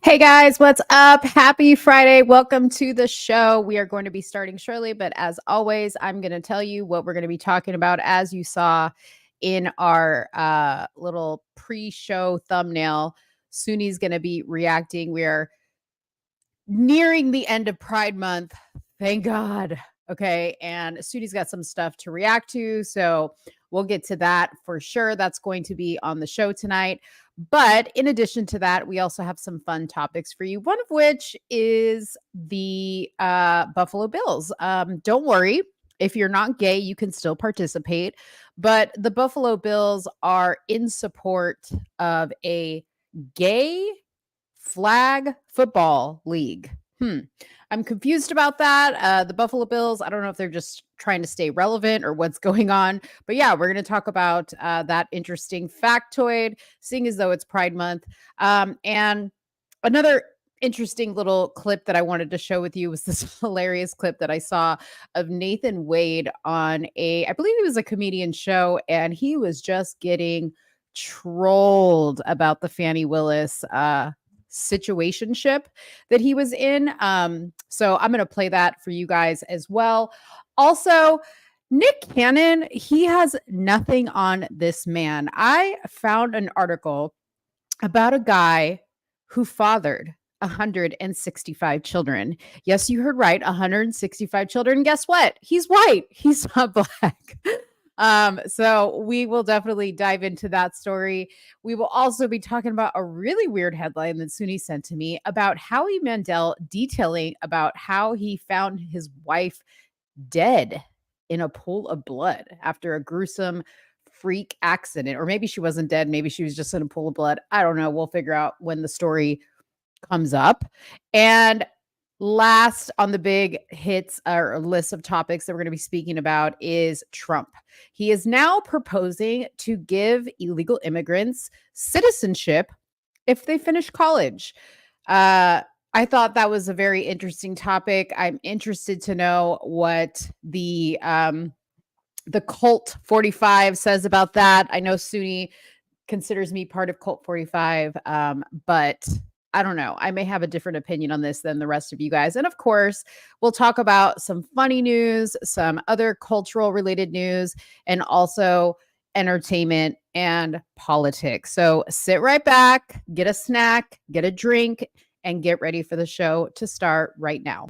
Hey guys, what's up? Happy Friday. Welcome to the show. We are going to be starting shortly, but as always, I'm going to tell you what we're going to be talking about. As you saw in our little pre-show thumbnail, Sooney's going to be reacting. We are nearing the end of Pride Month. Thank God. Okay. And Sooney's got some stuff to react to. So we'll get to that for sure. That's going to be on the show tonight. But in addition to that, we also have some fun topics for you, one of which is the Buffalo Bills. Don't worry. If you're not gay, you can still participate. But the Buffalo Bills are in support of a gay flag football league. I'm confused about that. The Buffalo Bills, I don't know if they're just trying to stay relevant or what's going on. But yeah, we're going to talk about that interesting factoid, seeing as though it's Pride Month. And another interesting little clip that I wanted to show with you was this hilarious clip that I saw of Nathan Wade on I believe it was a comedian show, and he was just getting trolled about the Fani Willis situationship that he was in. So I'm going to play that for you guys as well. Also, Nick Cannon, he has nothing on this man. I found an article about a guy who fathered 165 children. Yes, you heard right, 165 children. Guess what? He's white. He's not black. So we will definitely dive into that story. We will also be talking about a really weird headline that Soonie sent to me about Howie Mandel detailing about how he found his wife dead in a pool of blood after a gruesome freak accident. Or maybe she wasn't dead. Maybe she was just in a pool of blood. I don't know. We'll figure out when the story comes up. And last on the big hits or list of topics that we're going to be speaking about is Trump. He is now proposing to give illegal immigrants citizenship if they finish college. I thought that was a very interesting topic. I'm interested to know what the Cult 45 says about that. I know Soonie considers me part of Cult 45, but I don't know. I may have a different opinion on this than the rest of you guys. And of course, we'll talk about some funny news, some other cultural related news, and also entertainment and politics. So sit right back, get a snack, get a drink, and get ready for the show to start right now.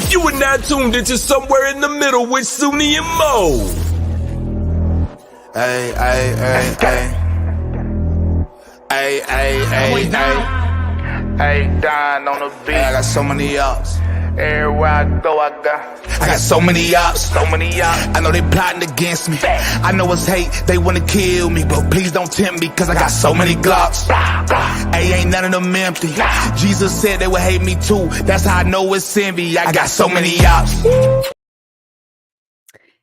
You are now tuned into Somewhere in the Middle with Soonie and Mo. Hey, hey, hey, hey. Hey, hey, hey, hey. Hey, Don on the beat. Hey, I got so many ups. Everywhere I go, I got so many ups. so many ups. I know they plotting against me. I know it's hate, they wanna kill me, but please don't tempt me, cause I got so many Glocks. Hey, ain't none of them empty. Jesus said they would hate me too. That's how I know it's envy. I got so many ups.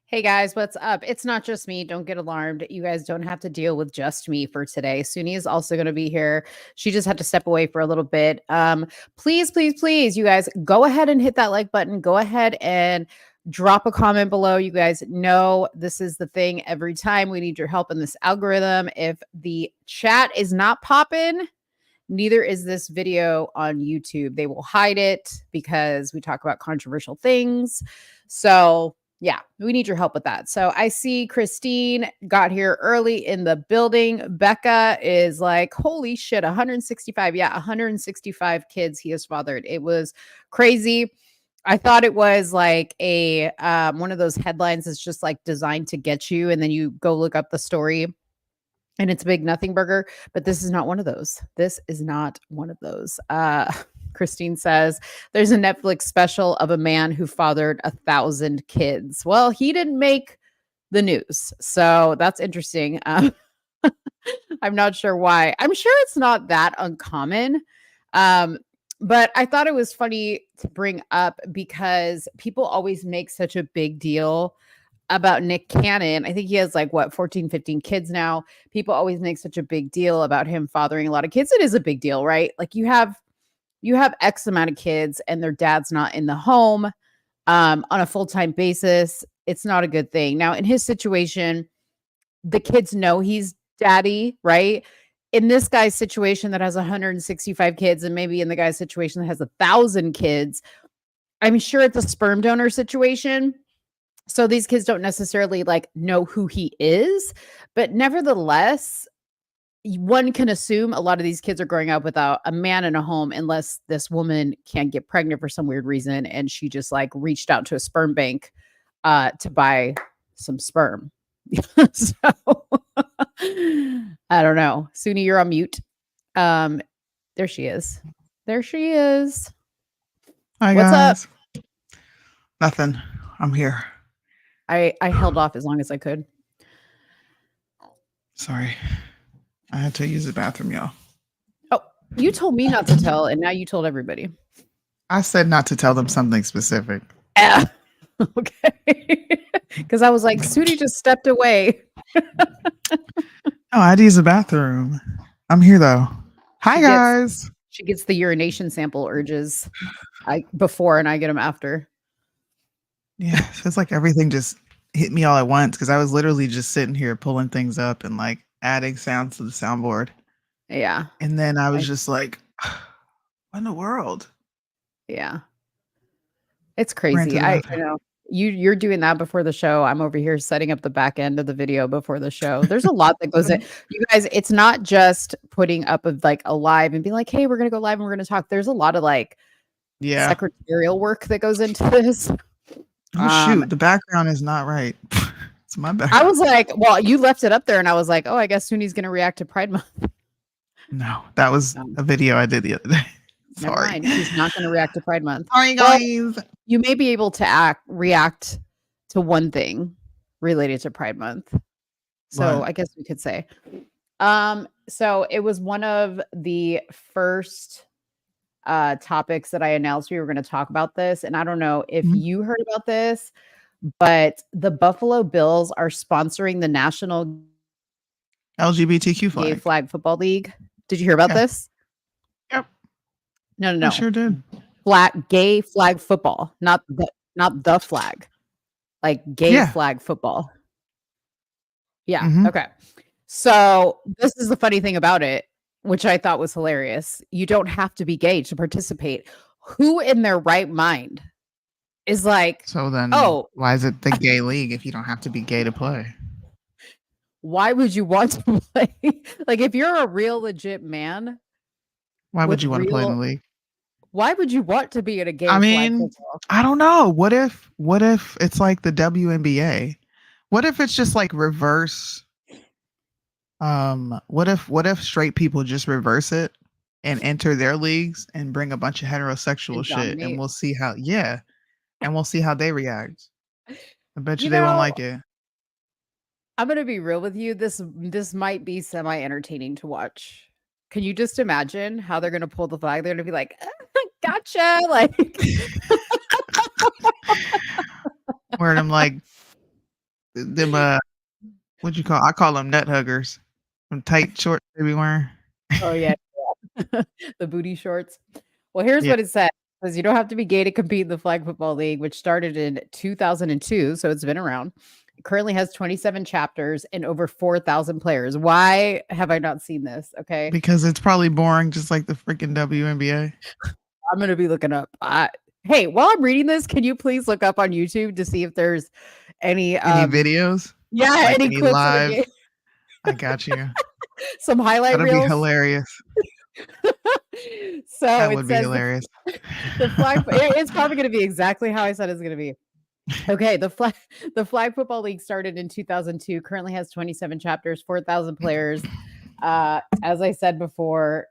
Hey guys, what's up? It's not just me. Don't get alarmed. You guys don't have to deal with just me for today. Soonie is also going to be here. She just had to step away for a little bit. Please, please, please, you guys go ahead and hit that like button. Go ahead and drop a comment below. You guys know this is the thing every time. We need your help in this algorithm. If the chat is not popping, neither is this video on YouTube. They will hide it because we talk about controversial things. So yeah, we need your help with that. So I see Christine got here early in the building. Becca is like, holy shit, 165. Yeah, 165 kids he has fathered. It was crazy. I thought it was like a one of those headlines that's just like designed to get you, and then you go look up the story and it's a big nothing burger. But this is not one of those. This is not one of those. Christine says there's a Netflix special of a man who fathered 1,000 kids. Well, he didn't make the news, so that's interesting. I'm not sure why. I'm sure it's not that uncommon. But I thought it was funny to bring up because people always make such a big deal about Nick Cannon. I think he has like 14, 15 kids now. People always make such a big deal about him fathering a lot of kids. It is a big deal, right? Like you have X amount of kids and their dad's not in the home on a full-time basis. It's not a good thing. Now, in his situation, the kids know he's daddy, right? in this guy's situation that has 165 kids, and maybe in the guy's situation that has 1,000 kids, I'm sure it's a sperm donor situation. So these kids don't necessarily like know who he is, but nevertheless, one can assume a lot of these kids are growing up without a man in a home unless this woman can't get pregnant for some weird reason and she just like reached out to a sperm bank to buy some sperm. So I don't know. Soonie, you're on mute. There she is. There she is. Hi What's guys. up? Nothing. I'm here. I held off as long as I could. Sorry. I had to use the bathroom, y'all. Oh, you told me not to tell, and now you told everybody. I said not to tell them something specific. Okay. Because I was like, Soonie just stepped away. Oh, I had to use the bathroom. I'm here though. Hi guys. She gets the urination sample urges before and I get them after. Yeah, it's like everything just hit me all at once because I was literally just sitting here pulling things up and like adding sounds to the soundboard. Yeah. And then I was just like, what in the world? Yeah. It's crazy. I know. You're doing that before the show. I'm over here setting up the back end of the video before the show. There's a lot that goes in. You guys, it's not just putting up like a live and being like, hey, we're gonna go live and we're gonna talk. There's a lot of like secretarial work that goes into this. Oh shoot, the background is not right. It's my background. I was like, well, you left it up there and I was like, oh, I guess Soonie's gonna react to Pride Month. No, that was a video I did the other day. Sorry. Never mind. He's not going to react to Pride Month. Sorry, guys. Well, you may be able to react to one thing related to Pride Month. So I guess we could say. So it was one of the first topics that I announced we were going to talk about this. And I don't know if you heard about this, but the Buffalo Bills are sponsoring the National LGBTQ Gay Flag Football League. Did you hear about this? Yep. No. I sure did. Gay flag football, not the flag, like gay flag football. Yeah. Okay. So this is the funny thing about it, which I thought was hilarious. You don't have to be gay to participate. Who in their right mind is like, so then, why is it the gay league if you don't have to be gay to play? Why would you want to play? Like, if you're a real legit man, why would you want to play in the league? Why would you want to be in a gay? I mean, I don't know. What if it's like the WNBA? What if it's just like reverse? What if straight people just reverse it and enter their leagues and bring a bunch of heterosexual shit, and we'll see how and we'll see how they react. I bet you they won't like it. I'm gonna be real with you. This might be semi-entertaining to watch. Can you just imagine how they're gonna pull the flag? They're gonna be like, "Gotcha!" Like, where I'm like, them what you call? I call them nut huggers. Them tight shorts they be wearing. Oh yeah, the booty shorts. Well, here's what it said. It says you don't have to be gay to compete in the Flag Football League, which started in 2002, so it's been around. It currently has 27 chapters and over 4,000 players. Why have I not seen this? Okay, because it's probably boring, just like the freaking WNBA. I'm gonna be looking up. Hey, while I'm reading this, can you please look up on YouTube to see if there's any videos? Yeah, like any clips live. I got you. Some highlight That'd reels. Be hilarious. So that would be hilarious. The flag. It's probably going to be exactly how I said it's going to be. Okay, the Flag Football League started in 2002. Currently has 27 chapters, 4,000 players. As I said before,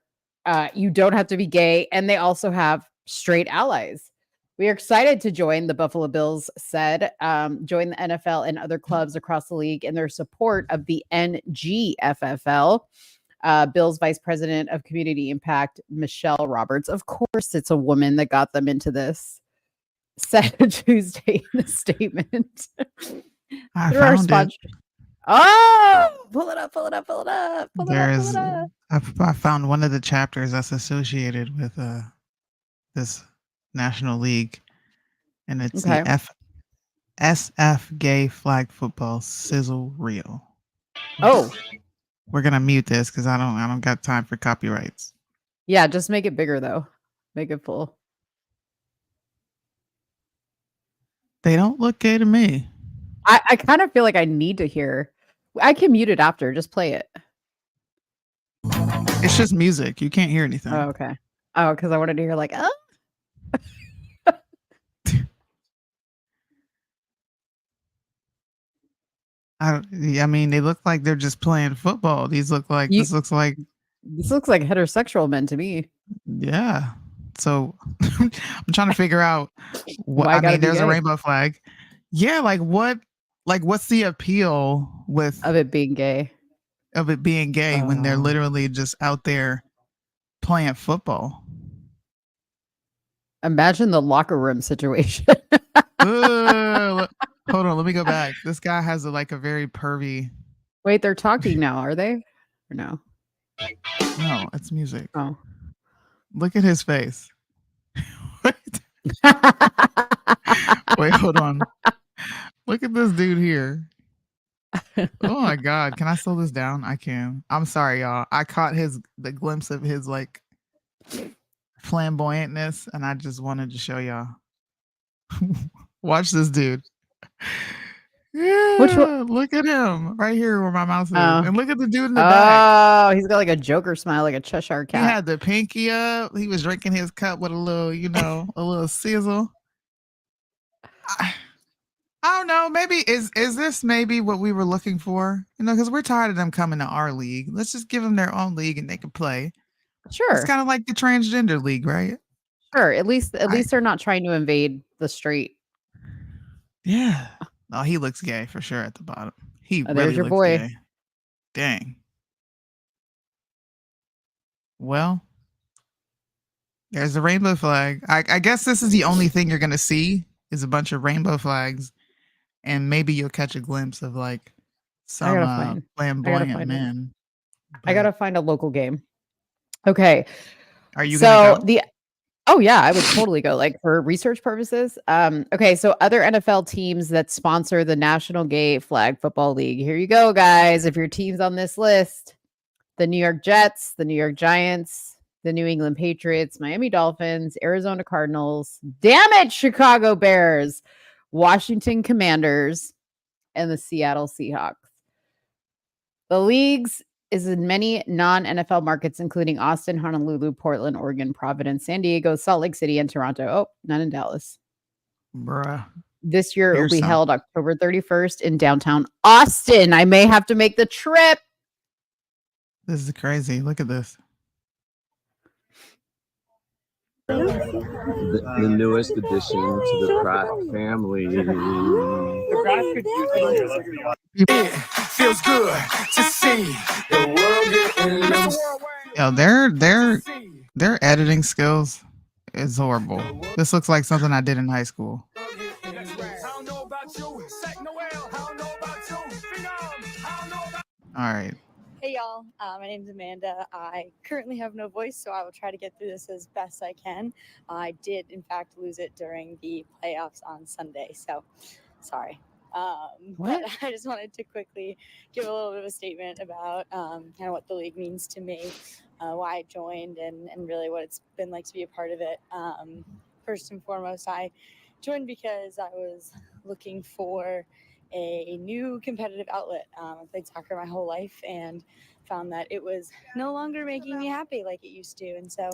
you don't have to be gay, and they also have straight allies. We are excited to join, the Buffalo Bills said, join the NFL and other clubs across the league in their support of the NGFFL. Bills Vice President of Community Impact, Michelle Roberts, of course it's a woman that got them into this, said Tuesday in a statement. I found it. Oh, pull it up. I found one of the chapters that's associated with this National League, and it's the SF Gay Flag Football Sizzle Reel. Oh, We're gonna mute this because I don't got time for copyrights. Yeah, just make it bigger though. Make it full. They don't look gay to me. I kind of feel like I need to hear. I can mute it after. Just play it. It's just music. You can't hear anything. Oh, okay. Oh, because I wanted to hear like, oh. I mean, they look like they're just playing football. This looks like this looks like heterosexual men to me. Yeah. So I'm trying to figure out what I mean. There's a rainbow flag. Yeah, what's the appeal of it being gay? When they're literally just out there playing football. Imagine the locker room situation. Hold on, let me go back. This guy has a very pervy. Wait, they're talking now, are they? Or no? No, it's music. Oh. Look at his face. Wait, hold on. Look at this dude here. Oh my God. Can I slow this down? I can. I'm sorry, y'all. I caught the glimpse of his flamboyantness, and I just wanted to show y'all. Watch this dude. Yeah, which one? Look at him right here where my mouse is. And look at the dude in the back. Oh, he's got like a Joker smile, like a Cheshire cat. He had the pinky up. He was drinking his cup with a little, a little sizzle. I don't know. Maybe is this maybe what we were looking for? Because we're tired of them coming to our league. Let's just give them their own league and they can play. Sure. It's kind of like the transgender league, right? Sure. At least they're not trying to invade the straight. Yeah. Oh, he looks gay for sure at the bottom. He really there's your looks boy. Gay. Dang. Well, there's the rainbow flag. I guess this is the only thing you're gonna see is a bunch of rainbow flags, and maybe you'll catch a glimpse of some flamboyant men. I gotta find a local game. Okay. Are you gonna go? Oh yeah, I would totally go, for research purposes. Okay, so other NFL teams that sponsor the National Gay Flag Football League. Here you go, guys. If your team's on this list, the New York Jets, the New York Giants, the New England Patriots, Miami Dolphins, Arizona Cardinals, damn it, Chicago Bears, Washington Commanders, and the Seattle Seahawks. The leagues is in many non-NFL markets, including Austin, Honolulu, Portland, Oregon, Providence, San Diego, Salt Lake City, and Toronto. Oh, none in Dallas. Bruh. This year it will be held October 31st in downtown Austin. I may have to make the trip. This is crazy. Look at this. The newest addition to the Pratt family. It feels good to see the world Yo, their editing skills is horrible. This looks like something I did in high school. All right. Hey y'all, my name's Amanda. I currently have no voice, so I will try to get through this as best I can. I did, in fact, lose it during the playoffs on Sunday, so sorry. But I just wanted to quickly give a little bit of a statement about kind of what the league means to me, why I joined, and really what it's been like to be a part of it. First and foremost, I joined because I was looking for a new competitive outlet. I played soccer my whole life and found that it was no longer making me happy like it used to. And so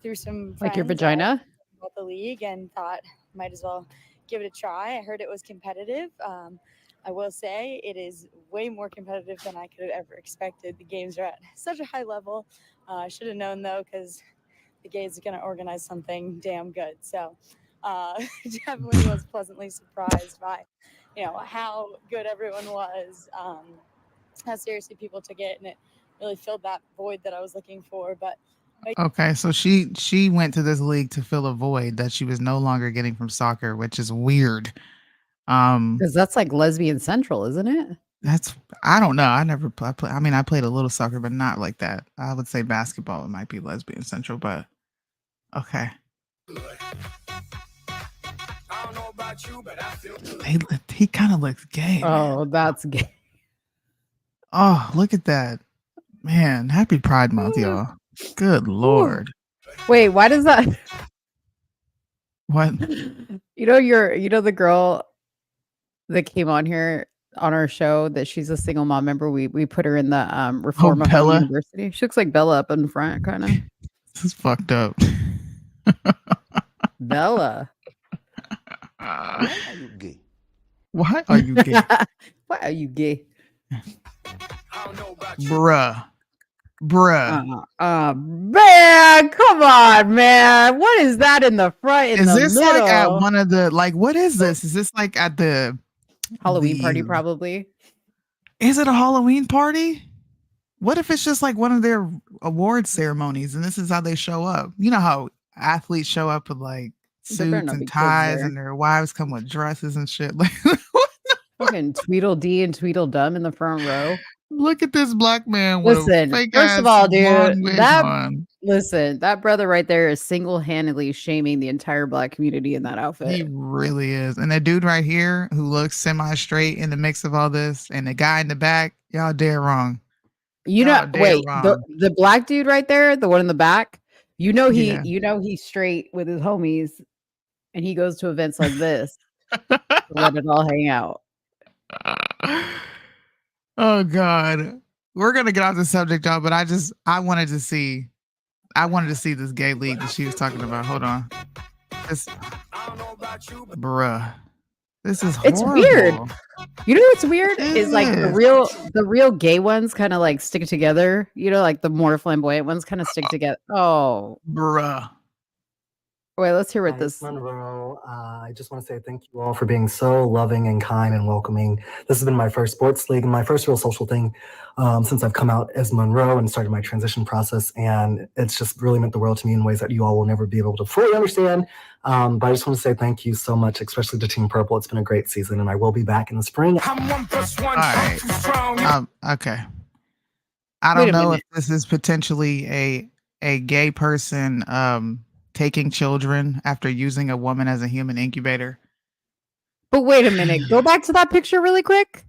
through some friends, like your vagina, about the league and thought might as well give it a try. I heard it was competitive. I will say it is way more competitive than I could have ever expected. The games are at such a high level. I should have known though, because the gays are going to organize something damn good. So definitely was pleasantly surprised by how good everyone was, how seriously people took it, and it really filled that void that I was looking for. But okay, so she went to this league to fill a void that she was no longer getting from soccer, which is weird. Because that's like lesbian central, isn't it? I don't know. I played a little soccer, but not like that. I would say basketball, it might be lesbian central, but okay. He kind of looks gay. Oh, that's gay. Oh, look at that. Man, happy Pride Month, y'all. Good Lord. Wait, why does that? What? You know the girl that came on here on our show that she's a single mom. Remember we put her in the Oh, Reform of Bella? University. She looks like Bella up in front, kind of. This is fucked up. Bella. Why are you gay? Why are you gay? Why are you gay? Bruh. Man, come on, man. What is that in the front? In Is the this middle? like at one of the what is this? Is this like at the Halloween party? Probably. Is it a Halloween party? What if it's just like one of their award ceremonies and this is how they show up? You know how athletes show up with like suits and ties and their wives come with dresses and shit. Like fucking Tweedledee and Tweedledum in the front row. Look at this black man. Listen, first of all, dude, that brother right there is single-handedly shaming the entire black community in that outfit. He really is. And that dude right here who looks semi-straight in the mix of all this, and the guy in the back, y'all dead wrong. The black dude right there, the one in the back, you know he's straight with his homies, and he goes to events like this to let it all hang out. Oh God, we're gonna get off the subject, y'all. But I wanted to see this gay league that she was talking about. Hold on, bruh, this is horrible. It's weird. You know what's weird is like the real gay ones kind of like stick together. You know, like the more flamboyant ones kind of stick together. Oh, bruh. Wait, let's hear what this. Monroe, I just want to say thank you all for being so loving and kind and welcoming. This has been my first sports league and my first real social thing since I've come out as Monroe and started my transition process. And it's just really meant the world to me in ways that you all will never be able to fully understand. But I just want to say thank you so much, especially to Team Purple. It's been a great season, and I will be back in the spring. I'm 1+1. All right. Okay. I don't know if this is potentially a gay person taking children after using a woman as a human incubator. But wait a minute. Go back to that picture really quick.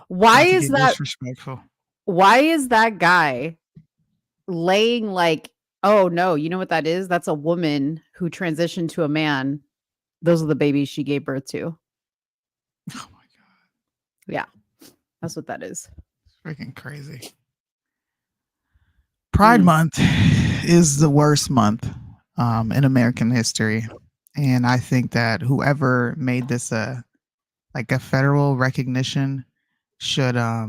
Why is that disrespectful? Why is that guy laying like, oh no, you know what that is? That's a woman who transitioned to a man. Those are the babies she gave birth to. Oh my God. Yeah. That's what that is. It's freaking crazy. Pride Month is the worst month in American history. And I think that whoever made this a federal recognition should I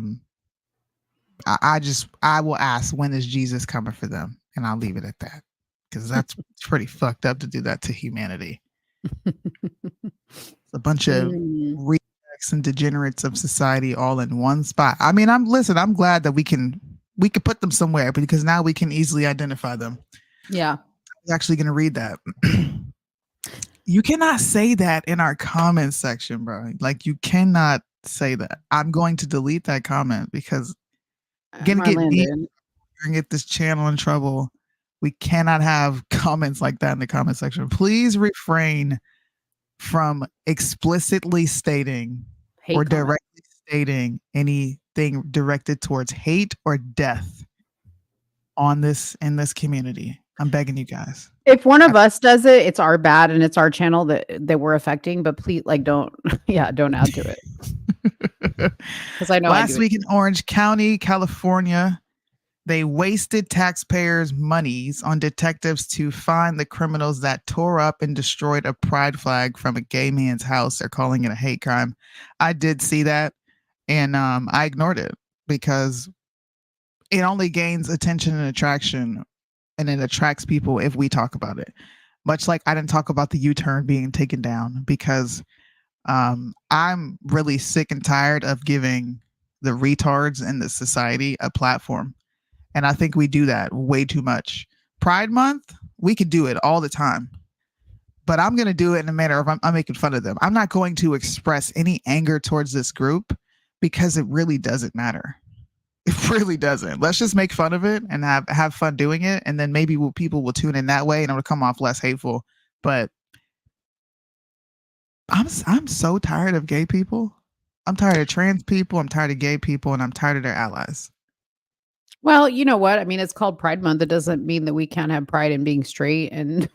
will ask, when is Jesus coming for them? And I'll leave it at that, because that's pretty fucked up to do that to humanity. It's a bunch of rejects and degenerates of society all in one spot. I mean, I'm glad that we could put them somewhere, because now we can easily identify them. Yeah. I was actually going to read that. You cannot say that in our comments section, bro. Like, you cannot say that. I'm going to delete that comment, because I'm going to get this channel in trouble. We cannot have comments like that in the comment section. Please refrain from explicitly stating or directly stating anything directed towards hate or death in this community. I'm begging you guys. If one of us does it, it's our bad and it's our channel that we're affecting, but please, like, don't add to it. Because I know last week in Orange County, California, they wasted taxpayers' monies on detectives to find the criminals that tore up and destroyed a pride flag from a gay man's house. They're calling it a hate crime. I did see that, and I ignored it, because it only gains attention and attraction, and it attracts people if we talk about it. Much like I didn't talk about the U-turn being taken down, because I'm really sick and tired of giving the retards in the society a platform. And I think we do that way too much. Pride Month, we could do it all the time. But I'm going to do it in a manner of I'm making fun of them. I'm not going to express any anger towards this group, because it really doesn't matter. It really doesn't. Let's just make fun of it and have fun doing it. And then maybe people will tune in that way and it'll come off less hateful. But I'm so tired of gay people. I'm tired of trans people. I'm tired of gay people. And I'm tired of their allies. Well, you know what? I mean, it's called Pride Month. It doesn't mean that we can't have pride in being straight and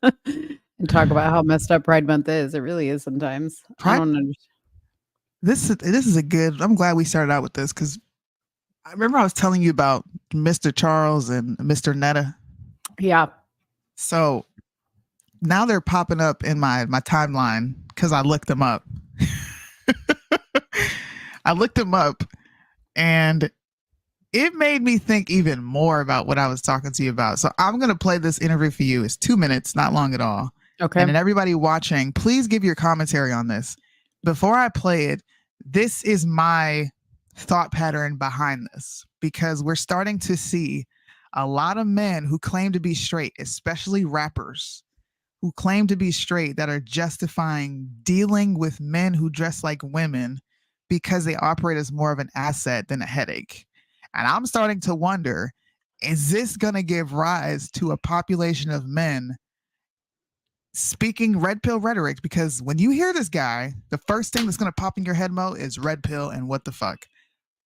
and talk about how messed up Pride Month is. It really is sometimes. I don't understand. This is a good. I'm glad we started out with this because I remember I was telling you about Mr. Charles and Mr. Netta. Yeah. So now they're popping up in my timeline because I looked them up. I looked them up, and it made me think even more about what I was talking to you about. So I'm going to play this interview for you. It's 2 minutes, not long at all. Okay. And then everybody watching, please give your commentary on this. Before I play it, this is my thought pattern behind this, because we're starting to see a lot of men who claim to be straight, especially rappers who claim to be straight, that are justifying dealing with men who dress like women because they operate as more of an asset than a headache. And I'm starting to wonder, is this going to give rise to a population of men speaking red pill rhetoric? Because when you hear this guy, the first thing that's going to pop in your head, Mo, is red pill and what the fuck.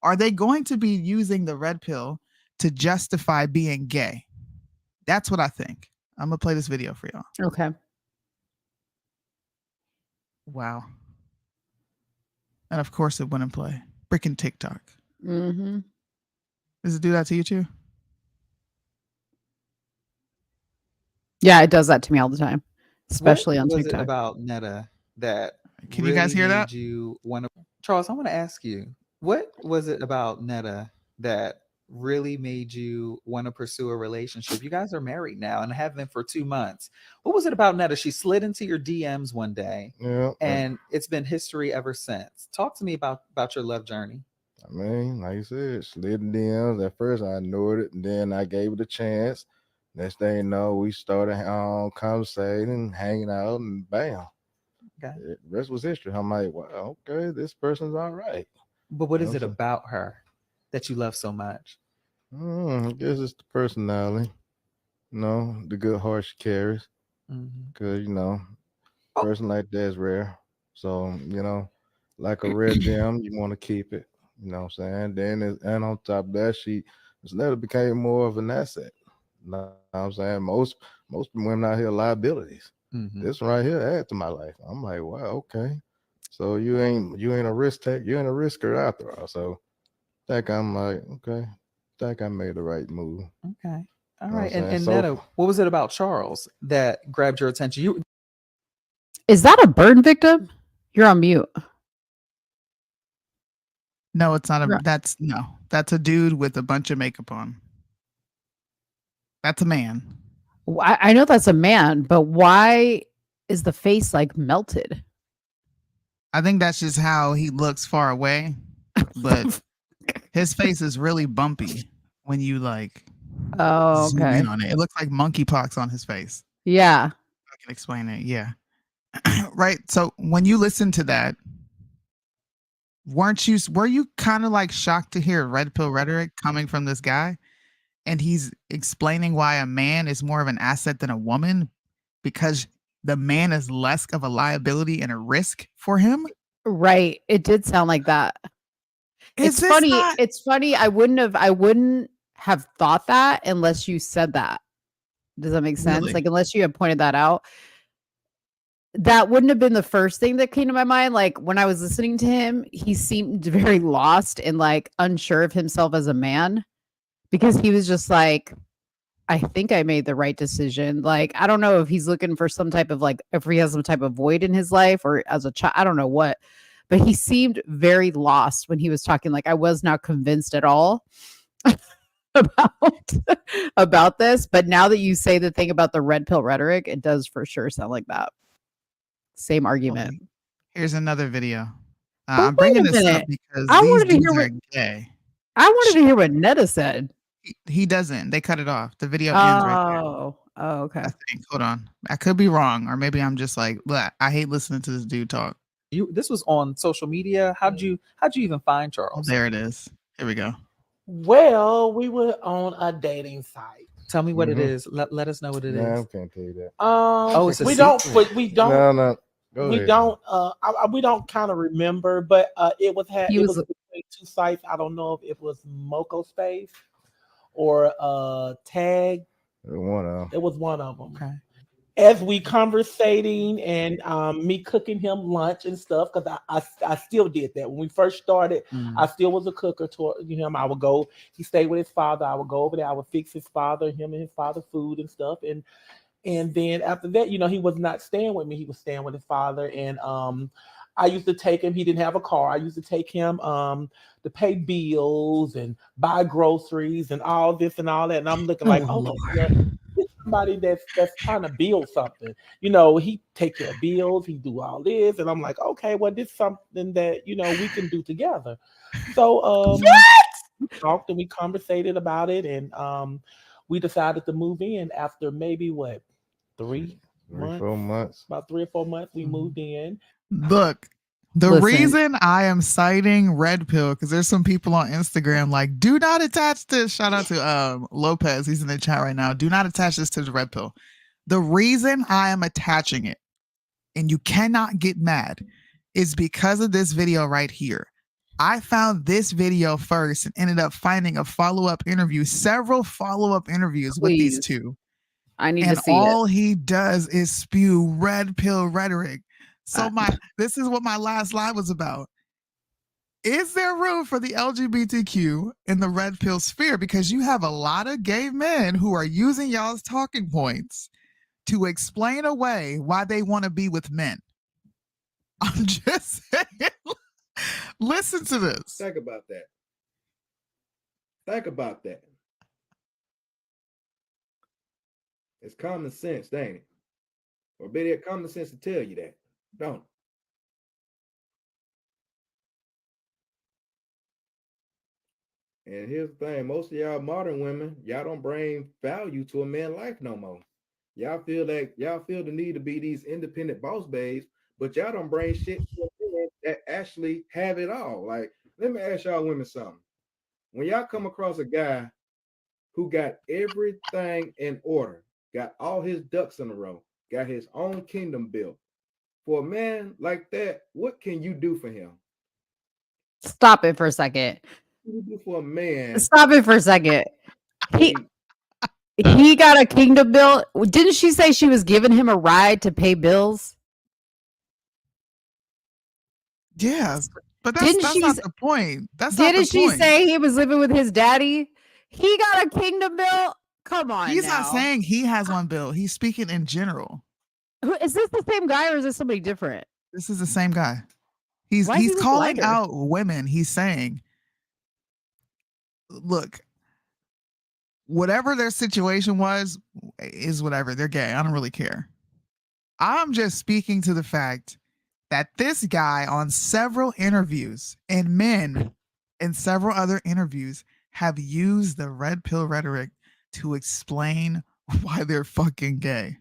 Are they going to be using the red pill to justify being gay? That's what I think. I'm going to play this video for y'all. Okay. Wow. And of course it wouldn't play. Freaking TikTok. Mm-hmm. Does it do that to you too? Yeah, it does that to me all the time, especially on What was TikTok. it about Netta that Can you guys hear that? you want to, Charles? I want to ask you, what was it about Netta that really made you want to pursue a relationship? You guys are married now and have been for 2 months. What was it about Netta? She slid into your DMs one day, and it's been history ever since. Talk to me about your love journey. I mean, like you said, slid in DMs. At first, I ignored it, and then I gave it a chance. Next thing you know, we started conversating, hanging out, and bam. Okay. The rest was history. I'm like, well, okay, this person's all right. But what is it about her that you love so much? I guess it's the personality, the good heart she carries. Because, a person like that is rare. So, like a red gem, you want to keep it. You know what I'm saying? Then, and on top of that, this letter became more of an asset. You know what I'm saying? Most women out here are liabilities. This one right here add to my life. I'm like, wow, okay. So you ain't a risk take, you ain't a risker after all. So I think I'm like, okay, I think I made the right move. Okay. All right. And so, Netta, what was it about Charles that grabbed your attention? Is that a burn victim? You're on mute. No, it's not that's a dude with a bunch of makeup on. That's a man. I know that's a man, but why is the face like melted? I think that's just how he looks far away, but his face is really bumpy when you zoom in on it. It looks like monkeypox on his face. Yeah. I can explain it. Yeah. Right. So when you listen to that, were you kind of like shocked to hear red pill rhetoric coming from this guy? And he's explaining why a man is more of an asset than a woman because the man is less of a liability and a risk for him. Right. It did sound like that. It's funny. It's funny. I wouldn't have thought that unless you said that. Does that make sense? Really? Like, unless you had pointed that out. That wouldn't have been the first thing that came to my mind. Like, when I was listening to him, he seemed very lost and unsure of himself as a man. Because he was just like, I think I made the right decision. Like, I don't know if he's looking for some type of if he has some type of void in his life or as a child, I don't know what, but he seemed very lost when he was talking. I was not convinced at all about this. But now that you say the thing about the red pill rhetoric, it does for sure sound like that. Same argument. Okay. Here's another video. I'm bringing this up because these dudes are gay. I wanted to hear what Netta said. He doesn't. They cut it off. The video ends right there. Oh, okay. I think. Hold on. I could be wrong, or maybe I'm just I hate listening to this dude talk. This was on social media. How'd you even find Charles? There it is. Here we go. Well, we were on a dating site. Tell me what it is. Let us know what it is. I can't tell you that. It's a we secret. we don't. No. We don't kind of remember, but it was between 2 sites. I don't know if it was Moco Space or Tag. It was one of them. Okay. As we conversating and me cooking him lunch and stuff, because I still did that when we first started. I still was a cooker to him. I would go. He stayed with his father. I would go over there. I would fix his father, him and his father food and stuff. And then after that, he was not staying with me. He was staying with his father. And I used to take him. He didn't have a car. I used to take him to pay bills and buy groceries and all this and all that. And I'm looking like, oh, it's somebody that's trying to build something. He take care of bills. He do all this. And I'm like, okay, well, this is something that, we can do together. So we talked and we conversated about it. And we decided to move in after maybe 3 months? 4 months. About 3 or 4 months, we moved in. Look, the reason I am citing Red Pill, because there's some people on Instagram like, do not attach this. Shout out to Lopez. He's in the chat right now. Do not attach this to the Red Pill. The reason I am attaching it, and you cannot get mad, is because of this video right here. I found this video first and ended up finding a follow-up interview, several follow-up interviews with these two. I need to see all it. he does is spew red pill rhetoric. So this is what my last line was about. Is there room for the LGBTQ in the red pill sphere? Because you have a lot of gay men who are using y'all's talking points to explain away why they want to be with men. I'm just saying. Listen to this. Think about that. Think about that. It's common sense, ain't it? Or better yet, common sense to tell you that, don't it? And here's the thing, most of y'all modern women, y'all don't bring value to a man's life no more. Y'all feel the need to be these independent boss babes, but y'all don't bring shit to a man that actually have it all. Like, let me ask y'all women something. When y'all come across a guy who got everything in order, got all his ducks in a row, got his own kingdom built. For a man like that, what can you do for him? Stop it for a second. What can you do for a man? Stop it for a second. He got a kingdom built. Didn't she say she was giving him a ride to pay bills? Yes, but that's not the point. Didn't she say he was living with his daddy? He got a kingdom built. Come on, he's not saying he has one built. He's speaking in general. Is this the same guy or is this somebody different? This is the same guy. He's calling out women. He's saying, look, whatever their situation was is whatever. They're gay. I don't really care. I'm just speaking to the fact that this guy on several interviews and men in several other interviews have used the red pill rhetoric to explain why they're fucking gay.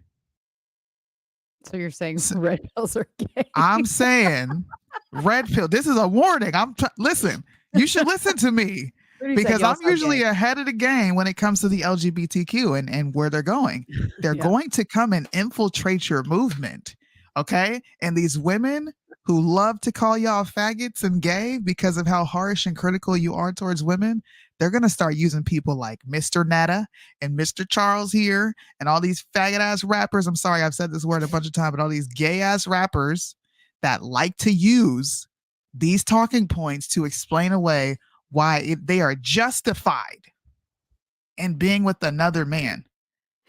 So you're saying red pills are gay? I'm saying red pill. This is a warning. Listen, you should listen to me because I'm usually ahead of the game when it comes to the LGBTQ and where they're going. They're going to come and infiltrate your movement. Okay. And these women who love to call y'all faggots and gay because of how harsh and critical you are towards women, they're going to start using people like Mr. Netta and Mr. Charles here and all these faggot ass rappers. I'm sorry, I've said this word a bunch of times, but all these gay ass rappers that like to use these talking points to explain away why they are justified in being with another man.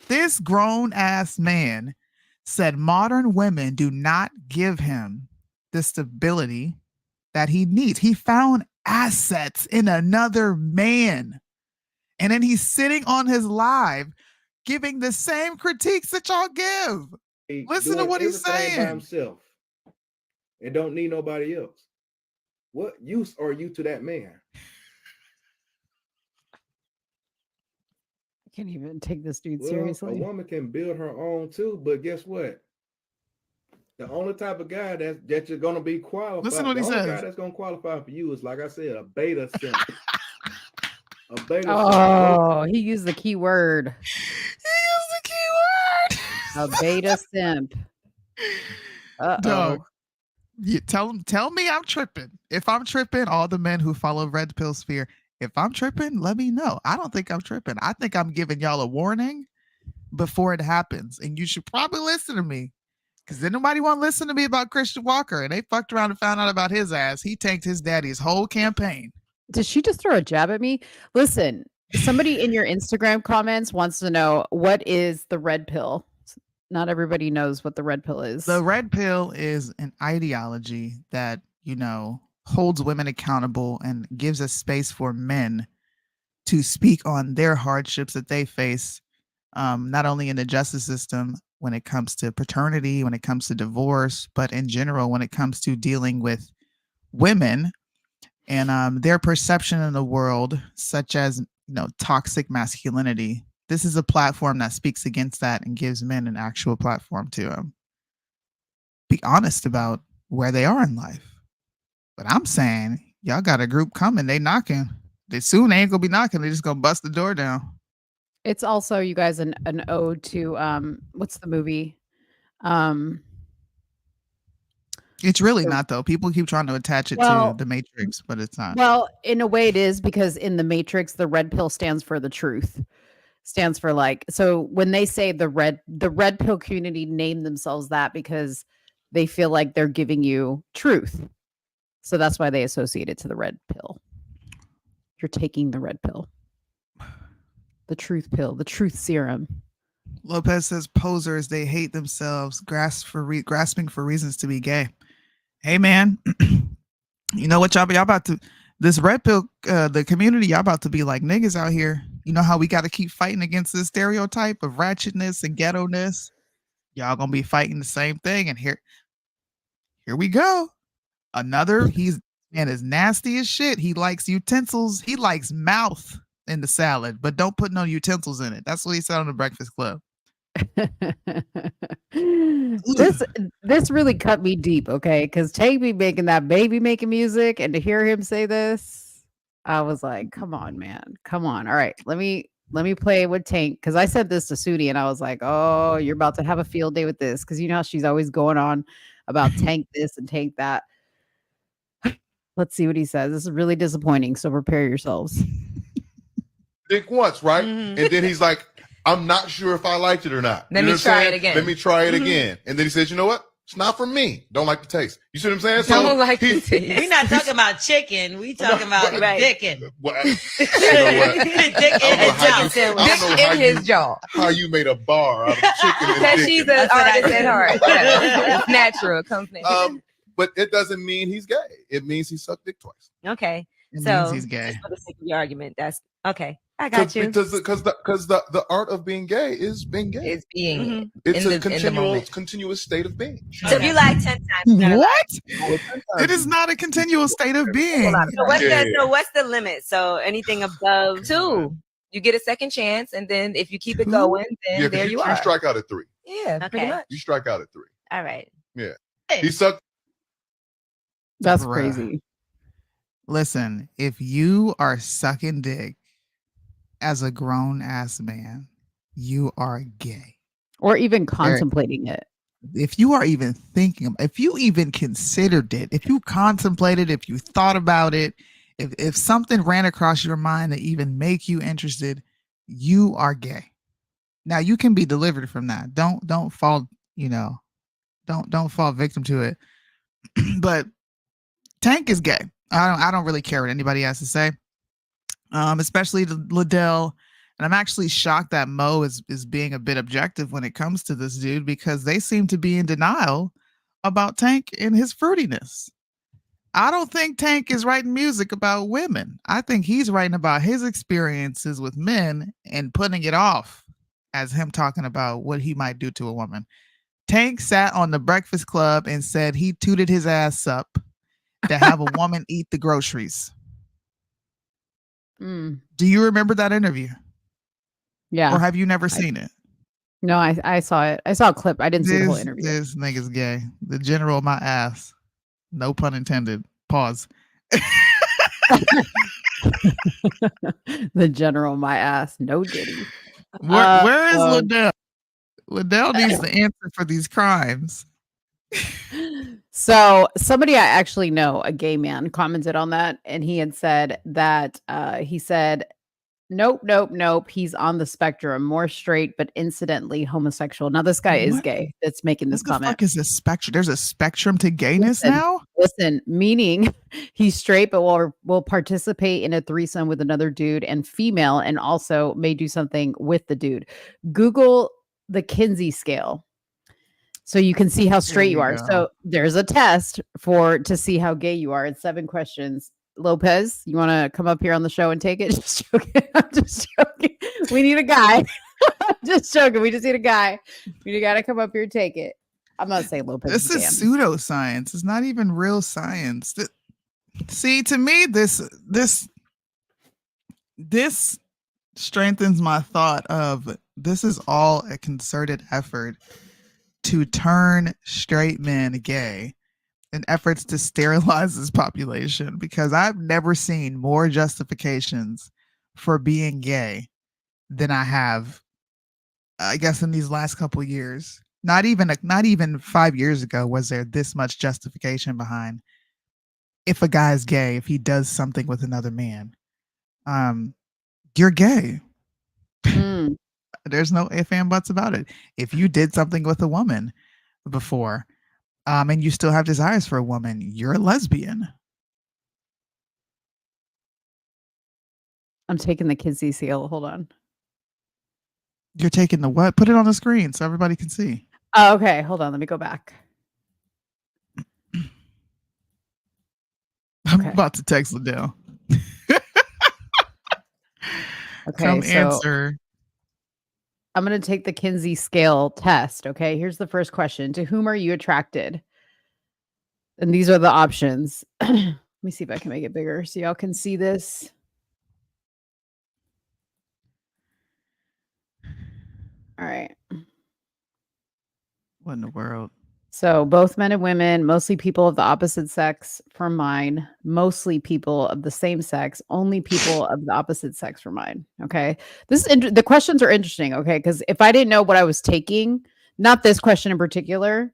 This grown ass man said modern women do not give him the stability that he needs. He found assets in another man. And then he's sitting on his live giving the same critiques that y'all give. Listen to what he's saying. By himself and don't need nobody else. What use are you to that man? I can't even take this dude seriously. A woman can build her own too, but guess what? The only type of guy that you're gonna be qualified. Listen to what he says. The only guy that's gonna qualify for you is, like I said, a beta simp. A beta simp. He used the key word. He used the key word. A beta simp. No. You tell me I'm tripping. If I'm tripping, all the men who follow Red Pill Sphere, if I'm tripping, let me know. I don't think I'm tripping. I think I'm giving y'all a warning before it happens. And you should probably listen to me. Because then nobody want to listen to me about Christian Walker. And they fucked around and found out about his ass. He tanked his daddy's whole campaign. Did she just throw a jab at me? Listen, somebody in your Instagram comments wants to know, what is the red pill? Not everybody knows what the red pill is. The red pill is an ideology that, holds women accountable and gives a space for men to speak on their hardships that they face, not only in the justice system when it comes to paternity, when it comes to divorce, but in general when it comes to dealing with women and their perception in the world, such as toxic masculinity. This is a platform that speaks against that and gives men an actual platform to be honest about where they are in life. But I'm saying, y'all got a group coming. They knocking. They soon ain't gonna be knocking. They just gonna bust the door down. It's also, you guys, an ode to what's the movie? It's really not, though. People keep trying to attach it to the Matrix, but it's not. Well, in a way it is, because in the Matrix, the red pill stands for the truth. Stands for so when they say the red pill community name themselves that because they feel like they're giving you truth. So that's why they associate it to the red pill. You're taking the red pill. The truth pill, the truth serum. Lopez says posers, they hate themselves, grasping for reasons to be gay. Hey man, you know what y'all about to, this red pill, the community, y'all about to be like niggas out here. You know how we got to keep fighting against this stereotype of ratchetness and ghetto-ness? Y'all gonna be fighting the same thing. And here we go. He's as nasty as shit. He likes utensils. He likes mouth in the salad, but don't put no utensils in it. That's what he said on the Breakfast Club. This really cut me deep, okay? Because Tank be making that baby making music, and to hear him say this, I was like, come on, man. Come on. All right. Let me play with Tank, because I said this to Soonie and I was like, oh, you're about to have a field day with this, because you know how she's always going on about Tank this and Tank that. Let's see what he says. This is really disappointing, so prepare yourselves. Dick once, right? Mm-hmm. And then he's like, I'm not sure if I liked it or not. Let me try it again. Let me try it again. And then he says, you know what? It's not for me. Don't like the taste. You see what I'm saying? Don't like the taste. We're not talking about chicken. We talking about dicking. Dick in his jaw. How you made a bar out of chicken and because she's an artist at heart. It's natural. It comes natural. But it doesn't mean he's gay. It means he sucked dick twice. Okay. It means he's gay. For the sake of the argument, that's okay. I got you. Because the art of being gay is being gay. It's being. It's a continuous state of being. So if you like 10 times. What? It is not a continual state of being. So what's the limit? So anything above 2, you get a second chance, and then if you keep it going, then there you are. You strike out at 3. Yeah, pretty much. You strike out at 3. All right. Yeah. He sucked. That's crazy. Listen, if you are sucking dick as a grown ass man, you are gay. Or even contemplating it. If you are even thinking, if you even considered it, if you contemplated, if you thought about it, if something ran across your mind that even make you interested, you are gay. Now you can be delivered from that. Don't fall, don't fall victim to it. But Tank is gay. I don't really care what anybody has to say. Especially Liddell. And I'm actually shocked that Mo is being a bit objective when it comes to this dude, because they seem to be in denial about Tank and his fruitiness. I don't think Tank is writing music about women. I think he's writing about his experiences with men and putting it off as him talking about what he might do to a woman. Tank sat on the Breakfast Club and said he tooted his ass up to have a woman eat the groceries. Do you remember that interview? Yeah. Or have you never seen it? No, I saw it. I saw a clip. I didn't see the whole interview. This nigga's gay. The general of my ass. No pun intended. Pause. The general of my ass. No diddy. Where is Liddell? Liddell needs to answer for these crimes. So somebody I actually know, a gay man, commented on that, and he had said that he said, nope, nope, nope. He's on the spectrum, more straight, but incidentally homosexual. Now this guy is What? gay. That's making this What the comment. fuck is a spectrum? There's a spectrum to gayness now? Listen, meaning he's straight, but will participate in a threesome with another dude and female, and also may do something with the dude. Google the Kinsey scale. So you can see how straight you are. go. So there's a test to see how gay you are. It's 7 questions. Lopez, you want to come up here on the show and take it? Just joking. I'm just joking. We need a guy. Just joking. We just need a guy. We need a guy to come up here and take it. I'm not saying Lopez. This is pseudoscience. It's not even real science. See, to me, this strengthens my thought of this is all a concerted effort to turn straight men gay in efforts to sterilize this population, because I've never seen more justifications for being gay than I have, I guess, in these last couple of years. Not even 5 years ago was there this much justification behind if a guy's gay, if he does something with another man, you're gay. There's no ifs and buts about it. If you did something with a woman before, and you still have desires for a woman, you're a lesbian. I'm taking the Kinsey scale. Hold on. You're taking the what? Put it on the screen so everybody can see. Oh, okay. Hold on. Let me go back. I'm about to text Liddell. Okay, Come so answer. I'm going to take the Kinsey scale test. Okay, here's the first question. To whom are you attracted? And these are the options. Let me see if I can make it bigger so y'all can see this. All right. What in the world? So both men and women, mostly people of the opposite sex for mine, mostly people of the same sex, only people of the opposite sex for mine. Okay. This is the questions are interesting. Okay. Because if I didn't know what I was taking, not this question in particular,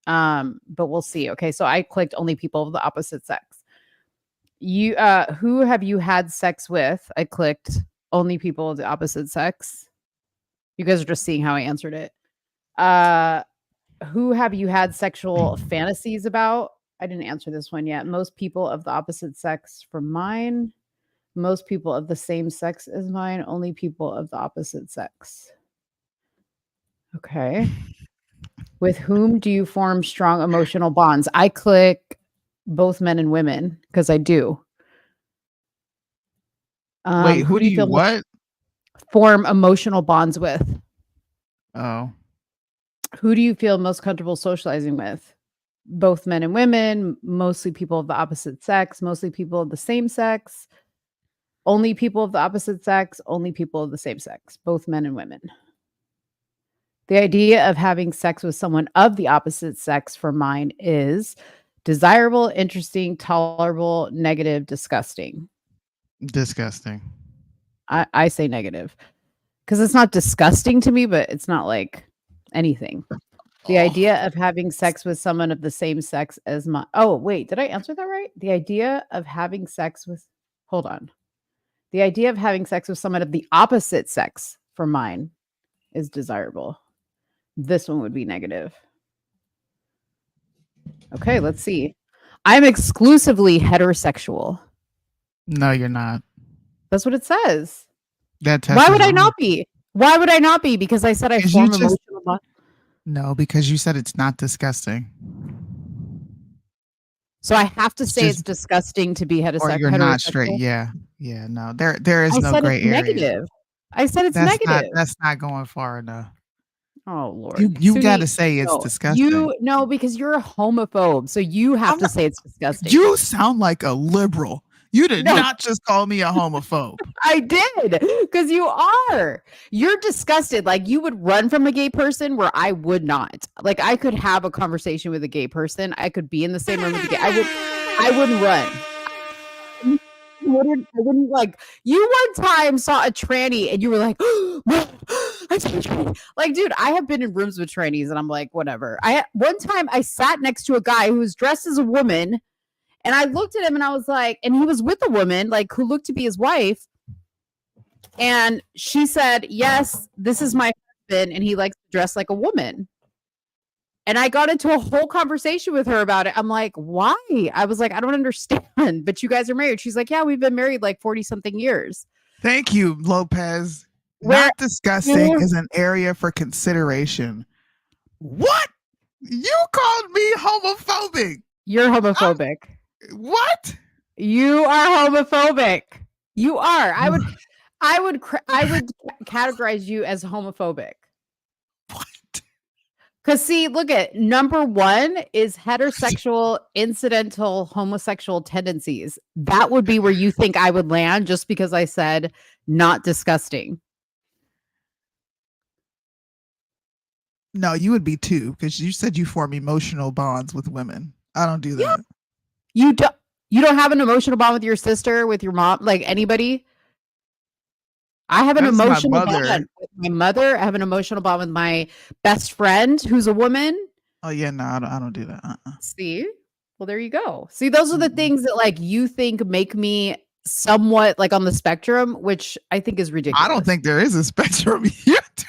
but we'll see. Okay. So I clicked only people of the opposite sex. You, who have you had sex with? I clicked only people of the opposite sex. You guys are just seeing how I answered it. Who have you had sexual fantasies about? I didn't answer this one yet. Most people of the opposite sex for mine. Most people of the same sex as mine. Only people of the opposite sex. Okay. With whom do you form strong emotional bonds? I click both men and women because I do. Wait, who do you what? Form emotional bonds with? Oh. Who do you feel most comfortable socializing with? Both men and women, mostly people of the opposite sex, mostly people of the same sex, only people of the opposite sex, only people of the same sex, both men and women. The idea of having sex with someone of the opposite sex for mine is desirable, interesting, tolerable, negative, disgusting. Disgusting. I say negative because it's not disgusting to me, but it's not like anything. The idea of having sex with someone of the same sex as my... Oh, wait, did I answer that right? The idea of having sex with... Hold on. The idea of having sex with someone of the opposite sex for mine is desirable. This one would be negative. Okay, let's see. I'm exclusively heterosexual. No, you're not. That's what it says. Why would I not be? Why would I not be? Because I said I form emotional bond. No, because you said it's not disgusting. So I have to say it's disgusting to be heterosexual. Or you're not straight. Yeah. Yeah, no. There is no gray area. Negative. I said it's negative. That's not going far enough. Oh Lord. You got to say it's disgusting. No, because you're a homophobe. So you have to say it's disgusting. You sound like a liberal. You did not just call me a homophobe. I did, because you are. You're disgusted. Like you would run from a gay person where I would not. Like I could have a conversation with a gay person. I could be in the same room with a gay. I wouldn't run. wouldn't like. You one time saw a tranny and you were like, like, dude, I have been in rooms with trannies and I'm like, whatever. One time I sat next to a guy who was dressed as a woman, and I looked at him and I was like, and he was with a woman like who looked to be his wife, and she said, "Yes, this is my husband, and he likes to dress like a woman." And I got into a whole conversation with her about it. I'm like, why? I was like, I don't understand, but you guys are married. She's like, yeah, we've been married like 40 something years. Thank you, Lopez. Not disgusting is an area for consideration. What? You called me homophobic. You're homophobic. What? You are homophobic. You are. I would categorize you as homophobic. Because see, look at number 1 is heterosexual, incidental, homosexual tendencies. That would be where you think I would land just because I said not disgusting. No, you would be 2 because you said you form emotional bonds with women. I don't do that. You don't have an emotional bond with your sister, with your mom, like anybody? I have an emotional bond with my mother. I have an emotional bond with my best friend who's a woman. Oh yeah, no, I don't do that. See? Well, there you go. See, those are the things that like you think make me somewhat like on the spectrum, which I think is ridiculous. I don't think there is a spectrum yet.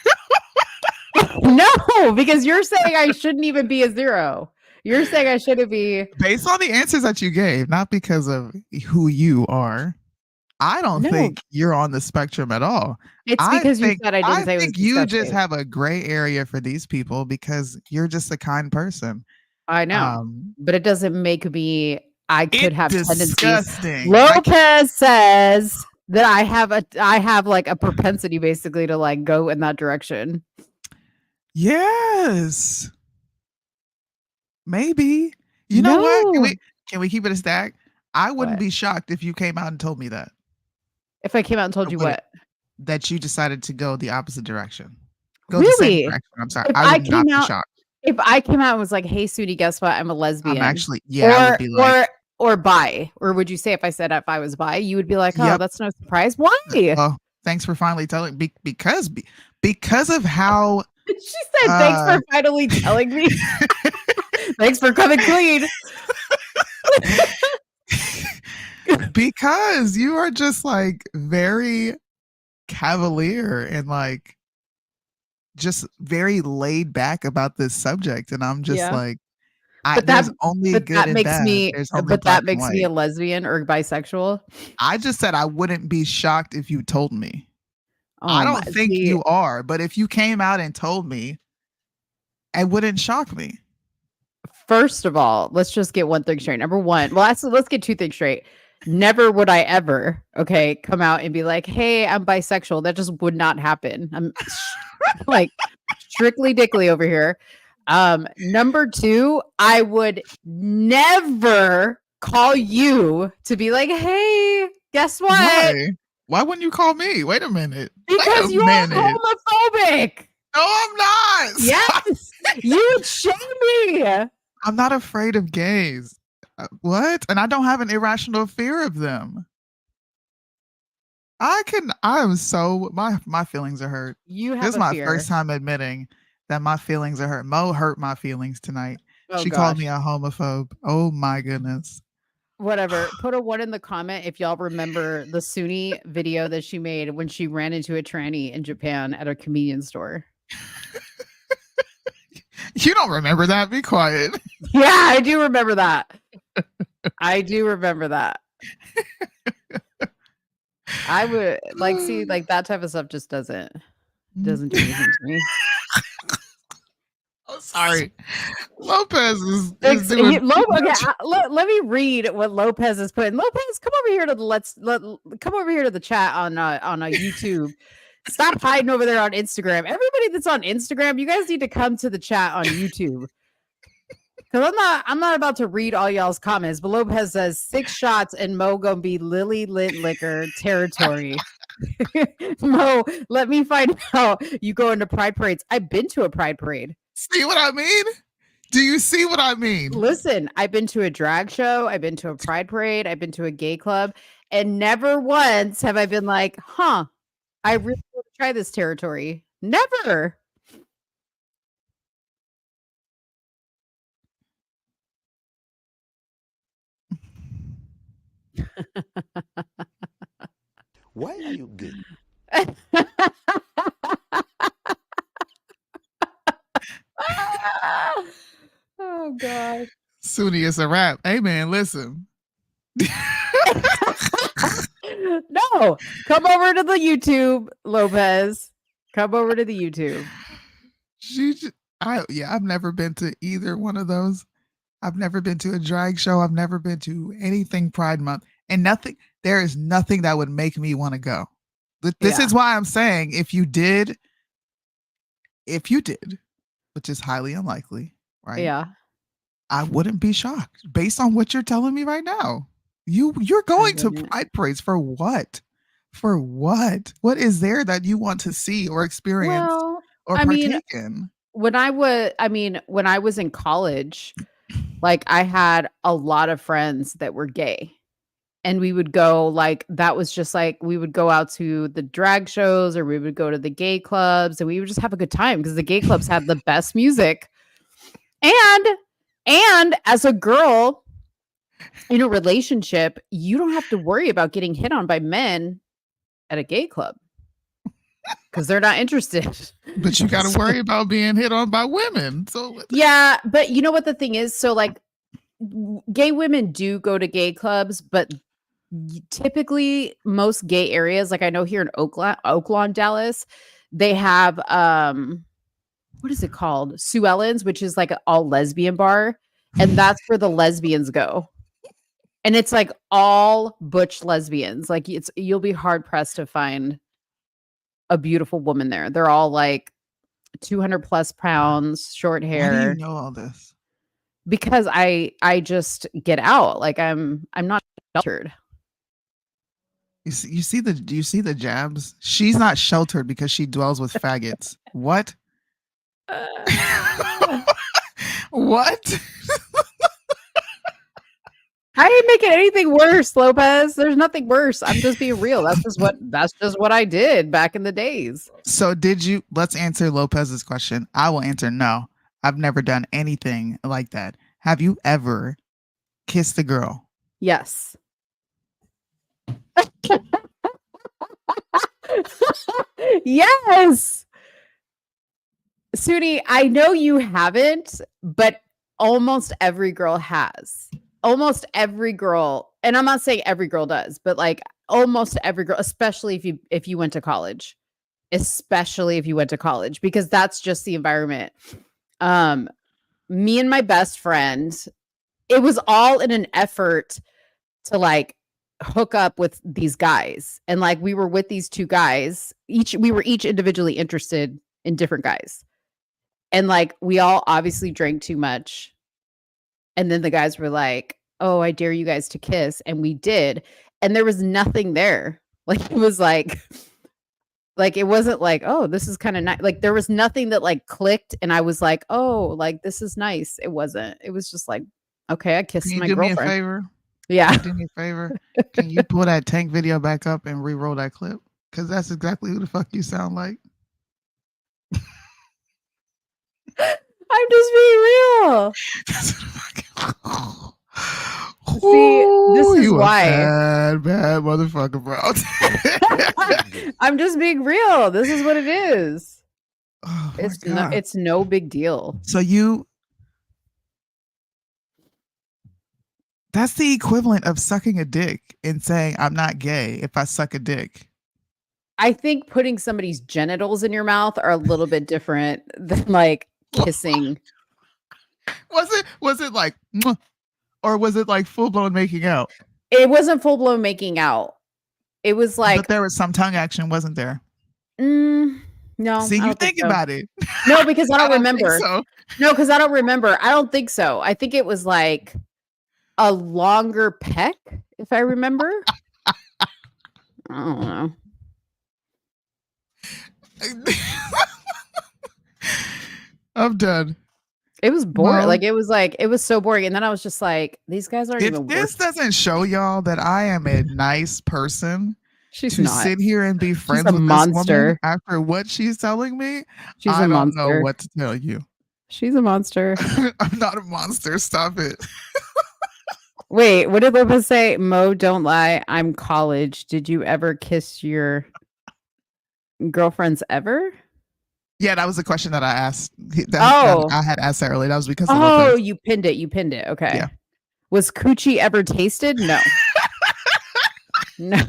No, because you're saying I shouldn't even be a 0. You're saying I shouldn't be. Based on the answers that you gave, not because of who you are. I don't think you're on the spectrum at all. It's because you said I didn't say it was think you just have a gray area for these people because you're just a kind person. I know, but it doesn't make me. I could have disgusting. Tendencies. Lopez says that I have like a propensity basically to like go in that direction. Yes, maybe. You know what? Can we keep it a stack? I wouldn't be shocked if you came out and told me that. If I came out and told you what? That you decided to go the opposite direction. Go really? the same direction. I'm sorry. I would not be shocked. If I came out and was like, hey, Soonie, guess what? I'm a lesbian. I'm actually, I would be like, or bi. Or would you say if I said if I was bi, you would be like, oh, that's no surprise. Why? Oh, thanks for finally telling me. Because of how. She said, thanks for finally telling me. Thanks for coming clean. Because you are just like very cavalier and like just very laid back about this subject, and I'm just like, there's only good and bad. But that makes me a lesbian or bisexual. I just said I wouldn't be shocked if you told me. I don't think you are, but if you came out and told me, it wouldn't shock me. First of all, let's just get one thing straight. Number 1, well, let's get 2 things straight. Never would I ever, come out and be like, hey, I'm bisexual. That just would not happen. I'm like strictly dickly over here. Number 2, I would never call you to be like, hey, guess what? Why wouldn't you call me? Wait a minute. Because you're homophobic. No, I'm not. Yes, you would shame me. I'm not afraid of gays. What? And I don't have an irrational fear of them. My feelings are hurt. This is my first time admitting that my feelings are hurt. Mo hurt my feelings tonight. She called me a homophobe. Oh my goodness. Whatever. Put a 1 in the comment if y'all remember the Soonie video that she made when she ran into a tranny in Japan at a convenience store. You don't remember that? Be quiet. Yeah, I do remember that. I do remember that. I would see that type of stuff just doesn't do anything to me. Oh, sorry. Lopez is doing let me read what Lopez is putting. Lopez, come over here to the chat on YouTube. Stop hiding over there on Instagram. Everybody that's on Instagram, you guys need to come to the chat on YouTube. Because I'm not about to read all y'all's comments, but Lopez says 6 shots and Mo gonna be Lily Lit Liquor territory. Mo, let me find out you go into pride parades. I've been to a pride parade. See what I mean? Do you see what I mean? Listen, I've been to a drag show. I've been to a pride parade. I've been to a gay club. And never once have I been like, huh, I really want to try this territory. Never. Why are you gay? Oh God. Soonie, it's a wrap. Hey man, listen. No, come over to the YouTube, Lopez. Come over to the YouTube. I've never been to either one of those. I've never been to a drag show. I've never been to anything Pride Month, and there is nothing that would make me want to go. This is why I'm saying if you did, which is highly unlikely, right? Yeah. I wouldn't be shocked based on what you're telling me right now. You're going to Pride parades for what? For what? What is there that you want to see or experience or partake in? When I was in college, like I had a lot of friends that were gay. And we would go that was just we would go out to the drag shows or we would go to the gay clubs and we would just have a good time because the gay clubs had the best music. And as a girl in a relationship, you don't have to worry about getting hit on by men at a gay club because they're not interested. But you got to worry about being hit on by women. So yeah, but you know what the thing is? So gay women do go to gay clubs, but typically most gay areas, I know here in Oakland, Dallas, they have what is it called? Sue Ellen's, which is an all lesbian bar, and that's where the lesbians go. And it's all butch lesbians. You'll be hard pressed to find a beautiful woman there. They're all 200 plus pounds, short hair. How do you know all this? Because I just get out. I'm not sheltered. You see the jabs? She's not sheltered because she dwells with faggots. What? What? I ain't making anything worse, Lopez. There's nothing worse. I'm just being real. That's just what I did back in the days. So let's answer Lopez's question. I will answer no. I've never done anything like that. Have you ever kissed a girl? Yes. Yes. Soonie, I know you haven't, but almost every girl has. Almost every girl, and I'm not saying every girl does, but almost every girl, especially if you went to college. Especially if you went to college, because that's just the environment. Me and my best friend, it was all in an effort to hook up with these guys. And we were with these two guys. We were each individually interested in different guys. And we all obviously drank too much. And then the guys were like, oh, I dare you guys to kiss. And we did. And there was nothing there. It was it wasn't oh, this is kind of nice. There was nothing that clicked. And I was oh, this is nice. It wasn't. It was just okay, I kissed my girlfriend. Me a favor? Yeah. Do me a favor. Can you pull that Tank video back up and re-roll that clip? Because that's exactly who the fuck you sound like. I'm just being real. See, this is why. Bad motherfucker, bro. I'm just being real. This is what it is. Oh it's no big deal. So that's the equivalent of sucking a dick and saying I'm not gay if I suck a dick. I think putting somebody's genitals in your mouth are a little bit different than kissing. Was it or was it full blown making out? It wasn't full blown making out. It was but there was some tongue action, wasn't there? No. See, you think about it. No, because I don't remember. So. No, because I don't remember. I don't think so. I think it was a longer peck, if I remember. I don't know. I'm done. It was boring. Mo, Like it was so boring. And then I was just like, these guys aren't if even this worth. doesn't show y'all that I am a nice person She's to not. sit here and be She's friends a with this woman monster. after what she's telling me, She's I a don't know monster. what to tell you. She's a monster. I'm not a monster. Stop it. Wait, what did Lopez say? Mo, don't lie. I'm college. Did you ever kiss your girlfriends ever? Yeah, that was a question that I asked. Oh. I had asked that earlier. That was because of Oh, Lopez. you pinned it. You pinned it. Okay. Yeah. Was coochie ever tasted? No. No.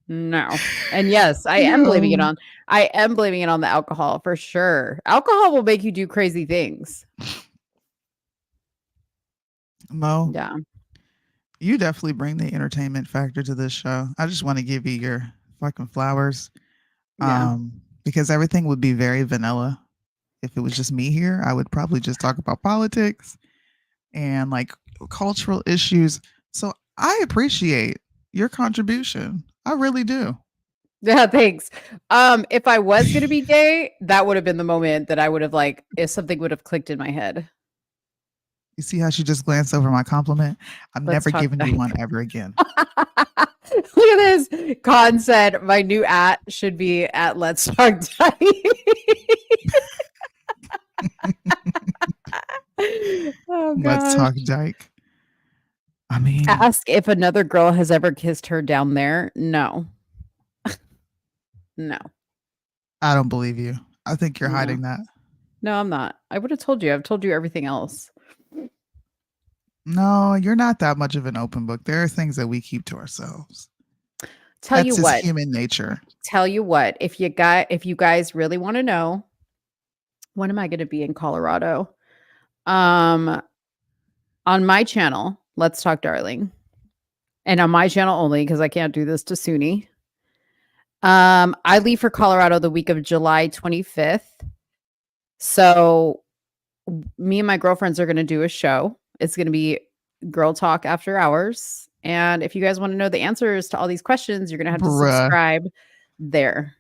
No. And yes, I am blaming it on the alcohol for sure. Alcohol will make you do crazy things. Mo, Yeah. you definitely bring the entertainment factor to this show. I just want to give you your fucking flowers. Yeah. Because everything would be very vanilla. If it was just me here, I would probably just talk about politics and like cultural issues. So I appreciate your contribution. I really do. Yeah, thanks. If I was gonna be gay, that would have been the moment that I would have like if something would have clicked in my head. You see how she just glanced over my compliment? I'm Let's never talk giving back. you one ever again. Look at this. Con said my new at should be at Let's Talk Daddy. Oh, Let's gosh. talk dyke. I mean, Ask if another girl has ever kissed her down there. No. No. I don't believe you. I think you're No. hiding that. No, I'm not. I would have told you. I've told you everything else. No, you're not that much of an open book. There are things that we keep to ourselves. Tell That's you just what. human nature. Tell you what. If you guys really want to know, when am I going to be in Colorado? On my channel, Let's Talk Darling. And on my channel only, because I can't do this to Soonie. I leave for Colorado the week of July 25th. So me and my girlfriends are going to do a show. It's going to be Girl Talk After Hours. And if you guys want to know the answers to all these questions, you're going to have to subscribe there.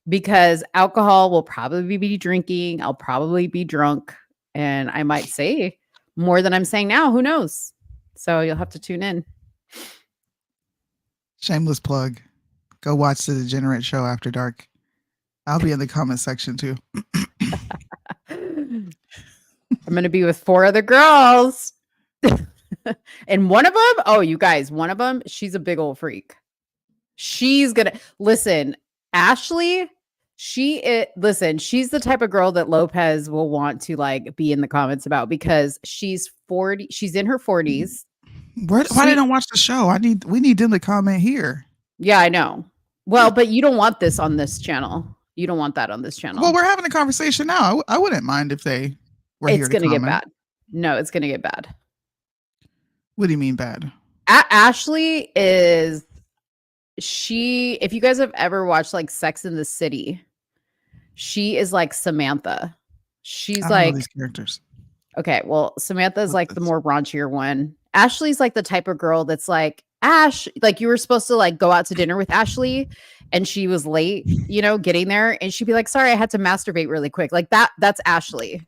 Because alcohol will probably be drinking. I'll probably be drunk. And I might say more than I'm saying now. Who knows? So you'll have to tune in. Shameless plug. Go watch the Degenerate Show After Dark. I'll be in the comment section too. I'm going to be with 4 other girls. And one of them, oh, you guys, one of them, she's a big old freak. She's going to listen. Ashley, she's the type of girl that Lopez will want to like be in the comments about because she's 40. She's in her 40s. Why they don't watch the show? We need them to comment here. Yeah, I know. Well, but you don't want this on this channel. You don't want that on this channel. Well, we're having a conversation now. I wouldn't mind if they were here to comment. It's going to get bad. No, it's going to get bad. What do you mean bad? Ashley is if you guys have ever watched like Sex in the City, she is like Samantha. She's I like don't know these characters. Okay, well, Samantha is like the more raunchier one. Ashley's like the type of girl that's like, Ash, like you were supposed to like go out to dinner with Ashley and she was late, getting there. And she'd be like, sorry, I had to masturbate really quick. Like that's Ashley.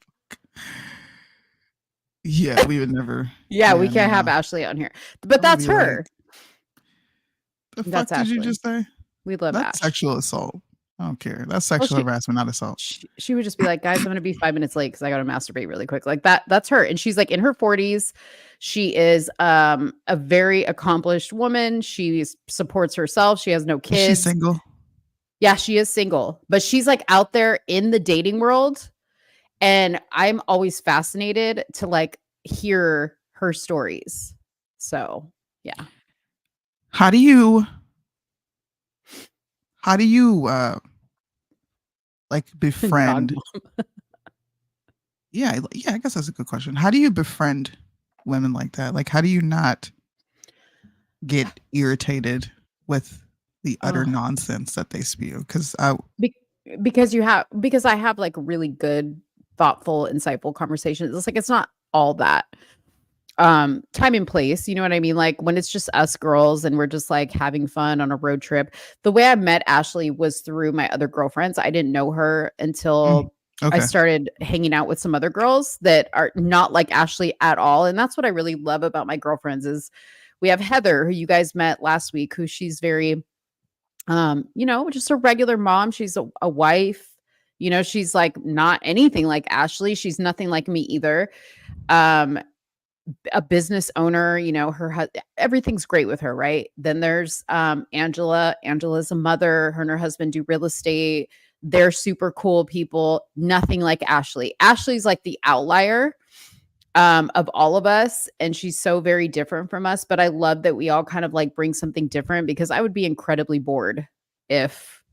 Yeah, we would never. Yeah, we can't have Ashley on here. But that's her. The fuck did you just say? We love That's Ash. sexual assault. I don't care. That's sexual harassment, not assault. She would just be like, guys, I'm going to be 5 minutes late because I got to masturbate really quick. Like that's her. And she's like in her 40s. She is a very accomplished woman. She supports herself. She has no kids. She's single. Yeah, she is single. But she's like out there in the dating world. And I'm always fascinated to like hear her stories. So, yeah. How do you like befriend? Yeah, I guess that's a good question. How do you befriend women like that? Like, how do you not get irritated with the utter nonsense that they spew? Because I have like really good, thoughtful, insightful conversations. It's like it's not all that time and place, you know what I mean? Like when it's just us girls and we're just like having fun on a road trip. The way I met Ashley was through my other girlfriends. I didn't know her until I started hanging out with some other girls that are not like Ashley at all. And that's what I really love about my girlfriends is we have Heather, who you guys met last week, who she's very, just a regular mom. She's a wife. She's like not anything like Ashley. She's nothing like me either. A business owner, everything's great with her, right? Then there's Angela. Angela's a mother. Her and her husband do real estate. They're super cool people. Nothing like Ashley. Ashley's like the outlier of all of us, and she's so very different from us. But I love that we all kind of like bring something different because I would be incredibly bored if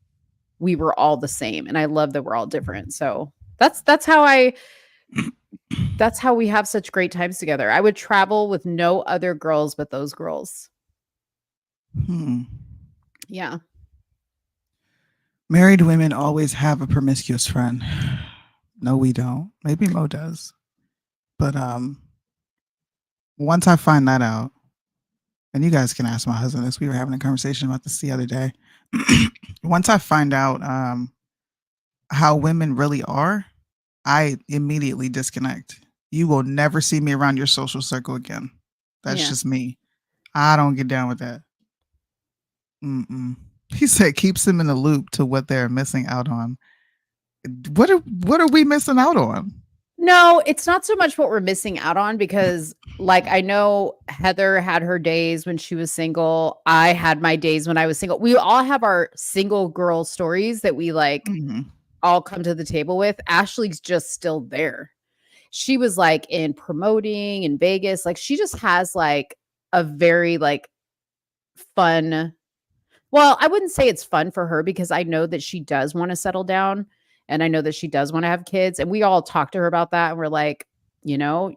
we were all the same. And I love that we're all different. So that's how we have such great times together. I would travel with no other girls but those girls. Yeah. Married women always have a promiscuous friend. No, we don't. Maybe Mo does. But once I find that out, and you guys can ask my husband this, we were having a conversation about this the other day. Once I find out how women really are, I immediately disconnect. You will never see me around your social circle again. That's just me. I don't get down with that. He said keeps them in the loop to what they're missing out on. What are we missing out on? No, it's not so much what we're missing out on because like I know Heather had her days when she was single. I had my days when I was single. We all have our single girl stories that we like all come to the table with. Ashley's just still there. She was like in promoting in Vegas. Like she just has like a very like fun. Well, I wouldn't say it's fun for her because I know that she does want to settle down and I know that she does want to have kids. And we all talked to her about that. And we're like,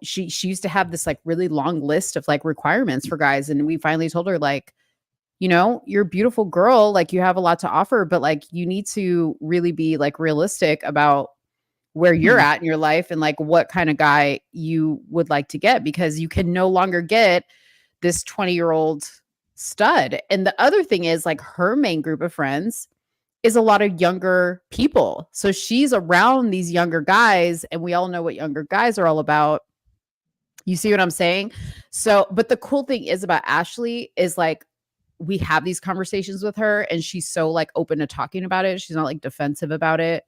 she used to have this like really long list of like requirements for guys. And we finally told her like, you're a beautiful girl. Like you have a lot to offer, but like you need to really be like realistic about where you're at in your life and like what kind of guy you would like to get because you can no longer get this 20-year-old stud. And the other thing is like her main group of friends is a lot of younger people. So she's around these younger guys and we all know what younger guys are all about. You see what I'm saying? So, but the cool thing is about Ashley is like, we have these conversations with her and she's so like open to talking about it. She's not like defensive about it.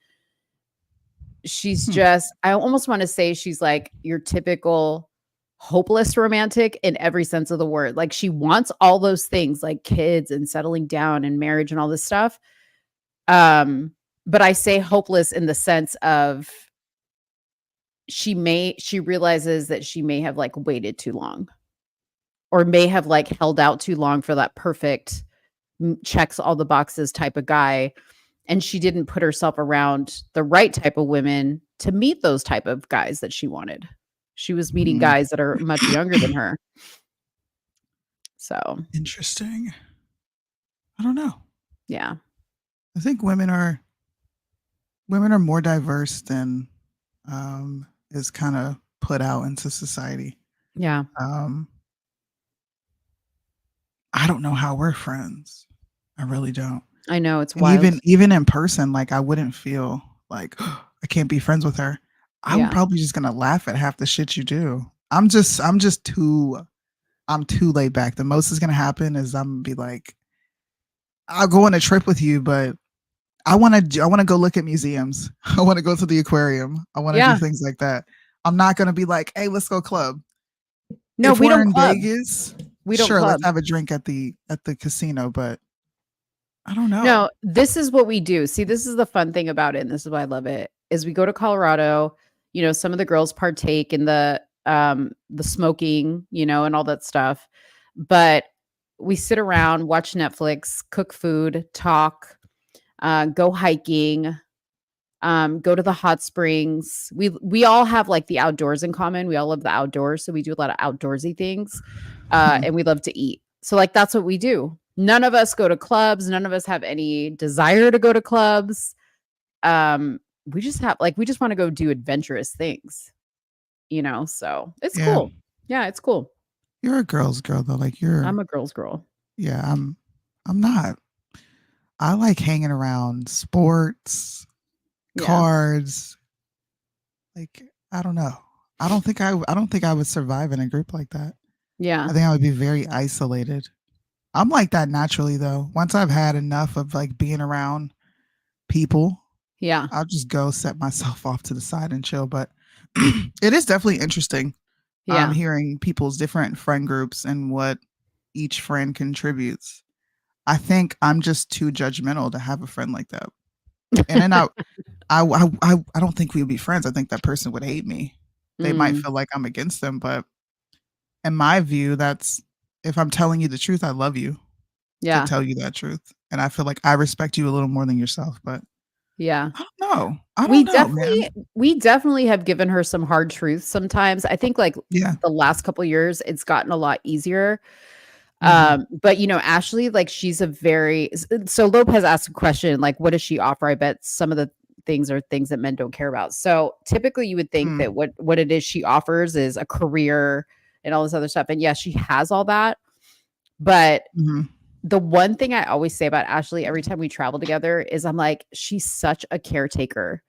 She's just, I almost want to say she's like your typical hopeless romantic in every sense of the word. Like she wants all those things like kids and settling down and marriage and all this stuff. But I say hopeless in the sense of she realizes that she may have like waited too long or may have like held out too long for that perfect checks all the boxes type of guy. And she didn't put herself around the right type of women to meet those type of guys that she wanted. She was meeting guys that are much younger than her. So interesting. I don't know. Yeah. I think women are more diverse than is kind of put out into society. Yeah. I don't know how we're friends. I really don't. I know it's and wild. Even in person, like I wouldn't feel like I can't be friends with her. I'm probably just gonna laugh at half the shit you do. I'm too laid back. The most is gonna happen is I'm gonna be like, I'll go on a trip with you, but I want to go look at museums. I want to go to the aquarium. I want to do things like that. I'm not gonna be like, hey, let's go club. No, if we we're don't in club. Vegas. We don't sure, club. let's have a drink at the casino, but I don't know. No, this is what we do. See, this is the fun thing about it, and this is why I love it, is we go to Colorado, some of the girls partake in the smoking, and all that stuff. But we sit around, watch Netflix, cook food, talk, go hiking, go to the hot springs. We all have like the outdoors in common. We all love the outdoors. So we do a lot of outdoorsy things. And we love to eat. So like, that's what we do. None of us go to clubs. None of us have any desire to go to clubs. We just want to go do adventurous things, so it's cool. Yeah, it's cool. You're a girl's girl though. Like I'm a girl's girl. Yeah, I'm not. I like hanging around sports, cards, Like, I don't know. I don't think I would survive in a group like that. Yeah. I think I would be very isolated. I'm like that naturally though. Once I've had enough of like being around people, yeah, I'll just go set myself off to the side and chill. But it is definitely interesting. Hearing people's different friend groups and what each friend contributes. I think I'm just too judgmental to have a friend like that. And then I don't think we would be friends. I think that person would hate me. They might feel like I'm against them, but in my view, that's if I'm telling you the truth, I love you. Yeah. To tell you that truth. And I feel like I respect you a little more than yourself, but yeah. I don't know, man. We definitely have given her some hard truths sometimes. I think like Yeah. the last couple years it's gotten a lot easier. But you know, Ashley, like she's a very so Lopez asked a question like what does she offer? I bet some of the things are things that men don't care about. So typically you would think that what it is she offers is a career and all this other stuff. And yes, she has all that. But the one thing I always say about Ashley every time we travel together is I'm like, she's such a caretaker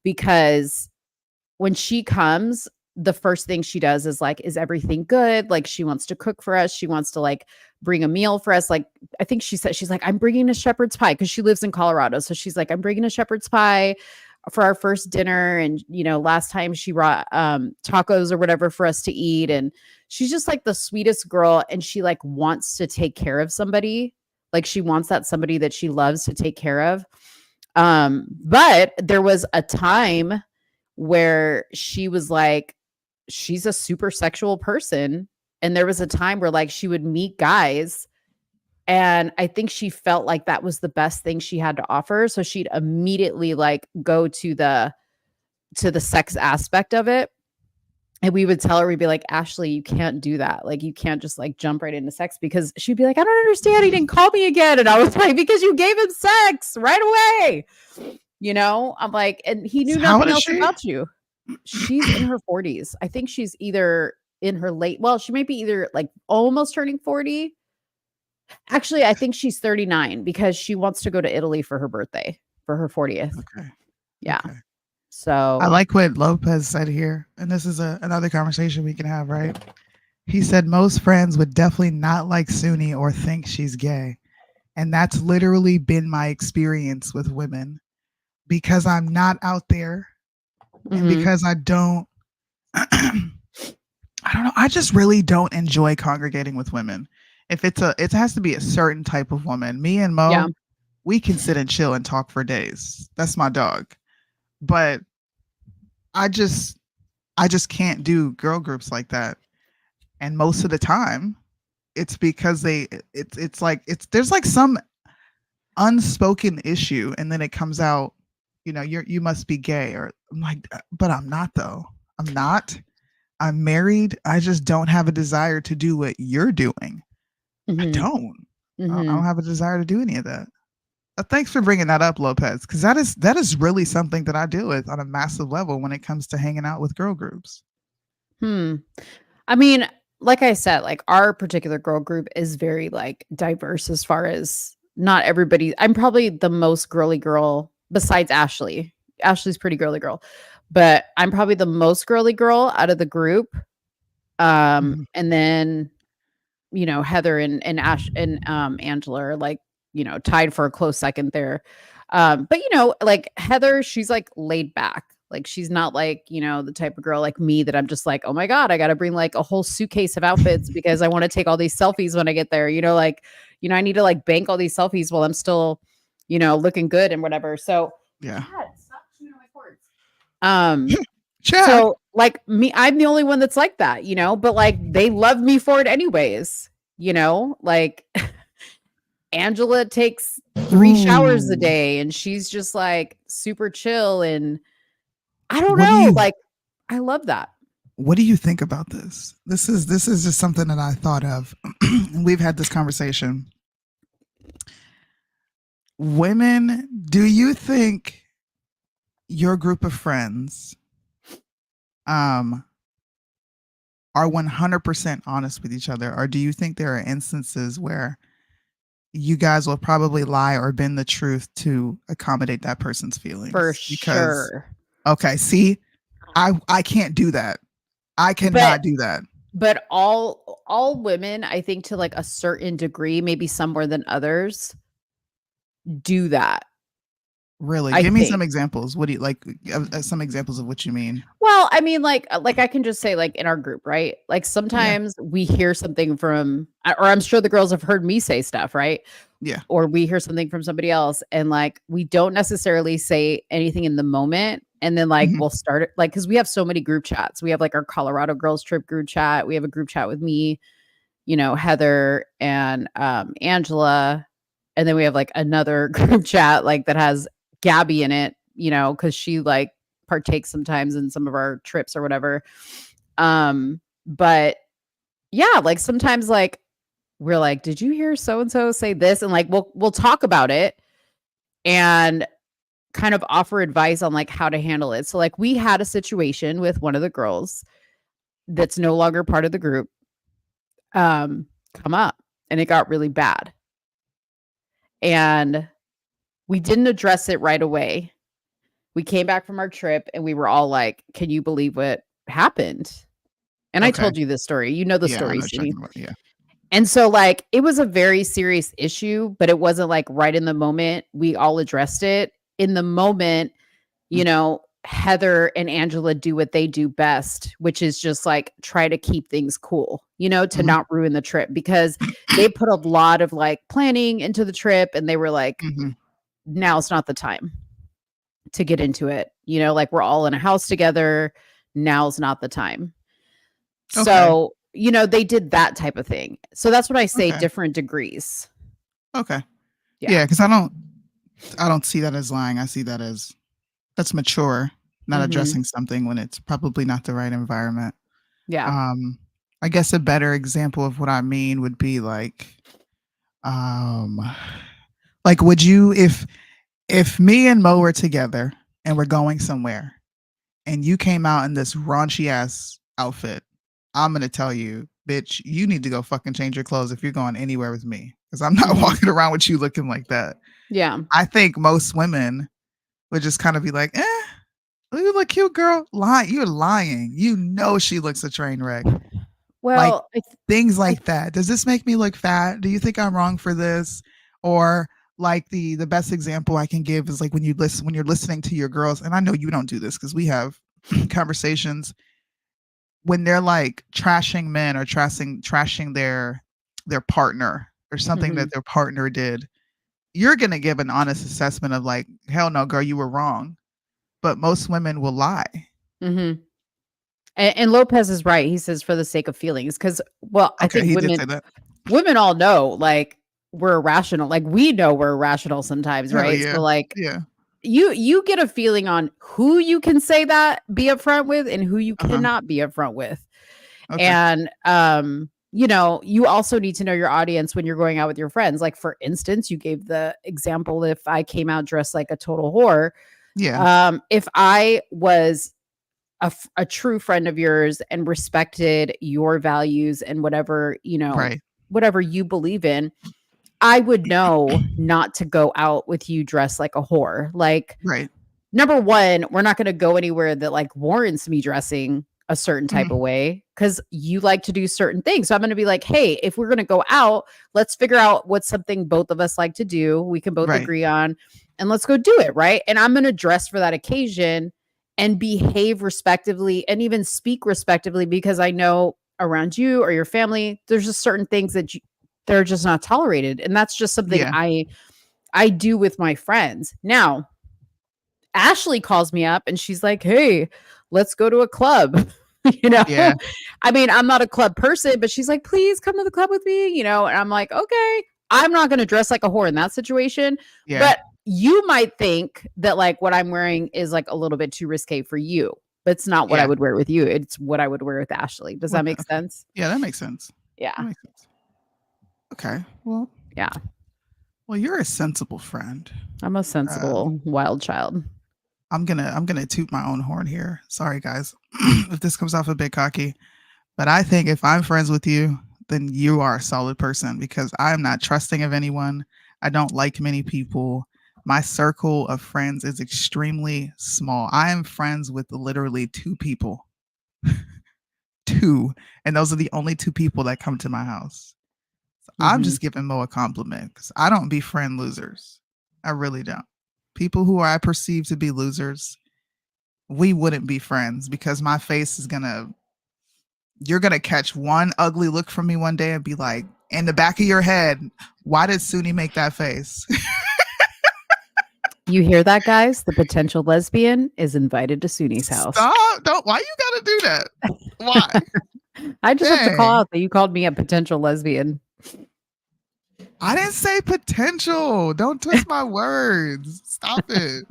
because when she comes, the first thing she does is like, is everything good? Like she wants to cook for us. She wants to like bring a meal for us. Like, I think she said, she's like, I'm bringing a shepherd's pie because she lives in Colorado. So she's like, I'm bringing a shepherd's pie for our first dinner. And, you know, last time she brought tacos or whatever for us to eat. And she's just like the sweetest girl. And she like wants to take care of somebody. Like she wants that somebody that she loves to take care of. But there was a time where she was like, she's a super sexual person. And there was a time where like she would meet guys. And I think she felt like that was the best thing she had to offer. So she'd immediately like go to the sex aspect of it. And we would tell her, we'd be like, Ashley, you can't do that. Like, you can't just like jump right into sex because she'd be like, I don't understand. He didn't call me again. And I was like, because you gave him sex right away. You know, I'm like, and he knew nothing else about you. She's in her 40s. I think she's either in her she might be either like almost turning 40. Actually, I think she's 39 because she wants to go to Italy for her birthday, for her 40th. Okay. Yeah. Okay. So I like what Lopez said here. And this is another conversation we can have, right? He said most friends would definitely not like Soonie or think she's gay. And that's literally been my experience with women because I'm not out there and because I don't know. I just really don't enjoy congregating with women. If it has to be a certain type of woman. Me and Mo, we can sit and chill and talk for days. That's my dog. But I just can't do girl groups like that. And most of the time, it's because there's like some unspoken issue, and then it comes out, you know, you must be gay, or I'm like, but I'm not though. I'm not. I'm married. I just don't have a desire to do what you're doing. I don't. I don't have a desire to do any of that. Thanks for bringing that up, Lopez, because that is really something that I deal with on a massive level when it comes to hanging out with girl groups. I mean, like I said, like our particular girl group is very like diverse as far as not everybody. I'm probably the most girly girl besides Ashley. Ashley's pretty girly girl, but I'm probably the most girly girl out of the group. And then, you know, Heather and Ash and Angela are like, you know, tied for a close second there. But you know, like Heather, she's like laid back. Like she's not like, you know, the type of girl like me that I'm just like, oh my God, I got to bring like a whole suitcase of outfits because I want to take all these selfies when I get there. You know, like, you know, I need to like bank all these selfies while I'm still, you know, looking good and whatever. So yeah. Stop chewing on my cords. So like me, I'm the only one that's like that, you know, but like they love me for it anyways, you know, like Angela takes 3 showers a day and she's just like super chill. And I don't know, like, I love that. What do you think about this? This is just something that I thought of. And we've had this conversation. Women, do you think your group of friends are 100% honest with each other? Or do you think there are instances where you guys will probably lie or bend the truth to accommodate that person's feelings? For sure. Okay, see, I can't do that. I cannot do that. But all women, I think to like a certain degree, maybe some more than others, do that. Really? Give me some examples. What do you like? Some examples of what you mean. Well, I mean, like I can just say, like in our group, right? Like sometimes we hear something from, or I'm sure the girls have heard me say stuff, right? Yeah. Or we hear something from somebody else, and like we don't necessarily say anything in the moment, and then like we'll start it, like because we have so many group chats. We have like our Colorado girls trip group chat. We have a group chat with me, you know, Heather and Angela, and then we have like another group chat like that has Gabby in it, you know, because she like partakes sometimes in some of our trips or whatever. But yeah, like sometimes like we're like, did you hear so and so say this? And like we'll talk about it and kind of offer advice on like how to handle it. So like we had a situation with one of the girls that's no longer part of the group come up, and it got really bad. And we didn't address it right away. We came back from our trip and we were all like, can you believe what happened? And I told you this story. You know the story, Soonie. Yeah. And so like it was a very serious issue, but it wasn't like right in the moment. We all addressed it. In the moment, you know, Heather and Angela do what they do best, which is just like try to keep things cool, you know, to not ruin the trip, because they put a lot of like planning into the trip, and they were like, now's not the time to get into it. You know, like we're all in a house together. Now's not the time. Okay. So, you know, they did that type of thing. So that's what I say, different degrees. Okay. Yeah, because I don't see that as lying. I see that as that's mature, not addressing something when it's probably not the right environment. Yeah. I guess a better example of what I mean would be like would you, if me and Mo were together and we're going somewhere and you came out in this raunchy ass outfit, I'm gonna tell you, bitch, you need to go fucking change your clothes if you're going anywhere with me, because I'm not walking around with you looking like that. Yeah. I think most women would just kind of be like, you look cute, girl. You're lying. You know she looks a train wreck. Well, like things like that. Does this make me look fat? Do you think I'm wrong for this? Or like the best example I can give is like when you're listening to your girls, and I know you don't do this because we have conversations when they're like trashing men or trashing their partner or something that their partner did. You're gonna give an honest assessment of like, hell no, girl, you were wrong. But most women will lie. And Lopez is right. He says for the sake of feelings, because I think women all know like we're irrational. Like we know we're irrational sometimes, right? Yeah. So like yeah. You get a feeling on who you can say that, be upfront with, and who you cannot be upfront with. Okay. And you know, you also need to know your audience when you're going out with your friends. Like for instance, you gave the example, if I came out dressed like a total whore. Yeah. If I was a true friend of yours and respected your values and whatever, you know, whatever you believe in, I would know not to go out with you dressed like a whore. Like, number one, we're not going to go anywhere that like warrants me dressing a certain type of way because you like to do certain things. So I'm going to be like, hey, if we're going to go out, let's figure out what's something both of us like to do. We can both agree on, and let's go do it. Right. And I'm going to dress for that occasion and behave respectively and even speak respectively, because I know around you or your family, there's just certain things that they're just not tolerated. And that's just something I do with my friends. Now, Ashley calls me up and she's like, hey, let's go to a club. You know, I mean, I'm not a club person, but she's like, please come to the club with me, you know, and I'm like, okay, I'm not going to dress like a whore in that situation. But you might think that like what I'm wearing is like a little bit too risque for you, but it's not what I would wear with you. It's what I would wear with Ashley. Does that make sense? Yeah, that makes sense. Yeah. That makes sense. Okay. Well, well, you're a sensible friend. I'm a sensible wild child. I'm gonna toot my own horn here. Sorry, guys, if this comes off a bit cocky, but I think if I'm friends with you, then you are a solid person, because I am not trusting of anyone. I don't like many people. My circle of friends is extremely small. I am friends with literally 2 people. 2. And those are the only 2 people that come to my house. So I'm just giving Mo a compliment because I don't befriend losers. I really don't. People who I perceive to be losers, we wouldn't be friends because my face is you're going to catch one ugly look from me one day and be like, in the back of your head, why did Soonie make that face? You hear that, guys? The potential lesbian is invited to Soonie's house. Stop. Don't. Why you got to do that? Why? I just have to call out that you called me a potential lesbian. I didn't say potential. Don't twist my words. Stop it.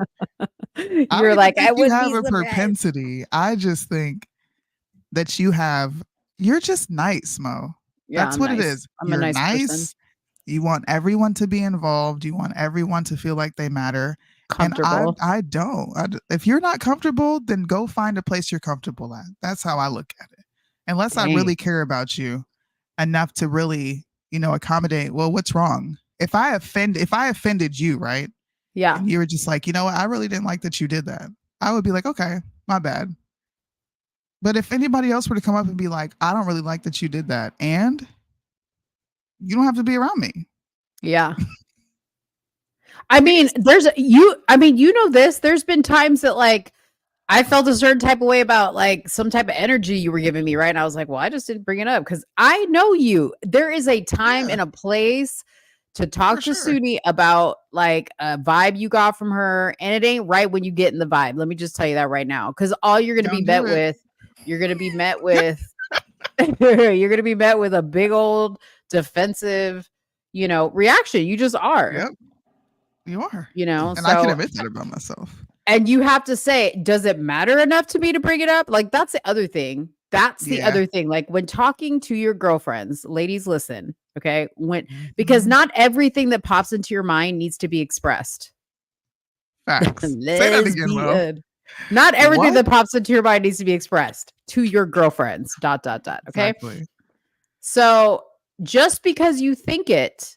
You're like, I would have a propensity. I just think that you're just nice, Mo. Yeah, That's I'm what nice. it is. I'm You're a nice nice. person. You want everyone to be involved. You want everyone to feel like they matter. Comfortable. And I don't. If you're not comfortable, then go find a place you're comfortable at. That's how I look at it. Unless I really care about you enough to really, accommodate. Well, what's wrong? If I offended you, right? Yeah. And you were just like, you know what? I really didn't like that you did that. I would be like, okay, my bad. But if anybody else were to come up and be like, I don't really like that you did that, and you don't have to be around me. Yeah. I mean, there's been times that like I felt a certain type of way about like some type of energy you were giving me, right? And I was like, well, I just didn't bring it up because I know you. There is a time and a place to talk to Soonie about like a vibe you got from her, and it ain't right when you get in the vibe. Let me just tell you that right now. Because all you're gonna be met with, you're gonna be met with a big old defensive, reaction. You just are. Yep. You are. And I can admit that about myself. And you have to say, does it matter enough to me to bring it up? Like, that's the other thing. That's the other thing. Like when talking to your girlfriends, ladies, listen, okay? Because not everything that pops into your mind needs to be expressed. Facts. Say that again, Mo. Not everything that pops into your mind needs to be expressed to your girlfriends. ... Okay. Exactly. So just because you think it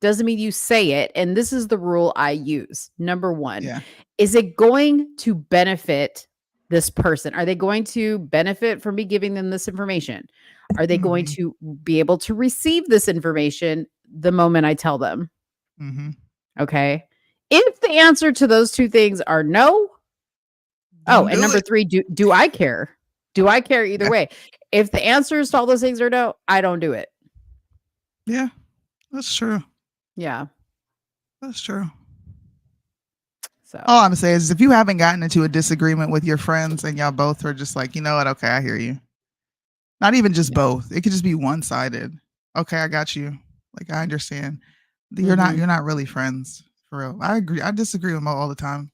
doesn't mean you say it. And this is the rule I use. Number 1, is it going to benefit this person? Are they going to benefit from me giving them this information? Are they going to be able to receive this information the moment I tell them? Okay. If the answer to those 2 things are no. And number 3, do I care? Do I care either way? If the answers to all those things are no, I don't do it. Yeah, that's true. Yeah. That's true. So all I'm saying is if you haven't gotten into a disagreement with your friends and y'all both are just like, you know what? Okay, I hear you. Not even just both. It could just be one-sided. Okay, I got you. Like, I understand. You're not really friends for real. I agree. I disagree with Mo all the time.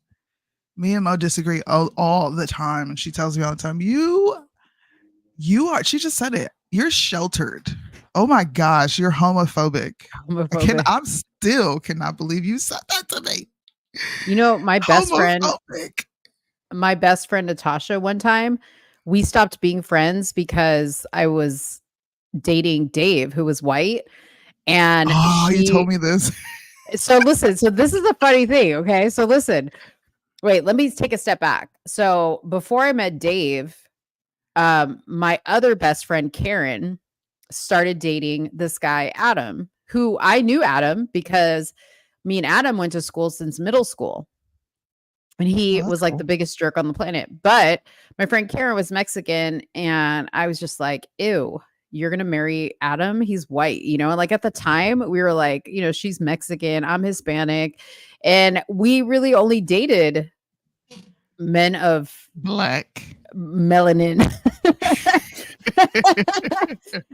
Me and Mo disagree all the time. And she tells me all the time, you are, she just said it. You're sheltered. Oh my gosh, you're homophobic. I still cannot believe you said that to me. My best friend Natasha, one time we stopped being friends because I was dating Dave, who was white. And you told me this. So listen, so this is a funny thing. Okay. So listen, wait, let me take a step back. So before I met Dave, my other best friend, Karen, started dating this guy, Adam, who I knew Adam because me and Adam went to school since middle school. And he was like the biggest jerk on the planet. But my friend Karen was Mexican. And I was just like, ew, you're going to marry Adam? He's white, And like at the time we were like, she's Mexican, I'm Hispanic. And we really only dated men of black melanin.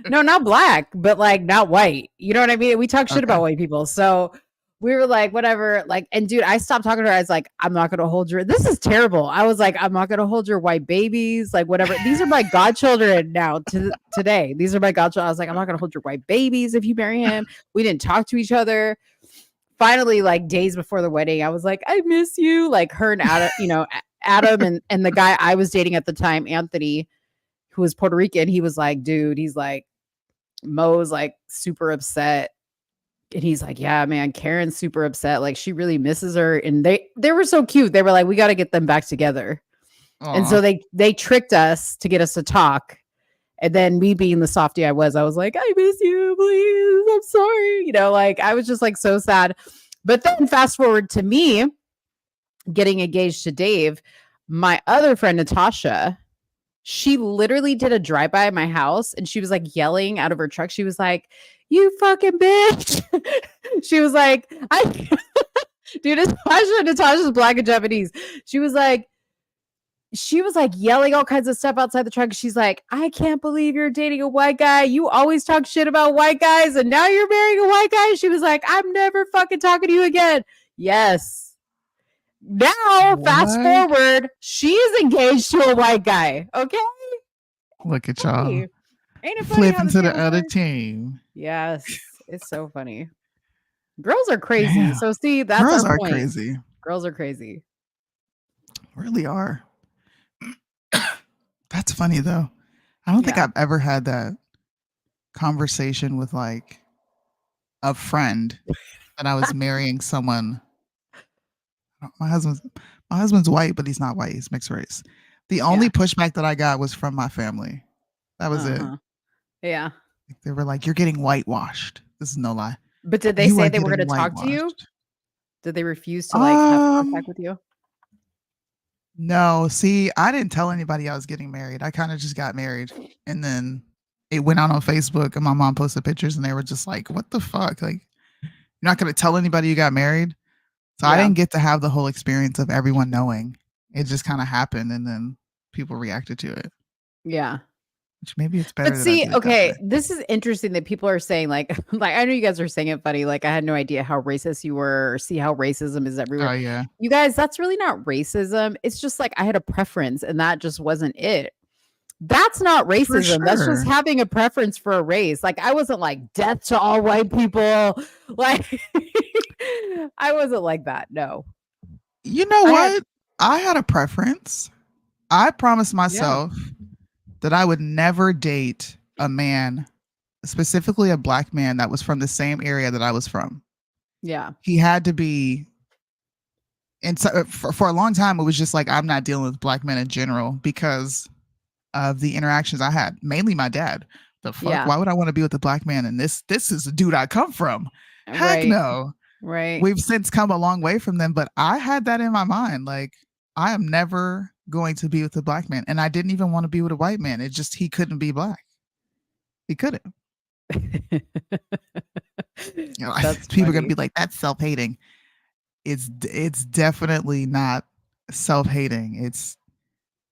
No, not black, but like not white. You know what I mean? We talk shit about white people. So we were like, whatever. Like, and dude, I stopped talking to her. I was like, I'm not going to hold your, this is terrible. I was like, I'm not going to hold your white babies. Like, whatever. These are my godchildren now today. These are my godchildren. I was like, I'm not going to hold your white babies if you marry him. We didn't talk to each other. Finally, like days before the wedding, I was like, I miss you. Like her and Adam, Adam and the guy I was dating at the time, Anthony, who was Puerto Rican, he was like, dude, he's like, Mo's like super upset And he's like, yeah, man, Karen's super upset. Like, she really misses her. And they were so cute. They were like, we got to get them back together. And so they tricked us to get us to talk. And then me being the softie I was like, I miss you, please. I'm sorry. You know, like, I was just like so sad. But then fast forward to me getting engaged to Dave, my other friend, Natasha, she literally did a drive-by at my house and she was like yelling out of her truck. She was like, you fucking bitch. She was like, dude, Natasha's Black and Japanese. She was like yelling all kinds of stuff outside the truck. She's like, I can't believe you're dating a white guy. You always talk shit about white guys and now you're marrying a white guy. She was like, I'm never fucking talking to you again. Yes. Now, fast forward, she is engaged to a white guy. Okay. Look at y'all. Ain't it funny flipping to the other team. Yes. It's so funny. Girls are crazy. Damn. So see, that's girls our are point. crazy. Girls are crazy. Really are. That's funny though. I don't think I've ever had that conversation with like a friend that I was marrying someone. My husband's white, but he's not white. He's mixed race. The only pushback that I got was from my family. That was it. Yeah. They were like, "You're getting whitewashed." This is no lie. But did they say they were going to talk to you? Did they refuse to like have contact with you? No. See, I didn't tell anybody I was getting married. I kind of just got married, and then it went out on Facebook, and my mom posted pictures, and they were just like, "What the fuck? Like, you're not going to tell anybody you got married?" So I didn't get to have the whole experience of everyone knowing. It just kind of happened, and then people reacted to it. Yeah. Which maybe it's better. But see, okay, this is interesting that people are saying like I know you guys are saying it funny. Like I had no idea how racist you were, or see how racism is everywhere. Oh yeah. You guys, that's really not racism. It's just like I had a preference, and that just wasn't it. That's not racism. Sure. That's just having a preference for a race. Like I wasn't like death to all white people. Like I wasn't like that. No. You know what? I had a preference. I promised myself that I would never date a man, specifically a black man that was from the same area that I was from. Yeah. He had to be. And so for a long time, it was just like, I'm not dealing with black men in general because of the interactions I had, mainly my dad. The fuck? Yeah. Why would I want to be with a black man? And this is the dude I come from. Heck no. Right. We've since come a long way from them, but I had that in my mind. Like, I am never going to be with a black man. And I didn't even want to be with a white man. It just, he couldn't be black. He couldn't. You know, people are going to be like, that's self-hating. It's definitely not self-hating. It's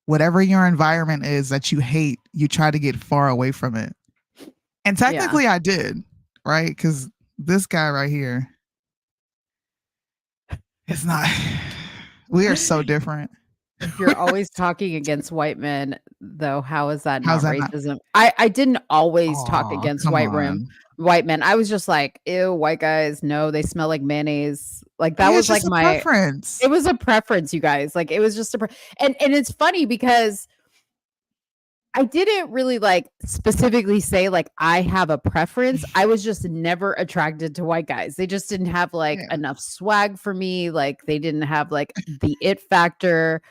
whatever your environment is that you hate, you try to get far away from it. And technically I did, right? Because this guy right here, it's not, we are so different. If you're always talking against white men, though, how is that not racism? I didn't always talk against white men. I was just like, ew, white guys, no, they smell like mayonnaise. Like that was like my preference. It was a preference, you guys. Like it was just and it's funny because I didn't really like specifically say like I have a preference. I was just never attracted to white guys. They just didn't have like enough swag for me. Like they didn't have like the it factor.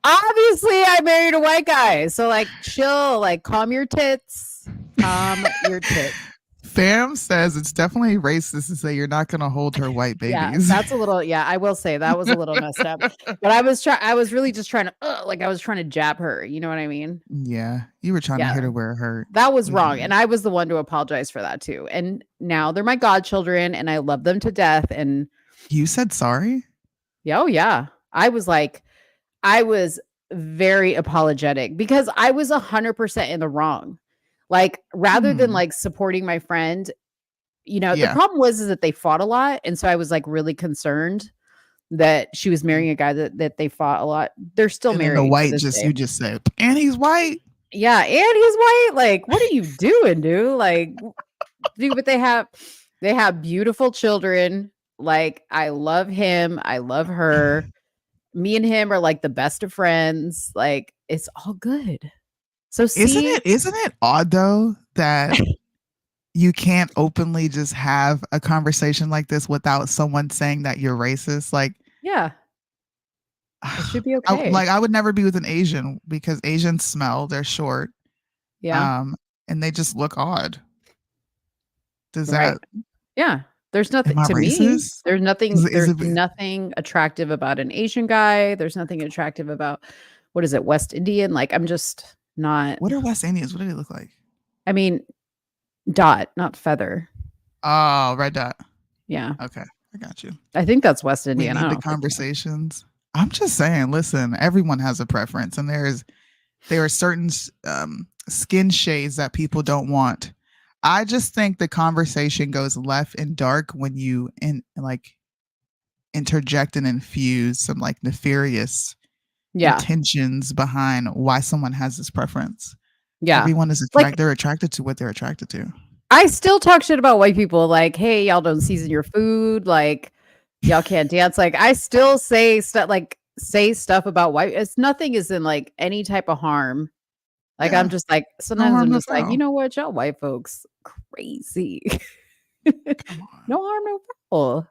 Obviously, I married a white guy. So like chill, like calm your tits. Calm your tits. Fam says it's definitely racist to say you're not going to hold her white babies. Yeah, that's a little. I will say that was a little messed up. But I was really just trying to, I was trying to jab her. You know what I mean? Yeah, you were trying to hit her where it hurt. That was wrong, and I was the one to apologize for that too. And now they're my godchildren, and I love them to death. And you said sorry? Yeah, oh yeah. I was very apologetic because I was 100% in the wrong. Like rather than like supporting my friend, you know, the problem was that they fought a lot. And so I was like really concerned that she was marrying a guy that they fought a lot. They're still married. The white you just said, and he's white. Yeah, and he's white. Like, what are you doing, dude? Like, dude, but they have beautiful children. Like, I love him. I love her. Me and him are like the best of friends. Like, it's all good. So isn't it odd though that you can't openly just have a conversation like this without someone saying that you're racist. Like, yeah, it should be okay. I would never be with an Asian because Asians smell, they're short. Yeah. And they just look odd. Does Right. that? Yeah. There's nothing Am I to me. racist? There's nothing. Is There's it- nothing attractive about an Asian guy. There's nothing attractive about what is it, West Indian? Like I'm just not. What are West Indians? What do they look like? I mean, dot, not feather. Oh, red dot. Yeah. Okay, I got you. I think that's West Indian. We need the conversations. I'm just saying. Listen, everyone has a preference, and there are certain skin shades that people don't want. I just think the conversation goes left and dark when you interject and infuse some like nefarious intentions behind why someone has this preference. Yeah. Everyone is they're attracted to what they're attracted to. I still talk shit about white people like, hey, y'all don't season your food, like y'all can't dance. Like I still say stuff about white. It's nothing is in like any type of harm. Like I'm just like sometimes I'm just like, you know what, y'all white folks crazy. No harm, no foul.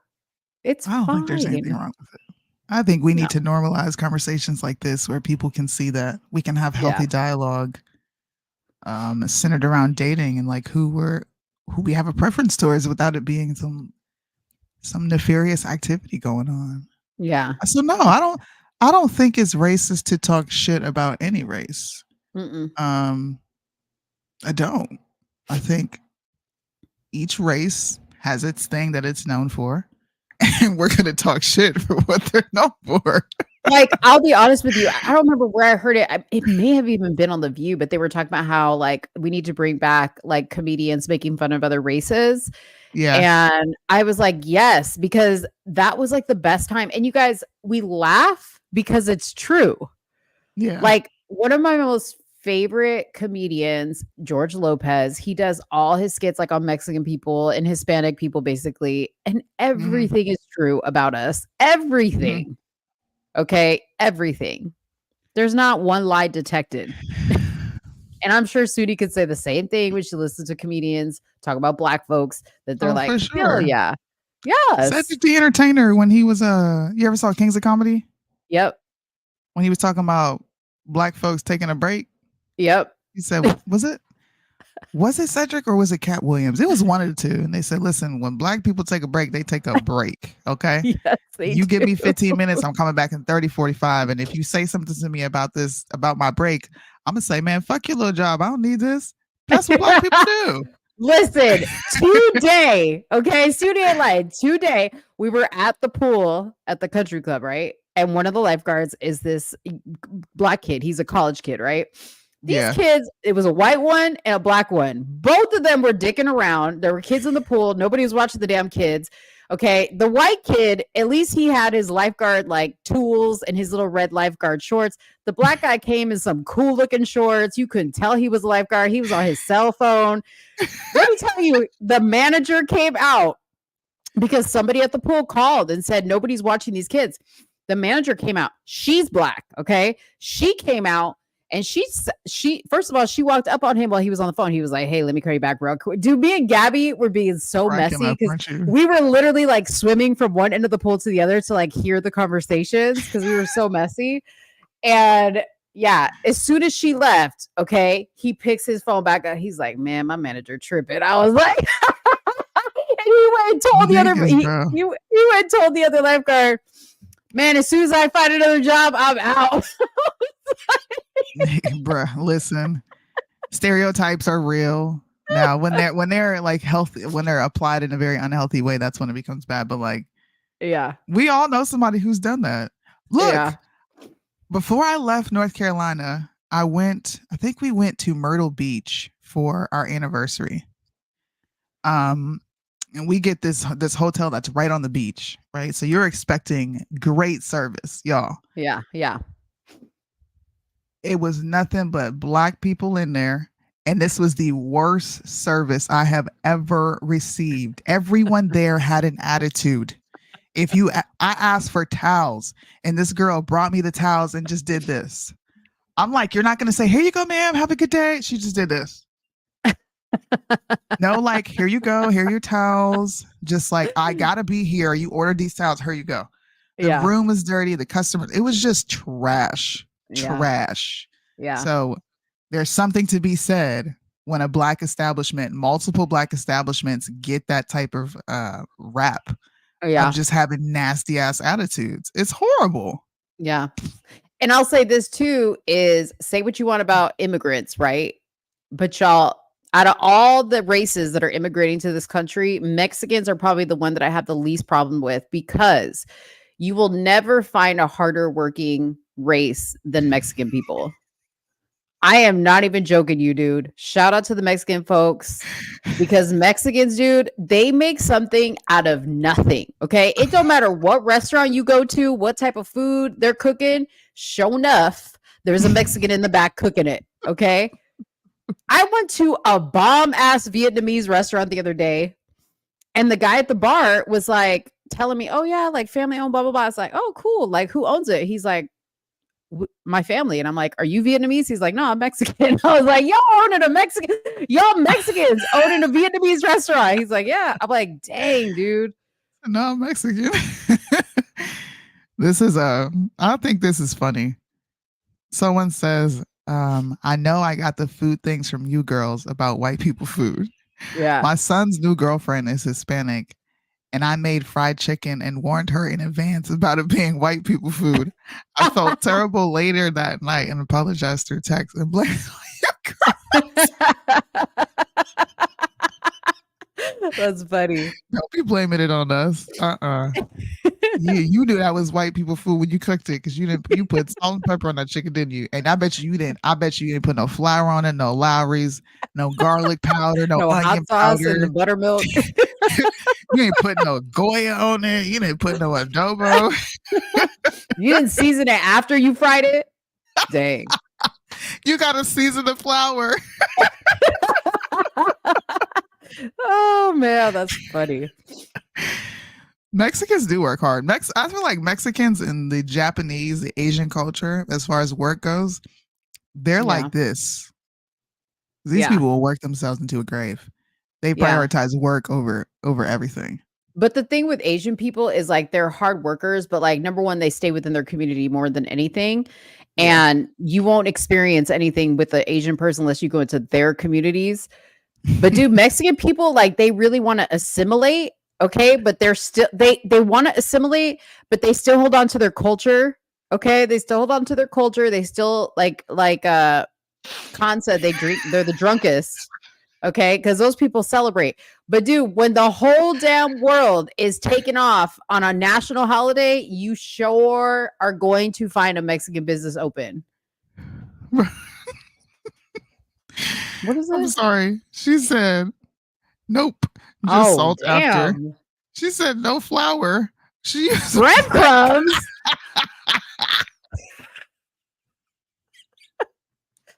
It's I don't think there's anything wrong with it. I think we need to normalize conversations like this where people can see that we can have healthy dialogue centered around dating and like who we have a preference towards without it being some nefarious activity going on. Yeah. So no, I don't think it's racist to talk shit about any race. I don't. I think each race has its thing that it's known for, and we're gonna talk shit for what they're known for. Like, I'll be honest with you. I don't remember where I heard it. It may have even been on The View, but they were talking about how like we need to bring back like comedians making fun of other races. Yeah. And I was like, yes, because that was like the best time. And you guys, we laugh because it's true. Yeah. Like one of my most favorite comedians, George Lopez, he does all his skits like on Mexican people and Hispanic people basically, and everything is true about us. Everything. Okay, everything. There's not one lie detected. And I'm sure Soonie could say the same thing when she listens to comedians talk about black folks that they're like, hell yeah. Yes. Cedric the Entertainer when he was you ever saw Kings of Comedy? Yep. When he was talking about black folks taking a break. Yep. He said, was it Cedric or was it Cat Williams? It was one of the two. And they said, listen, when black people take a break, they take a break. Okay. Yes, you give me 15 minutes, I'm coming back in 30, 45. And if you say something to me about my break, I'm going to say, man, fuck your little job. I don't need this. That's what black people do. Listen, today, okay, Soonie ain't lying. Today, we were at the pool at the country club, right? And one of the lifeguards is this black kid. He's a college kid, right? These kids, it was a white one and a black one. Both of them were dicking around. There were kids in the pool. Nobody was watching the damn kids. Okay. The white kid, at least he had his lifeguard like tools and his little red lifeguard shorts. The black guy came in some cool looking shorts. You couldn't tell he was a lifeguard. He was on his cell phone. Let me tell you, the manager came out because somebody at the pool called and said, nobody's watching these kids. The manager came out. She's black. Okay. She came out. And she first of all, she walked up on him while he was on the phone. He was like, hey, let me call you back real quick. Dude, me and Gabby were being so messy because we were literally like swimming from one end of the pool to the other to like hear the conversations because we were so messy. And yeah, as soon as she left, okay, he picks his phone back up. He's like, man, my manager tripping. I was like, and he went and told he went and told the other lifeguard, man, as soon as I find another job, I'm out. Bruh, listen, stereotypes are real. Now when they're like healthy, when they're applied in a very unhealthy way, that's when it becomes bad. But like, yeah, we all know somebody who's done that. Look, before I left North Carolina, I think we went to Myrtle Beach for our anniversary. And we get this hotel that's right on the beach, right? So you're expecting great service, y'all. Yeah, yeah. It was nothing but black people in there. And this was the worst service I have ever received. Everyone there had an attitude. I asked for towels and this girl brought me the towels and just did this. I'm like, you're not going to say, here you go, ma'am. Have a good day. She just did this. No, like, here you go. Here are your towels. Just like, I gotta be here. You ordered these towels. Here you go. The room was dirty. The customer, it was just trash. Trash. Yeah. So there's something to be said when a black establishment, multiple black establishments get that type of rap of just having nasty ass attitudes. It's horrible. Yeah. And I'll say this too is say what you want about immigrants, right? But y'all, out of all the races that are immigrating to this country, Mexicans are probably the one that I have the least problem with because you will never find a harder working race than Mexican people. I am not even joking you, dude. Shout out to the Mexican folks because Mexicans, dude, they make something out of nothing. Okay. It don't matter what restaurant you go to, what type of food they're cooking. Sure enough, there's a Mexican in the back cooking it. Okay. I went to a bomb ass Vietnamese restaurant the other day and the guy at the bar was like telling me, oh yeah, like family owned, blah, blah, blah. I was like, oh, cool. Like who owns it? He's like, my family. And I'm like, are you Vietnamese? He's like, no, I'm Mexican. I was like, y'all owning a Mexican, y'all Mexicans owning a Vietnamese restaurant. He's like, yeah. I'm like, dang, dude. No, I'm Mexican. This is I think this is funny. Someone says, I know I got the food things from you girls about white people food. Yeah. My son's new girlfriend is Hispanic. And I made fried chicken and warned her in advance about it being white people food. I felt terrible later that night and apologized through text and blamed That's funny. Don't be blaming it on us. You knew that was white people food when you cooked it because you put salt and pepper on that chicken, didn't you? And I bet you didn't. I bet you didn't put no flour on it, no Lowry's, no garlic powder, no onion hot sauce powder, and the buttermilk. You ain't put no Goya on it. You didn't put no adobo. You didn't season it after you fried it? Dang. You gotta season the flour. Oh man, that's funny. Mexicans do work hard. I feel like Mexicans in the Japanese, the Asian culture, as far as work goes, they're like this. These people will work themselves into a grave. They prioritize work over everything. But the thing with Asian people is like they're hard workers, but like number one, they stay within their community more than anything. And you won't experience anything with the Asian person unless you go into their communities. But dude, Mexican people, like they really want to assimilate. Okay. But they're still, they want to assimilate, but they still hold on to their culture. Okay. They still hold on to their culture. They still like Khan said, they're the drunkest. Okay, because those people celebrate. But dude, when the whole damn world is taken off on a national holiday, you sure are going to find a Mexican business open. What is that? I'm sorry. She said, nope. Just salt after. She said no flour. She used breadcrumbs.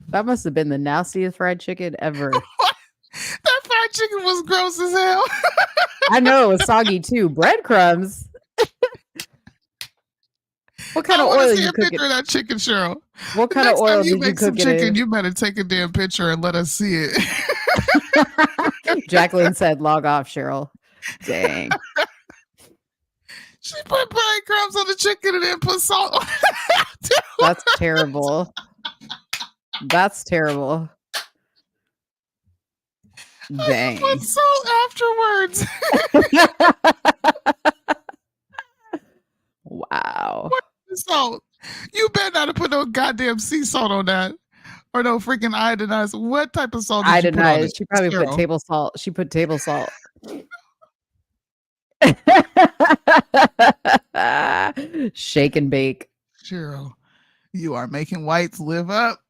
That must have been the nastiest fried chicken ever. That fried chicken was gross as hell. I know it was soggy too. Breadcrumbs. What kind of oil did you cook it? That chicken, Cheryl. What kind of oil did you cook it in? You better take a damn picture and let us see it. Jacqueline said, "Log off, Cheryl." Dang. She put breadcrumbs on the chicken and then put salt on it. That's terrible. That's terrible. Dang. Put salt afterwards. Wow. What salt? You better not have put no goddamn sea salt on that. Or no freaking iodinized. What type of salt did you put on it? She probably put table salt. She put table salt. Shake and bake. Cheryl, you are making whites live up.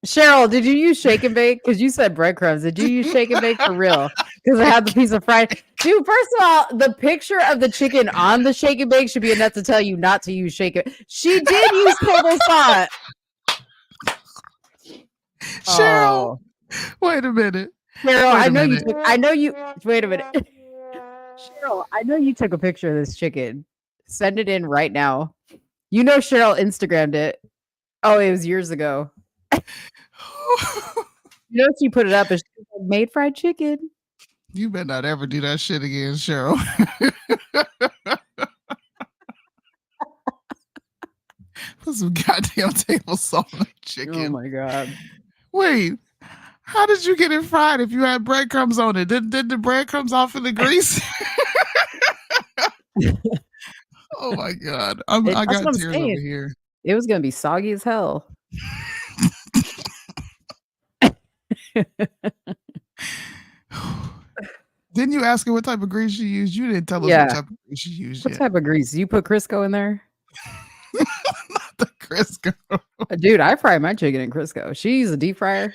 Cheryl, did you use shake and bake? Because you said breadcrumbs. Did you use shake and bake for real? Because I had the piece of fried. Dude, first of all, the picture of the chicken on the shake and bake should be enough to tell you not to use shake and. She did use table salt. Cheryl, wait a minute. Cheryl, I know you. Wait a minute. Cheryl, I know you took a picture of this chicken. Send it in right now. You know Cheryl Instagrammed it. Oh, it was years ago. You know she put it up as made fried chicken. You better not ever do that shit again, Cheryl. Put some goddamn table salt on the chicken. Oh my god. Wait, how did you get it fried if you had breadcrumbs on it? Did the breadcrumbs off in the grease? Oh my god. I That's got what I'm tears saying. over here. It was gonna be soggy as hell. Didn't you ask her what type of grease she used? You didn't tell us Yeah. what type of grease she used What yet. type of grease? You put Crisco in there? Not the Crisco. Dude, I fry my chicken in Crisco. She used a deep fryer.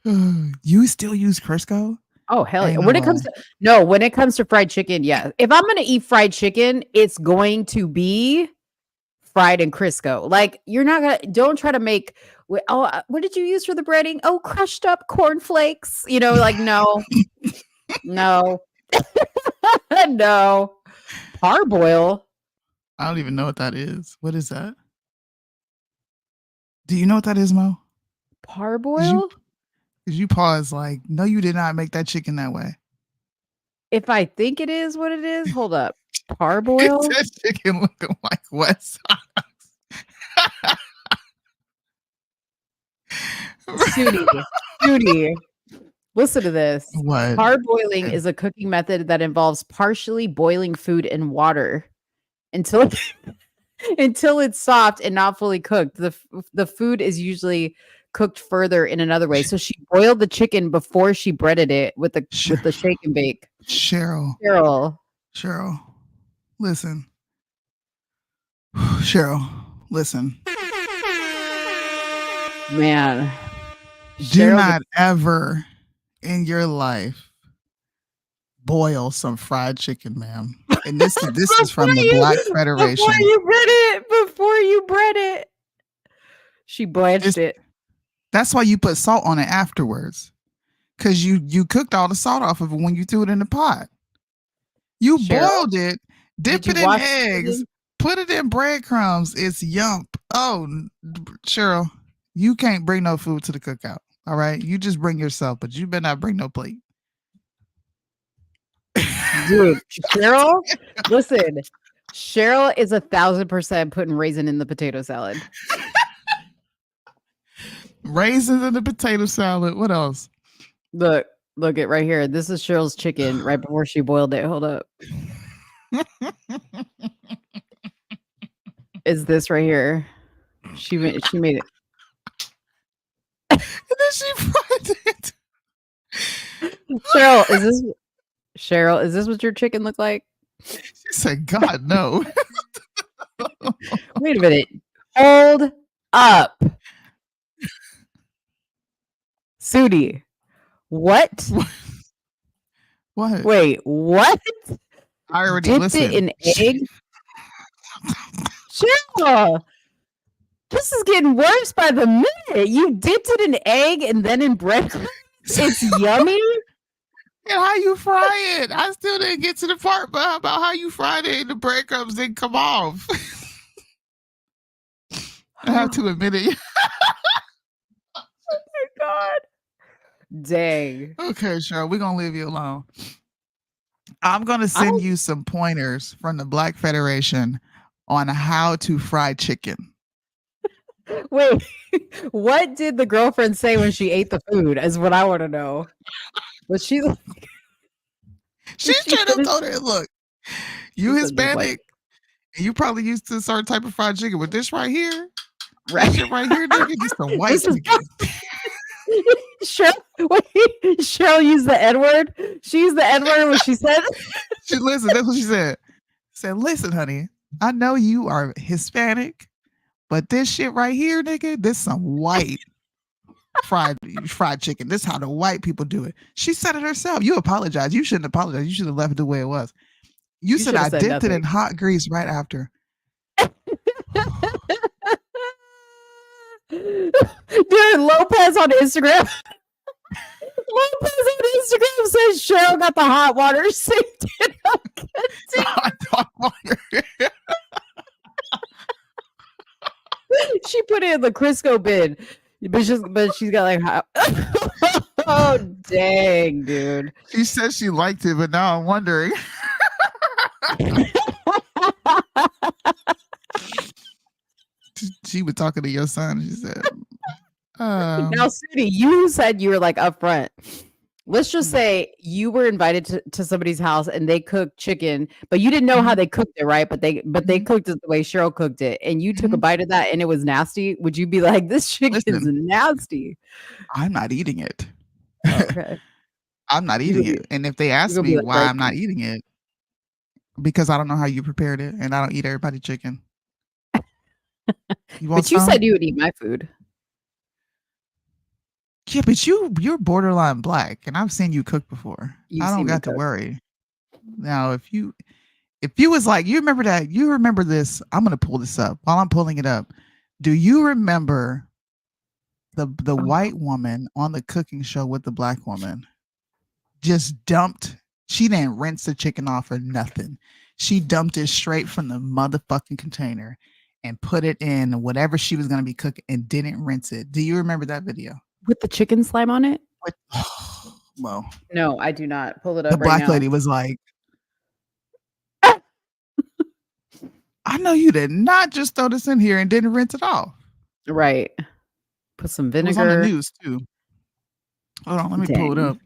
You still use Crisco? Oh hell yeah. Ain't When no it comes way. to when it comes to fried chicken, yeah. If I'm gonna eat fried chicken, it's going to be fried in Crisco. Like you're not gonna don't try to make what did you use for the breading? Oh, crushed up cornflakes. You know, like no. No. No. Parboil. I don't even know what that is. What is that? Do you know what that is, Mo? Parboil? Because you pause like, no, you did not make that chicken that way. If I think it is what it is, hold up. Parboil? That chicken looking like wet socks. Soonie. Listen to this. What? Parboiling is a cooking method that involves partially boiling food in water until it's soft and not fully cooked. The food is usually cooked further in another way. So she boiled the chicken before she breaded it with the shake and bake. Cheryl, listen. Cheryl, listen. Man. Do not ever in your life boil some fried chicken, ma'am. And this is from the Black Federation. Before you bread it. She blanched it. That's why you put salt on it afterwards. Because you cooked all the salt off of it when you threw it in the pot. You boiled it, dip it in eggs, put it in breadcrumbs. It's yump. Oh, Cheryl, you can't bring no food to the cookout. All right? You just bring yourself, but you better not bring no plate. Dude, Cheryl, listen. Cheryl is 1,000% putting raisin in the potato salad. Raisins in the potato salad. What else? Look it right here. This is Cheryl's chicken right before she boiled it. Hold up. Is this right here? She made it. And then she fried it. Cheryl, is this what your chicken looked like? She said, God, no. Wait a minute. Hold up. Soonie. What? What? Wait, what? I already dipped listened. it in egg? Cheryl, this is getting worse by the minute. You dipped it in egg and then in breadcrumbs? It's yummy? And how you fry it? I still didn't get to the part about how you fried it and the breadcrumbs didn't come off. I have to admit it. Oh my God. Dang. Okay, Cheryl, we're gonna leave you alone. I'm gonna send you some pointers from the Black Federation on how to fry chicken. Wait, what did the girlfriend say when she ate the food? Is what I want to know. Was she like? She straight up told her, "Look, you Hispanic, and you probably used to a certain type of fried chicken. With this right here, right here, nigga, this some white chicken." Cheryl used the N-word. She used the N-word when she said. Listen, that's what she said. She said, "Listen, honey, I know you are Hispanic, but this shit right here, nigga, this some white fried chicken. This is how the white people do it." She said it herself. You apologize. You shouldn't apologize. You should have left it the way it was. You said I dipped it in hot grease right after. Dude, Lopez on Instagram. Says Cheryl got the hot water saved in a hot water. She put it in the Crisco bin, but she's got like hot. Oh, dang, dude. She said she liked it, but now I'm wondering. She was talking to your son. She said, now, Soonie, you said you were like upfront. Let's just say you were invited to somebody's house and they cooked chicken, but you didn't know how they cooked it, right? But they cooked it the way Cheryl cooked it, and you took a bite of that and it was nasty. Would you be like, "This chicken is nasty"? I'm not eating it. Okay. I'm not eating it. And if they ask me why I'm not eating it, because I don't know how you prepared it, and I don't eat everybody's chicken. But you said you would eat my food. Yeah, but you're borderline black, and I've seen you cook before. I don't got to worry. Now, if you was like, you remember this, I'm gonna pull this up. While I'm pulling it up, do you remember the white woman on the cooking show with the black woman? Just dumped. She didn't rinse the chicken off or nothing. She dumped it straight from the motherfucking container and put it in whatever she was gonna be cooking and didn't rinse it. Do you remember that video? With the chicken slime on it? Well, no, I do not. Pull it up. The black lady was like, I know you did not just throw this in here and didn't rinse it off. Right. Put some vinegar. It was on the news too. Hold on, let me pull it up.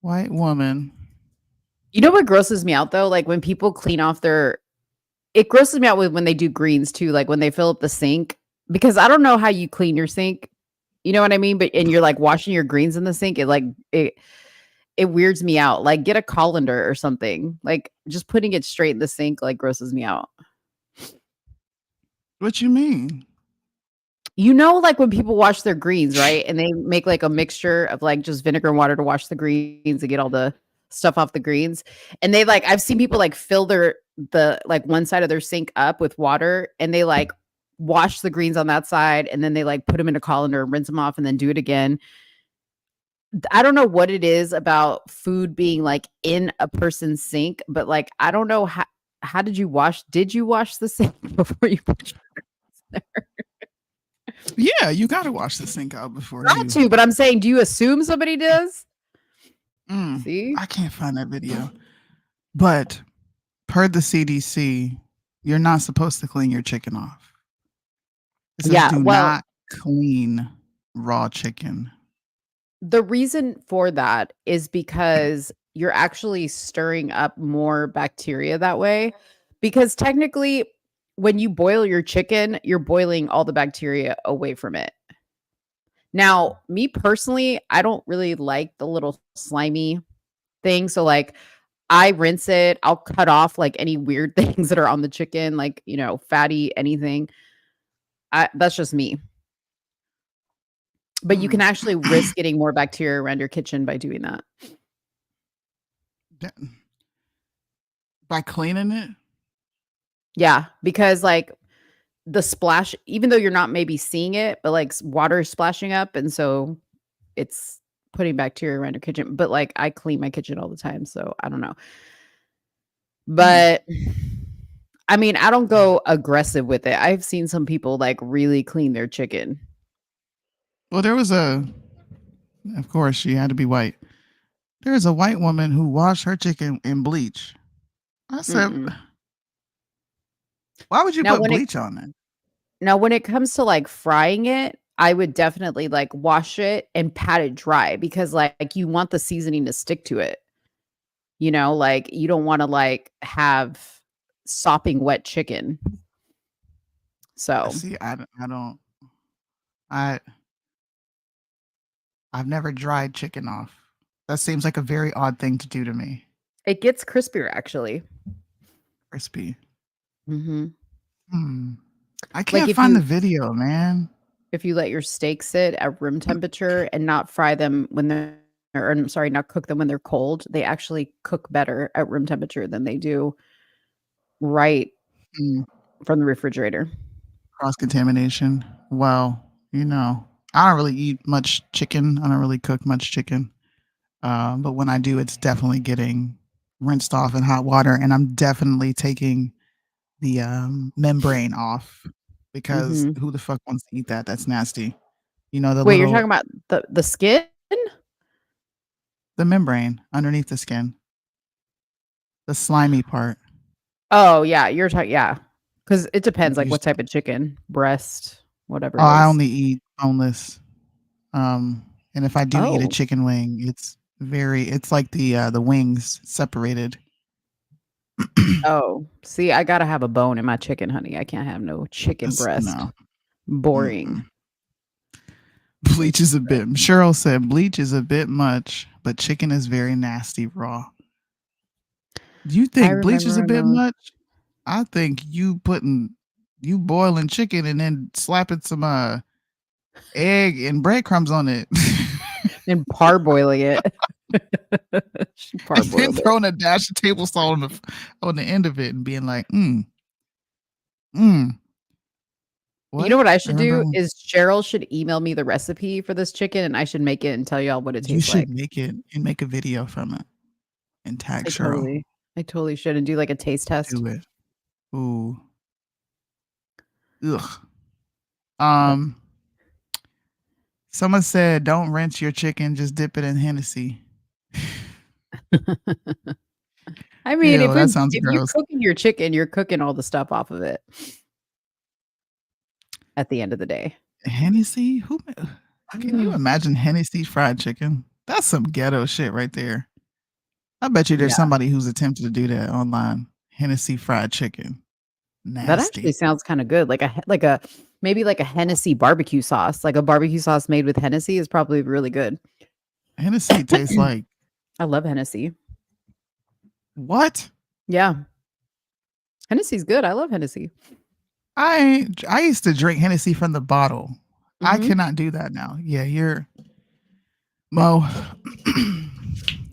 White woman. You know what grosses me out though? Like when people clean off it grosses me out when they do greens too, like when they fill up the sink. Because I don't know how you clean your sink. You know what I mean? And you're like washing your greens in the sink. It weirds me out. Like get a colander or something. Like just putting it straight in the sink like grosses me out. What you mean? You know, like when people wash their greens, right? And they make like a mixture of like just vinegar and water to wash the greens and get all the stuff off the greens. And they like, I've seen people like fill the like one side of their sink up with water and they like wash the greens on that side and then they like put them in a colander, rinse them off and then do it again. I don't know what it is about food being like in a person's sink, but like I don't know how did you wash the sink before you put your greens there? Yeah, you gotta wash the sink out before but I'm saying, do you assume somebody does? See? I can't find that video. But per the CDC, you're not supposed to clean your chicken off. It says do not clean raw chicken. The reason for that is because you're actually stirring up more bacteria that way. Because technically, when you boil your chicken, you're boiling all the bacteria away from it. Now, me personally, I don't really like the little slimy thing. So like I rinse it. I'll cut off like any weird things that are on the chicken, like, you know, fatty, anything. That's just me. But you can actually risk getting more bacteria around your kitchen by doing that. By cleaning it? Yeah, because like the splash, even though you're not maybe seeing it, but like water is splashing up. And so it's putting bacteria around your kitchen. But like I clean my kitchen all the time. So I don't know. But I mean, I don't go aggressive with it. I've seen some people like really clean their chicken. Well, there was of course, she had to be white. There was a white woman who washed her chicken in bleach. I said, why would you put bleach on it? Now, when it comes to like frying it, I would definitely like wash it and pat it dry because like you want the seasoning to stick to it. You know, like you don't want to like have sopping wet chicken. So see, I've never dried chicken off. That seems like a very odd thing to do to me. It gets crispier, actually. Crispy. Mm-hmm. I can't find the video, man. If you let your steaks sit at room temperature and not fry them when not cook them when they're cold, they actually cook better at room temperature than they do right from the refrigerator. Cross-contamination. Well, you know, I don't really eat much chicken. I don't really cook much chicken. But when I do, it's definitely getting rinsed off in hot water. And I'm definitely taking the membrane off because who the fuck wants to eat that? That's nasty. You know, Wait, you're talking about the skin The membrane underneath the skin. The slimy part. Oh yeah, you're talking because it depends like what type of chicken, breast, whatever. Oh, I only eat boneless. And if I do eat a chicken wing, it's like the wings separated. Oh, see, I gotta have a bone in my chicken, honey. I can't have no chicken breast. No. Boring. Bleach is a bit. Cheryl said bleach is a bit much, but chicken is very nasty raw. Do you think bleach is a bit much? I think you boiling chicken and then slapping some egg and breadcrumbs on it and parboiling it. And then throwing a dash of table salt on the end of it and being like, What? You know what I should do is Cheryl should email me the recipe for this chicken and I should make it and tell y'all what it tastes like. You should make it and make a video from it and tag Cheryl. I totally should and do like a taste test. Do it. Ooh. Ugh. Someone said, don't rinse your chicken, just dip it in Hennessy. I mean, if you're cooking your chicken, you're cooking all the stuff off of it. At the end of the day. Hennessy? Can you imagine Hennessy fried chicken? That's some ghetto shit right there. I bet you there's somebody who's attempted to do that online. Hennessy fried chicken. Nasty. That actually sounds kind of good. Maybe like a Hennessy barbecue sauce. Like a barbecue sauce made with Hennessy is probably really good. Hennessy tastes like. I love Hennessy. What? Yeah. Hennessy's good. I love Hennessy. I used to drink Hennessy from the bottle. I cannot do that now. Yeah, you're Mo.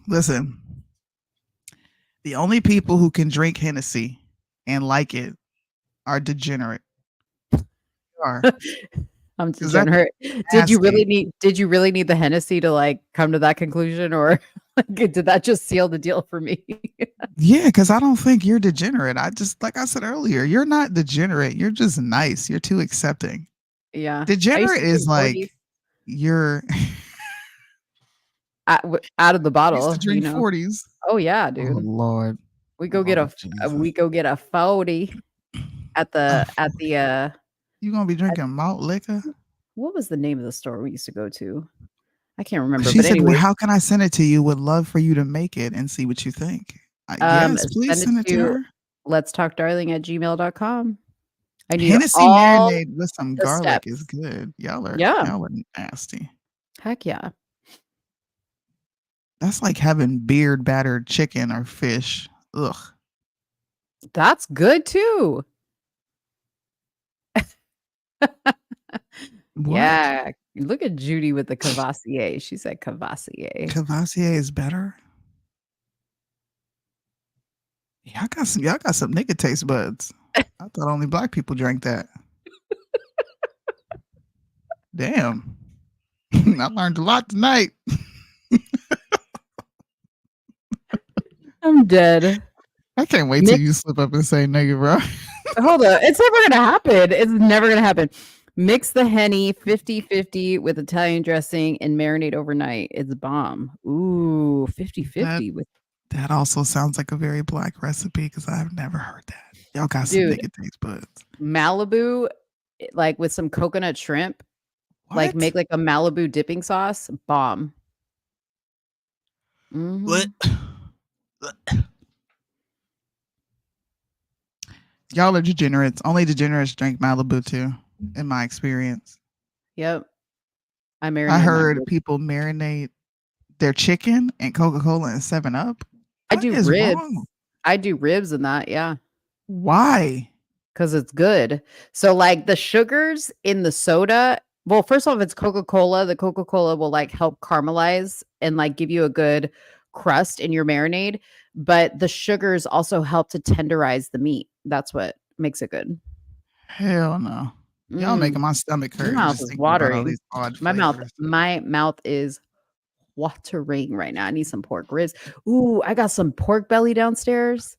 Listen. The only people who can drink Hennessy and like it are degenerate. I'm degenerate. Did you really need the Hennessy to like come to that conclusion, or did that just seal the deal for me? Yeah, because I don't think you're degenerate. Like I said earlier, you're not degenerate. You're just nice. You're too accepting. Yeah. Degenerate is like 40s. You're out of the bottle. I used to drink 40s. Oh yeah, dude. Oh Lord. We go get a 40 at the You gonna be drinking malt liquor? What was the name of the store we used to go to? I can't remember. She but said, anyway. well, how can I send it to you? Would love for you to make it and see what you think. Yes, please send it to her. Let's talk darling at gmail.com. I need Hennessy marinade with some garlic is good. Y'all are nasty. Heck yeah. That's like having beard battered chicken or fish. Ugh. That's good too. Yeah. Look at Judy with the Cavassier. She said Cavassier. Cavassier is better. Yeah, y'all got some nigga taste buds. I thought only black people drank that. Damn. I learned a lot tonight. I'm dead. I can't wait till you slip up and say nigga, bro. Hold on. It's never going to happen. It's never going to happen. Mix the Henny 50-50 with Italian dressing and marinate overnight. It's bomb. Ooh, 50-50 with. That also sounds like a very black recipe because I've never heard that. Y'all got some nigga taste buds. Malibu, like with some coconut shrimp. What? Like make like a Malibu dipping sauce. Bomb. What? Y'all are degenerates. Only degenerates drink Malibu too, in my experience. Yep. I heard people marinate their chicken and Coca-Cola and 7-Up. I do ribs. Wrong? I do ribs in that, yeah. Why? Because it's good. So like the sugars in the soda, well, first off, it's Coca-Cola. The Coca-Cola will like help caramelize and like give you a good crust in your marinade. But the sugars also help to tenderize the meat. That's what makes it good. Hell no. Y'all making my stomach hurt. My mouth is watering. My mouth is watering right now. I need some pork ribs. Ooh, I got some pork belly downstairs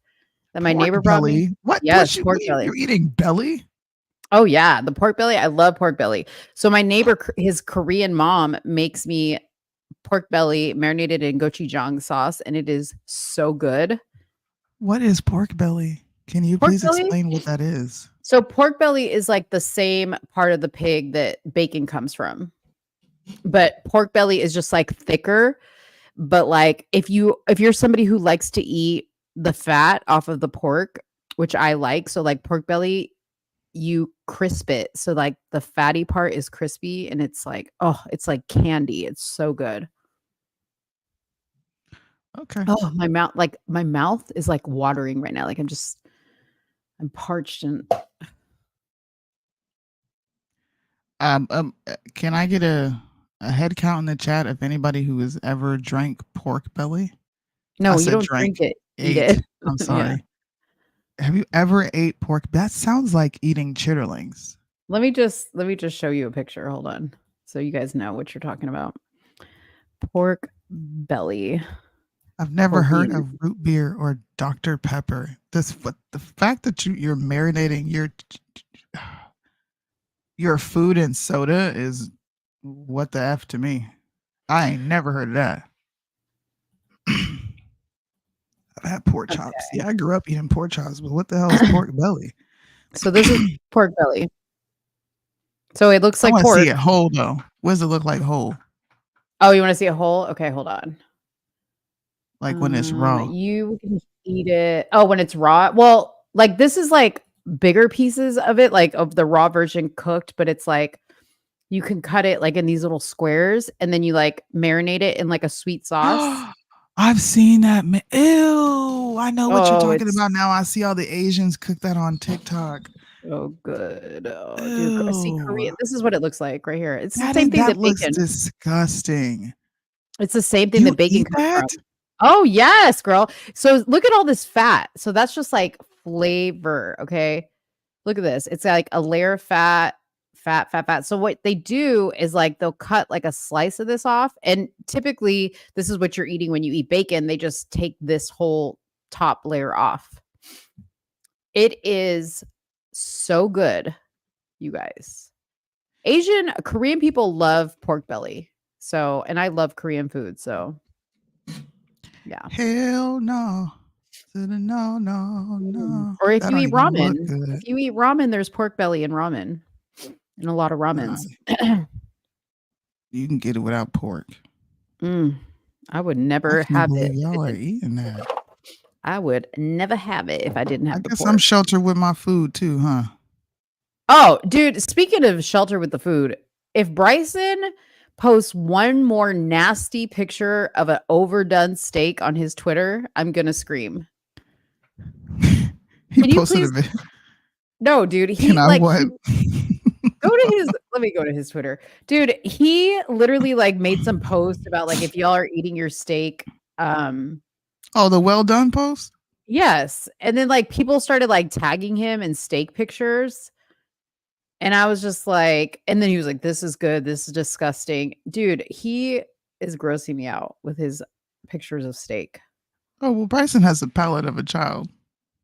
that my neighbor brought me. What? Yes, pork belly. You're eating belly? Oh yeah, the pork belly. I love pork belly. So my neighbor, his Korean mom makes me pork belly marinated in gochujang sauce, and it is so good. What is pork belly? Can you please explain what that is? So pork belly is like the same part of the pig that bacon comes from. But pork belly is just like thicker. But like if you're somebody who likes to eat the fat off of the pork, which I like, so like pork belly, you crisp it. So like the fatty part is crispy and it's like, oh, it's like candy. It's so good. Okay. Oh, my mouth is like watering right now. Like I'm parched and can I get a head count in the chat of anybody who has ever drank pork belly? No, you don't drink it. Eat it. I'm sorry. Have you ever ate pork? That sounds like eating chitterlings. Let me just show you a picture. Hold on. So you guys know what you're talking about. Pork belly. I've never heard of root beer or Dr. Pepper. The fact that you're marinating your food in soda is what the F to me. I ain't never heard of that. I've had pork chops. Yeah, I grew up eating pork chops, but what the hell is pork belly? So this is pork belly. So it looks like pork. I want to see it whole though. What does it look like whole? Oh, you want to see it whole? Okay, hold on. Like when it's raw. You can eat it. Oh, when it's raw. Well, like this is like bigger pieces of it, like of the raw version cooked, but it's like you can cut it like in these little squares and then you like marinate it in like a sweet sauce. I've seen that. Ew. I know what you're talking about now. I see all the Asians cook that on TikTok. Oh, good. Oh, dude. See, Korean. This is what it looks like right here. It's the same thing that looks bacon. Disgusting. It's the same thing that bacon comes from. Oh, yes, girl. So look at all this fat. So that's just like flavor. Okay. Look at this. It's like a layer of fat. So what they do is like they'll cut like a slice of this off. And typically this is what you're eating when you eat bacon. They just take this whole top layer off. It is so good, you guys. Korean people love pork belly. So, and I love Korean food. So yeah. Hell no. No. Or if you eat ramen, there's pork belly in ramen. And a lot of ramens. You can get it without pork. I would never have it. Y'all are eating that. I would never have it if I didn't have the pork. I'm sheltered with my food too, huh? Oh, dude, speaking of shelter with the food, if Bryson posts one more nasty picture of an overdone steak on his Twitter, I'm going to scream. He posted a bit. No, dude. Let me go to his Twitter. Dude, he literally like made some post about like if y'all are eating your steak. The well done post? Yes. And then like people started like tagging him in steak pictures. And I was just like, and then he was like, this is good. This is disgusting. Dude, he is grossing me out with his pictures of steak. Oh, well, Bryson has the palate of a child.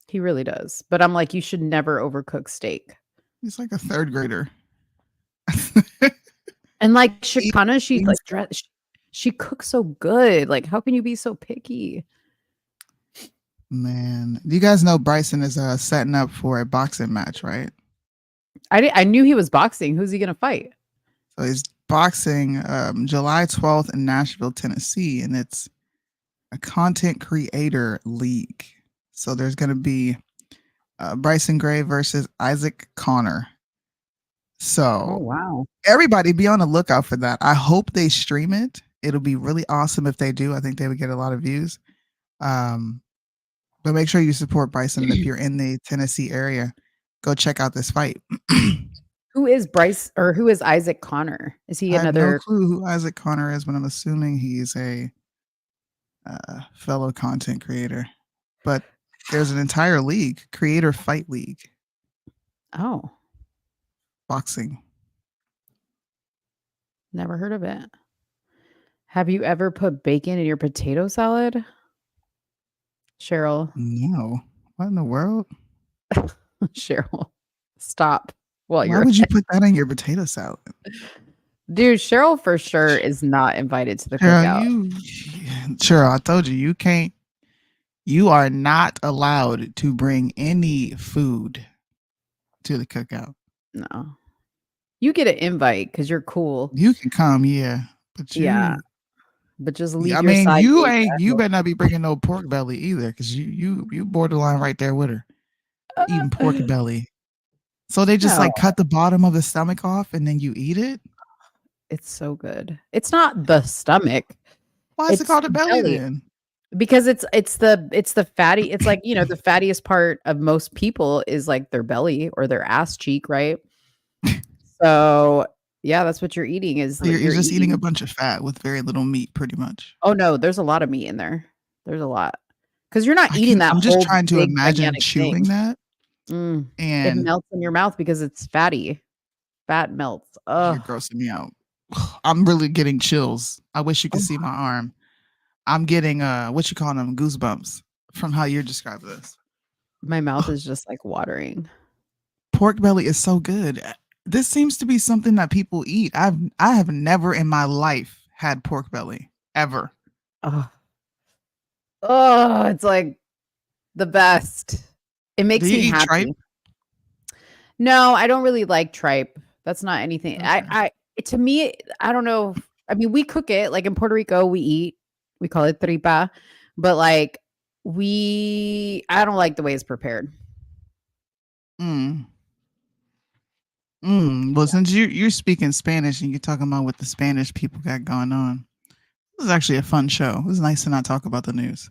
He really does. But I'm like, you should never overcook steak. He's like a third grader. And like Shakana, she cooks so good. Like, how can you be so picky? Man, you guys know Bryson is setting up for a boxing match, right? I knew he was boxing. Who's he gonna fight? So he's boxing July 12th in Nashville, Tennessee, and it's a content creator league. So there's gonna be Bryson Gray versus Isaac Connor. So wow. Everybody be on the lookout for that. I hope they stream it. It'll be really awesome if they do. I think they would get a lot of views. But make sure you support Bryson. If you're in the Tennessee area, go check out this fight. Who is Isaac Connor? Is he another? I have no clue who Isaac Connor is, but I'm assuming he's a fellow content creator. But there's an entire league, Creator Fight League. Oh. Boxing. Never heard of it. Have you ever put bacon in your potato salad? Cheryl. No. What in the world? Cheryl, stop. Why would you put that in your potato salad? Dude, Cheryl for sure is not invited to the Cheryl, cookout. Cheryl, I told you, you are not allowed to bring any food to the cookout. No. You get an invite because you're cool. You can come, yeah. But but just leave I your mean, side you gate ain't. at You home. better not be bringing no pork belly either, because you borderline right there with her, eating pork belly. So they just No. like cut the bottom of the stomach off and then you eat it. It's so good. It's not the stomach. Why is it It's called a the belly then? Because it's the fatty. It's like, the fattiest part of most people is like their belly or their ass cheek, right? So yeah, that's what you're eating. Is So you're just eating a bunch of fat with very little meat, pretty much. Oh no, there's a lot of meat in there. There's a lot because you're not eating that. I'm just whole trying to big, imagine gigantic chewing thing. that, It and melts in your mouth because it's fatty. Fat melts. you're grossing me out. I'm really getting chills. I wish you could see my arm. I'm getting what you call them, goosebumps from how you're describing this. My mouth is just like watering. Pork belly is so good. This seems to be something that people eat. I have never in my life had pork belly ever. It's like the best. It makes Do you me eat happy. tripe? No, I don't really like tripe. That's not anything. Okay. To me, I don't know. I mean, we cook it like in Puerto Rico. We call it tripa, but like I don't like the way it's prepared. Well, since you're speaking Spanish and you're talking about what the Spanish people got going on, this is actually a fun show. It was nice to not talk about the news.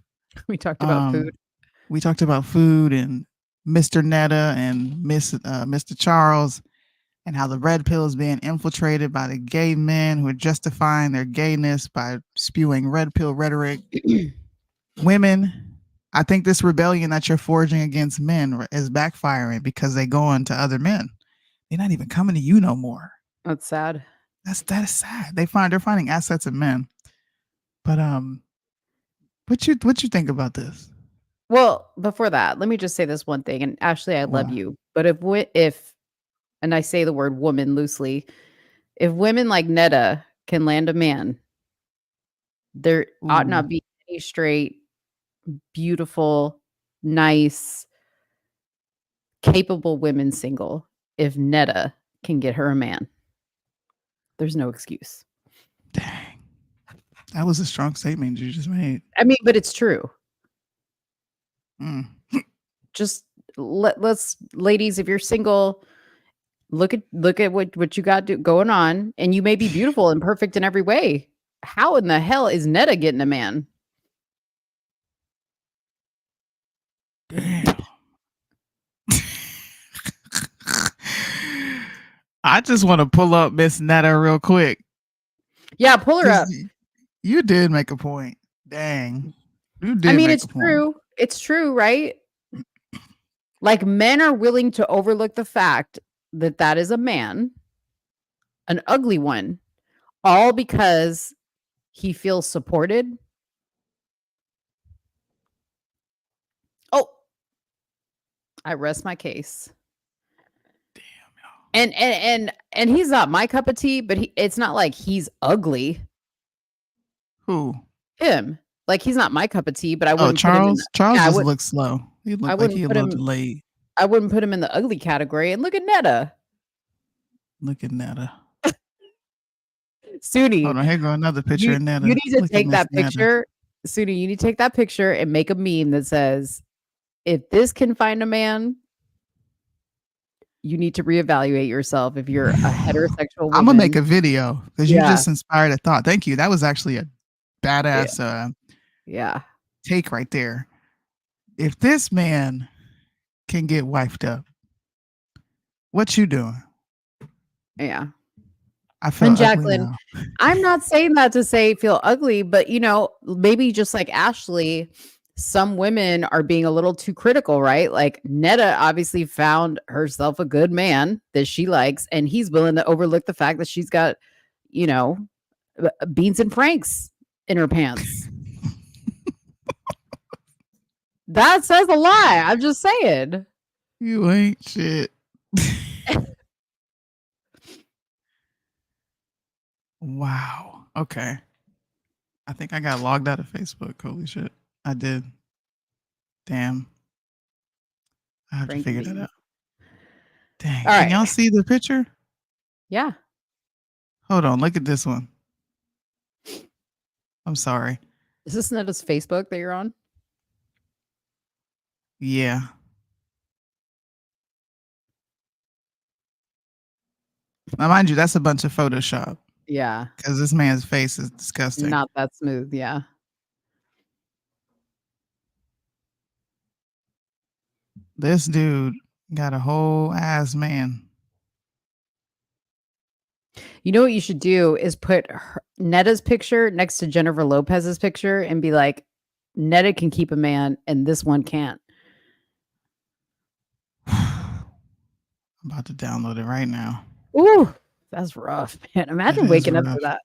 We talked about food. We talked about food and Mr. Netta and Mr. Charles, and how the red pill is being infiltrated by the gay men who are justifying their gayness by spewing red pill rhetoric. Women, I think this rebellion that you're forging against men is backfiring because they go on to other men. They're not even coming to you no more. That's sad. That is sad. They're finding assets in men. But what you think about this? Well, before that, let me just say this one thing. And Ashley, I love you. But if and I say the word woman loosely, if women like Netta can land a man, there ought not be any straight, beautiful, nice, capable women single if Netta can get her a man. There's no excuse. Dang. That was a strong statement you just made. I mean, but it's true. Just let's ladies, if you're single, look at what you got going on, and you may be beautiful and perfect in every way. How in the hell is Netta getting a man? Damn. I just want to pull up Miss Netta real quick. Yeah, pull her up. You did make a point. Dang. You did. I mean, it's true. It's true, right? Like, men are willing to overlook the fact that is a man, an ugly one, all because he feels supported. Oh, I rest my case. Damn. And he's not my cup of tea, but it's not like he's ugly. Who? Him. Like, he's not my cup of tea, but I wouldn't Charles? put him in Charles just looks slow. He looked like he a little delayed. I wouldn't put him in the ugly category. And look at Netta. Look at Netta. Soonie. Hold on, here go another picture of Netta. You need to take that picture. Soonie, you need to take that picture and make a meme that says, if this can find a man, you need to reevaluate yourself if you're a heterosexual woman. I'm going to make a video because you just inspired a thought. Thank you. That was actually a badass take right there. If this man can get wifed up, what you doing? Yeah. I feel and Jacqueline, I'm not saying that to say feel ugly, but maybe just like Ashley, some women are being a little too critical, right? Like Netta obviously found herself a good man that she likes, and he's willing to overlook the fact that she's got, beans and franks in her pants. That says a lot. I'm just saying. You ain't shit. Wow. Okay. I think I got logged out of Facebook. Holy shit. I did. Damn. I have to figure that out. Dang. All Can right. y'all see the picture? Yeah. Hold on. Look at this one. I'm sorry. Is this Netta's Facebook that you're on? Yeah. Now, mind you, that's a bunch of Photoshop. Yeah. Because this man's face is disgusting. Not that smooth. Yeah. This dude got a whole ass man. You know what you should do is put Netta's picture next to Jennifer Lopez's picture and be like, Netta can keep a man and this one can't. I'm about to download it right now. Ooh, that's rough, man. Imagine waking up to that.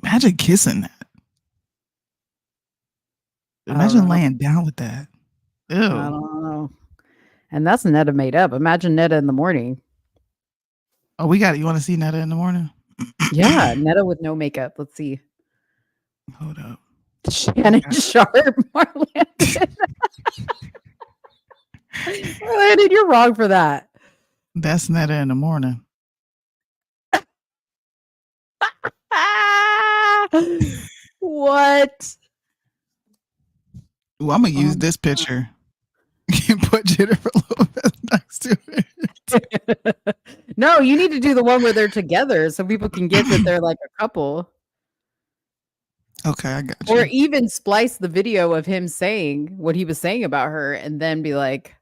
Imagine kissing that. Imagine laying down with that. Ew. I don't know. And that's Netta made up. Imagine Netta in the morning. Oh, we got it. You want to see Netta in the morning? Yeah, Netta with no makeup. Let's see. Hold up. Shannon Sharp, Marlandon. Marlandon, you're wrong for that. That's Netta in the morning. What? Well, I'm gonna use this picture and put Jennifer Lopez next to it. No, you need to do the one where they're together so people can get that they're like a couple. Okay, I got you. Or even splice the video of him saying what he was saying about her and then be like,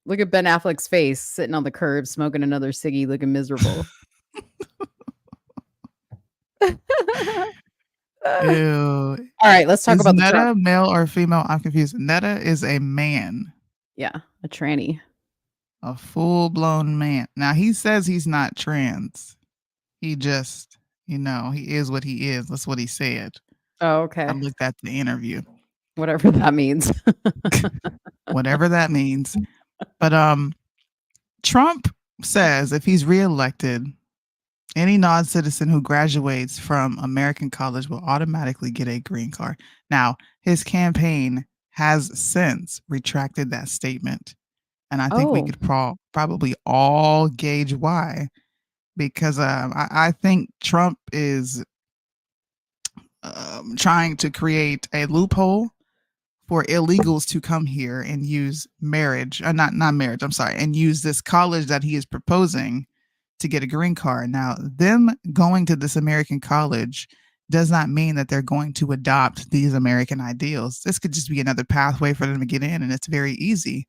look at Ben Affleck's face sitting on the curb, smoking another ciggy, looking miserable. Ew. All right, let's talk about Netta the male or female? I'm confused. Netta is a man. Yeah, a tranny. A full-blown man. Now, he says he's not trans. He just, he is what he is. That's what he said. Oh, okay. I looked at the interview. Whatever that means. Whatever that means. But Trump says if he's reelected, any non-citizen who graduates from American college will automatically get a green card. Now, his campaign has since retracted that statement. And I think we could probably all gauge why. Because I think Trump is trying to create a loophole for illegals to come here and use marriage, not marriage, I'm sorry, and use this college that he is proposing to get a green card. Now, them going to this American college does not mean that they're going to adopt these American ideals. This could just be another pathway for them to get in, and it's very easy.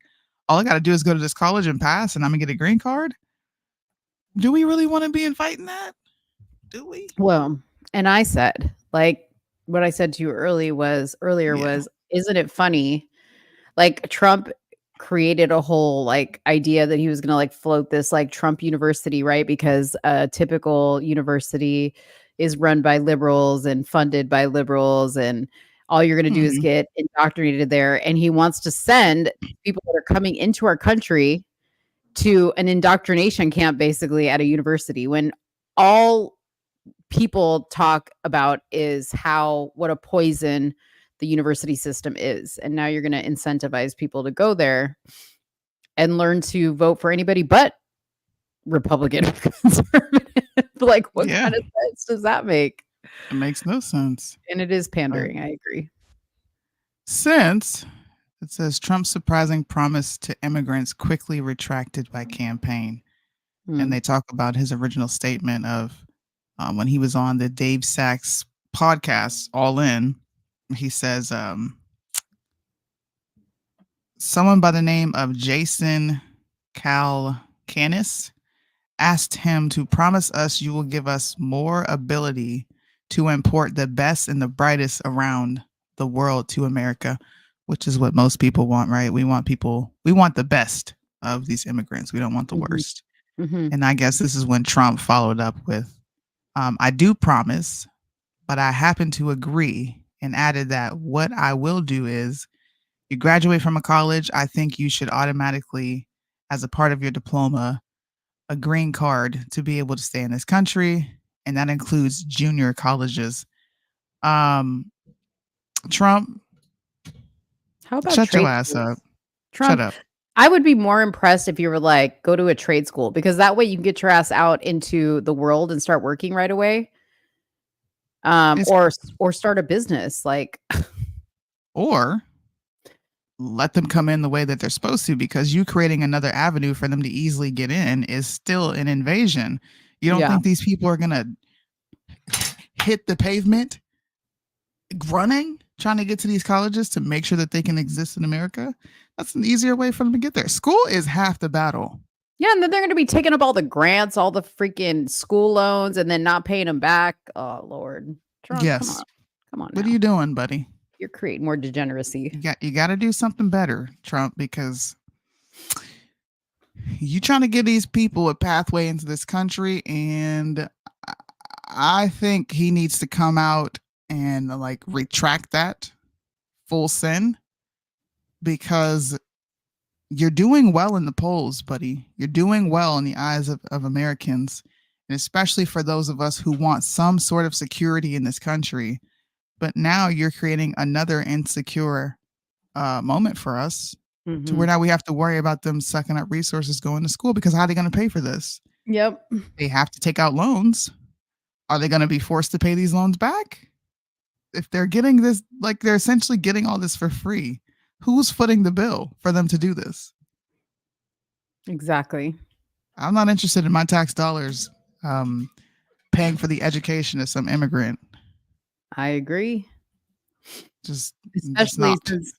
All I got to do is go to this college and pass, and I'm going to get a green card? Do we really want to be inviting that? Do we? Well, and I said, like, what I said to you earlier was, isn't it funny? Like, Trump created a whole like idea that he was going to like float this like Trump university, right? Because a typical university is run by liberals and funded by liberals, and all you're going to do is get indoctrinated there. And he wants to send people that are coming into our country to an indoctrination camp, basically at a university, when all people talk about is what a poison the university system is. And now you're going to incentivize people to go there and learn to vote for anybody but Republican or conservative. Like, what kind of sense does that make? It makes no sense. And it is pandering. I agree. Since it says Trump's surprising promise to immigrants quickly retracted by campaign. And they talk about his original statement of when he was on the Dave Sachs podcast, All In. He says, someone by the name of Jason Calacanis asked him to promise us you will give us more ability to import the best and the brightest around the world to America, which is what most people want, right? We want the best of these immigrants. We don't want the worst. And I guess this is when Trump followed up with, I do promise, but I happen to agree, and added that what I will do is you graduate from a college, I think you should automatically, as a part of your diploma, a green card to be able to stay in this country. and that includes junior colleges. Trump, how about shut your trade ass schools? up. Trump, Shut up. I would be more impressed if you were like, go to a trade school, because that way you can get your ass out into the world and start working right away. Or start a business, like, or let them come in the way that they're supposed to, because you creating another avenue for them to easily get in is still an invasion. You don't think these people are gonna hit the pavement running, trying to get to these colleges to make sure that they can exist in America? That's an easier way for them to get there. School is half the battle. Yeah, and then they're going to be taking up all the grants, all the freaking school loans, and then not paying them back. Oh, Lord. Trump, Yes. Come on. What are you doing, buddy? You're creating more degeneracy. You got to do something better, Trump, because you trying to give these people a pathway into this country, and I think he needs to come out and like retract that full send, because you're doing well in the polls, buddy. You're doing well in the eyes of Americans, and especially for those of us who want some sort of security in this country. But now you're creating another insecure moment for us, to where now we have to worry about them sucking up resources going to school, because how are they going to pay for this? Yep. They have to take out loans. Are they going to be forced to pay these loans back? If they're getting this, like they're essentially getting all this for free, who's footing the bill for them to do this? Exactly. I'm not interested in my tax dollars paying for the education of some immigrant. I agree. Especially since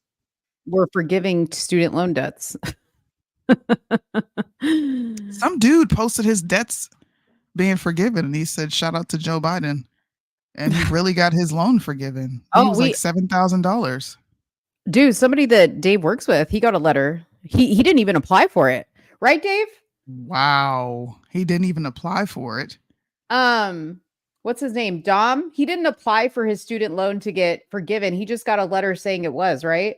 we're forgiving student loan debts. Some dude posted his debts being forgiven, and he said, shout out to Joe Biden. And he really got his loan forgiven. It was like $7,000. Dude, somebody that Dave works with, he got a letter. He didn't even apply for it. Right, Dave? Wow. He didn't even apply for it. What's his name? Dom? He didn't apply for his student loan to get forgiven. He just got a letter saying it was, right?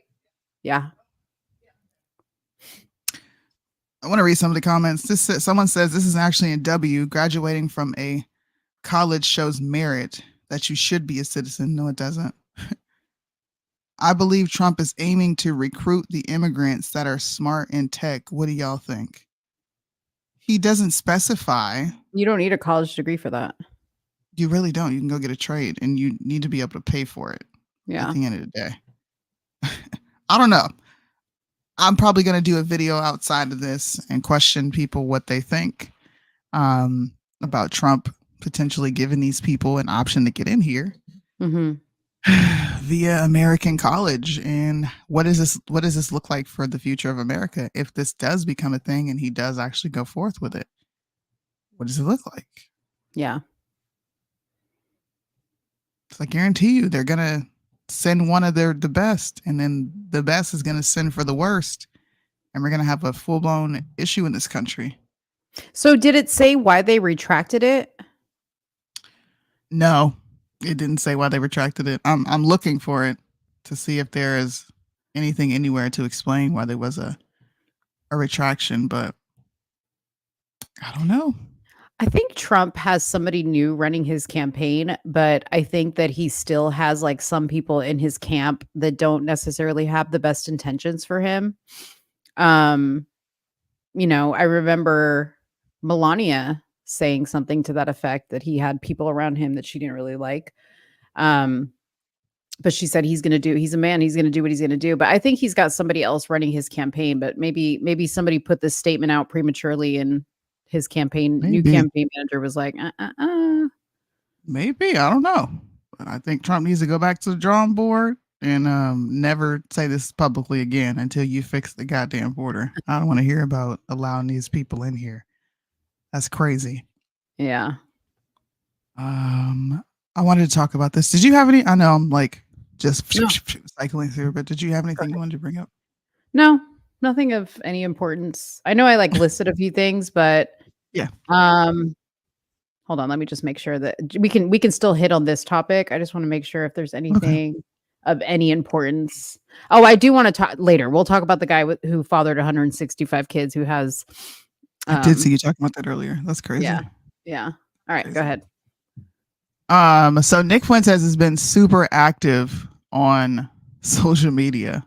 Yeah. I want to read some of the comments. Someone says, this is actually a W. Graduating from a college shows merit, that you should be a citizen. No, it doesn't. I believe Trump is aiming to recruit the immigrants that are smart in tech. What do y'all think? He doesn't specify. You don't need a college degree for that. You really don't. You can go get a trade, and you need to be able to pay for it. Yeah. At the end of the day. I don't know. I'm probably going to do a video outside of this and question people what they think about Trump potentially giving these people an option to get in here via American college. And what does this look like for the future of America if this does become a thing and he does actually go forth with it? What does it look like? Yeah. So I guarantee you they're going to send one of the best, and then the best is going to send for the worst, and we're going to have a full-blown issue in this country. So did it say why they retracted it? No, it didn't say why they retracted it. I'm looking for it to see if there is anything anywhere to explain why there was a retraction, but I don't know. I think Trump has somebody new running his campaign, but I think that he still has like some people in his camp that don't necessarily have the best intentions for him. You know, I remember Melania saying something to that effect, that he had people around him that she didn't really like. But she said he's a man, he's going to do what he's going to do. But I think he's got somebody else running his campaign, but maybe somebody put this statement out prematurely, and his new campaign manager was like, Maybe, I don't know. But I think Trump needs to go back to the drawing board and never say this publicly again until you fix the goddamn border. I don't want to hear about allowing these people in here. That's crazy. Yeah. I wanted to talk about this. Did you have any? I know I'm like just cycling through, but did you have anything you wanted to bring up? No, nothing of any importance. I know I like listed a few things, but yeah. Hold on, let me just make sure that we can still hit on this topic. I just want to make sure if there's anything of any importance. Oh, I do want to talk later. We'll talk about the guy who fathered 165 kids, who has. I did see you talking about that earlier. That's crazy. Yeah. All right, go ahead. So Nick Fuentes has been super active on social media,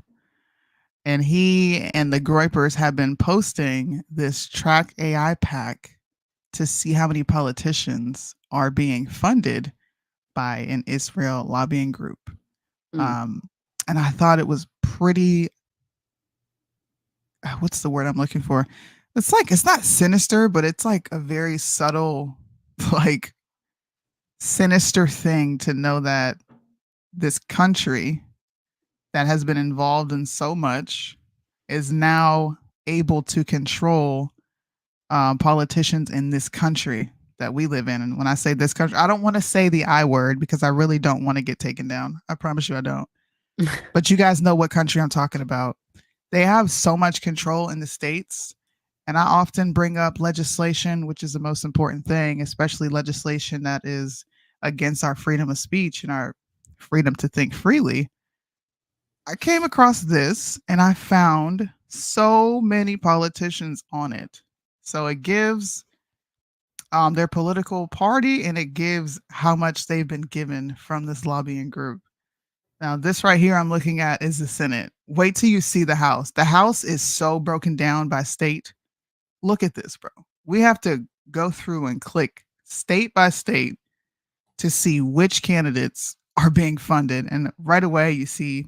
and he and the Groypers have been posting this track AI pack to see how many politicians are being funded by an Israel lobbying group. And I thought it was pretty, what's the word I'm looking for? It's like, it's not sinister, but it's like a very subtle, like sinister thing to know that this country that has been involved in so much is now able to control politicians in this country that we live in. And when I say this country, I don't want to say the I word because I really don't want to get taken down. I promise you I don't. But you guys know what country I'm talking about. They have so much control in the states. And I often bring up legislation, which is the most important thing, especially legislation that is against our freedom of speech and our freedom to think freely. I came across this and I found so many politicians on it. So it gives their political party and it gives how much they've been given from this lobbying group. Now, this right here I'm looking at is the Senate. Wait till you see the House. The House is so broken down by state. Look at this, bro. We have to go through and click state by state to see which candidates are being funded. And right away, you see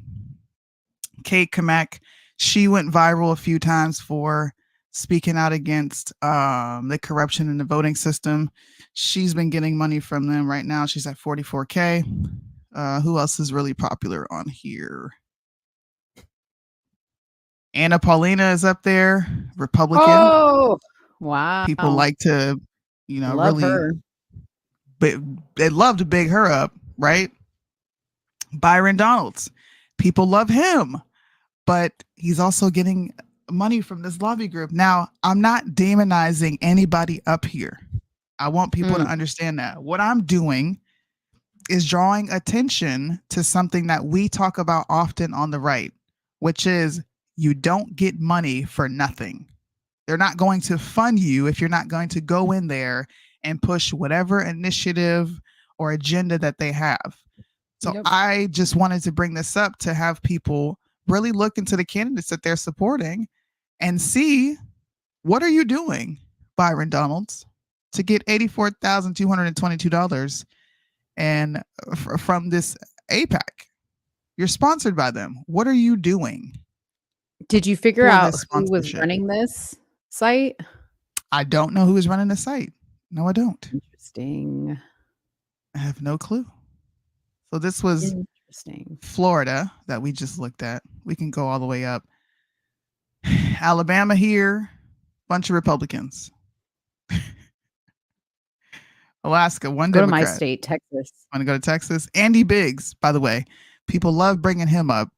Kate Kamak. She went viral a few times for speaking out against the corruption in the voting system. She's been getting money from them right now. She's at 44K. Who else is really popular on here? Anna Paulina is up there, Republican. Oh, wow. People like to, you know, love really, her. but they love to big her up, right? Byron Donalds. People love him, but he's also getting money from this lobby group. Now, I'm not demonizing anybody up here. I want people to understand that. What I'm doing is drawing attention to something that we talk about often on the right, which is you don't get money for nothing. They're not going to fund you if you're not going to go in there and push whatever initiative or agenda that they have. So I just wanted to bring this up to have people really look into the candidates that they're supporting and see, what are you doing, Byron Donalds, to get $84,222 and from this APAC? You're sponsored by them. What are you doing? Did you figure out who was running this site? I don't know who is running the site. No, I don't. Interesting. I have no clue. So this was Florida that we just looked at. We can go all the way up. Alabama here, bunch of Republicans. Alaska, one Go Democrat. to my state, Texas. Want to go to Texas? Andy Biggs, by the way. People love bringing him up.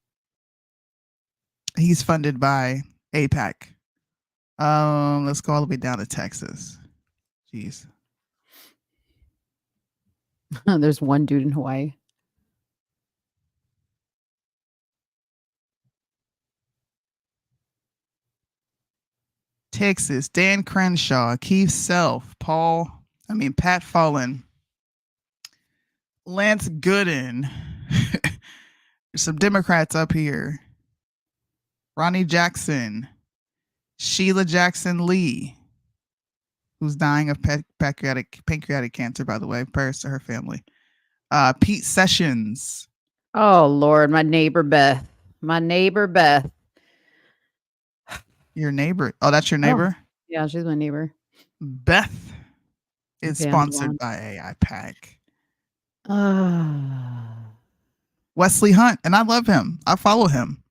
He's funded by APAC. Let's go all the way down to Texas. Jeez. There's one dude in Hawaii. Texas, Dan Crenshaw, Keith Self, Pat Fallon, Lance Gooden. There's some Democrats up here. Ronnie Jackson, Sheila Jackson Lee, who's dying of pancreatic cancer, by the way. Prayers to her family. Pete Sessions. Oh, Lord, my neighbor Beth. Your neighbor. Oh, that's your neighbor? Oh, yeah, she's my neighbor. Beth is sponsored by AI Pack. Wesley Hunt, and I love him. I follow him.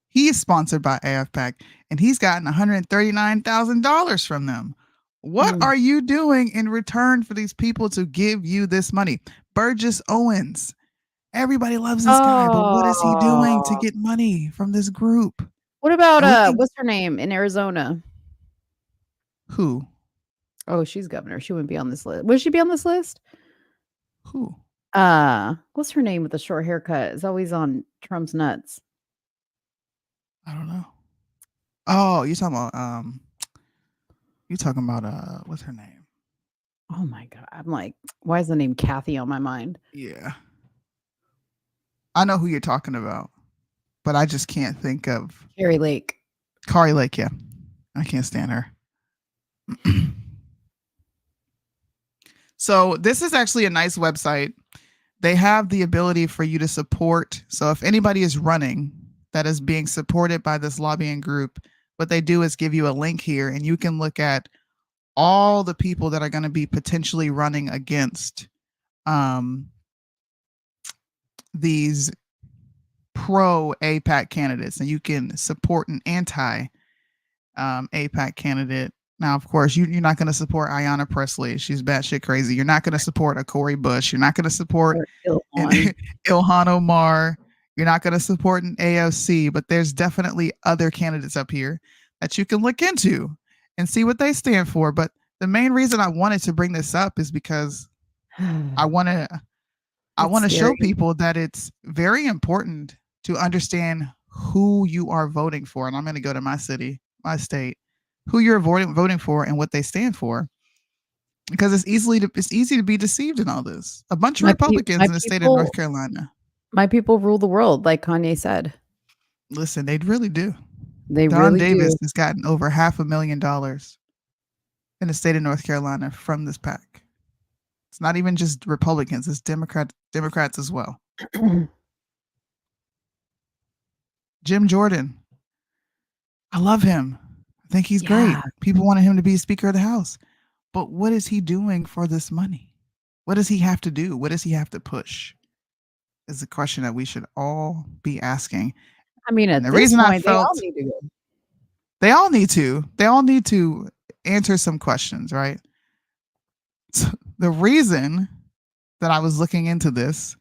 He is sponsored by AFPAC, and he's gotten $139,000 from them. What are you doing in return for these people to give you this money? Burgess Owens. Everybody loves this guy, but what is he doing to get money from this group? What about what's her name in Arizona? Who? Oh, she's governor. She wouldn't be on this list. Would she be on this list? Who? What's her name with the short haircut? Is always on Trump's nuts. I don't know. Oh, you're talking about what's her name? Oh my God. I'm like, why is the name Kathy on my mind? Yeah. I know who you're talking about, but I just can't think of Carrie Lake. Kari Lake, yeah. I can't stand her. So this is actually a nice website. They have the ability for you to support. So if anybody is running that is being supported by this lobbying group, what they do is give you a link here and you can look at all the people that are going to be potentially running against these pro APAC candidates, and you can support an anti APAC candidate. Now, of course, you're not going to support Ayanna Pressley. She's batshit crazy. You're not going to support a Cori Bush. You're not going to support Ilhan Omar. You're not going to support an AOC, but there's definitely other candidates up here that you can look into and see what they stand for. But the main reason I wanted to bring this up is because I want to show people that it's very important to understand who you are voting for. And I'm going to go to my city, my state, who you're voting for and what they stand for. Because it's easy to be deceived in all this. A bunch of Republicans in the state of North Carolina. My people rule the world, like Kanye said. Listen, they really do. Don really Davis has gotten over $500,000 in the state of North Carolina from this PAC. It's not even just Republicans; it's Democrats as well. Jim Jordan, I love him. I think he's great. People wanted him to be Speaker of the House, but what is he doing for this money? What does he have to do? What does he have to push? Is the question that we should all be asking. I mean, at the this reason point, I felt they all need to answer some questions, right? So the reason that I was looking into this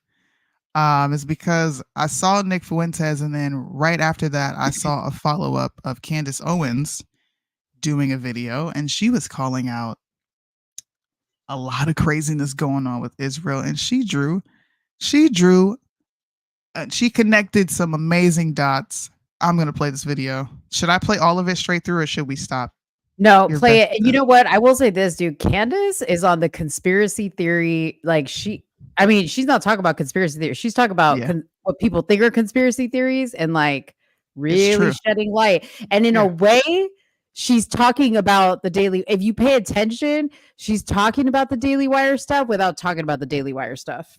is because I saw Nick Fuentes, and then right after that, I saw a follow-up of Candace Owens doing a video, and she was calling out a lot of craziness going on with Israel, and she connected some amazing dots. I'm going to play this video. Should I play all of it straight through, or should we stop? No, play it. You know what? I will say this, dude. Candace is on the conspiracy theory. Like she's not talking about conspiracy theory. She's talking about what people think are conspiracy theories and like really shedding light. And in a way, she's talking about the Daily. If you pay attention, she's talking about the Daily Wire stuff without talking about the Daily Wire stuff.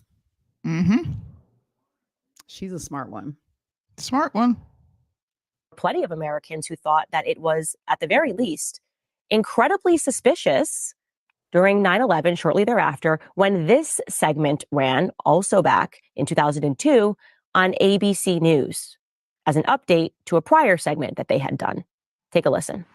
Mm-hmm. She's a smart one. Smart one. Plenty of Americans who thought that it was, at the very least, incredibly suspicious during 9/11, shortly thereafter, when this segment ran, also back in 2002, on ABC News as an update to a prior segment that they had done. Take a listen.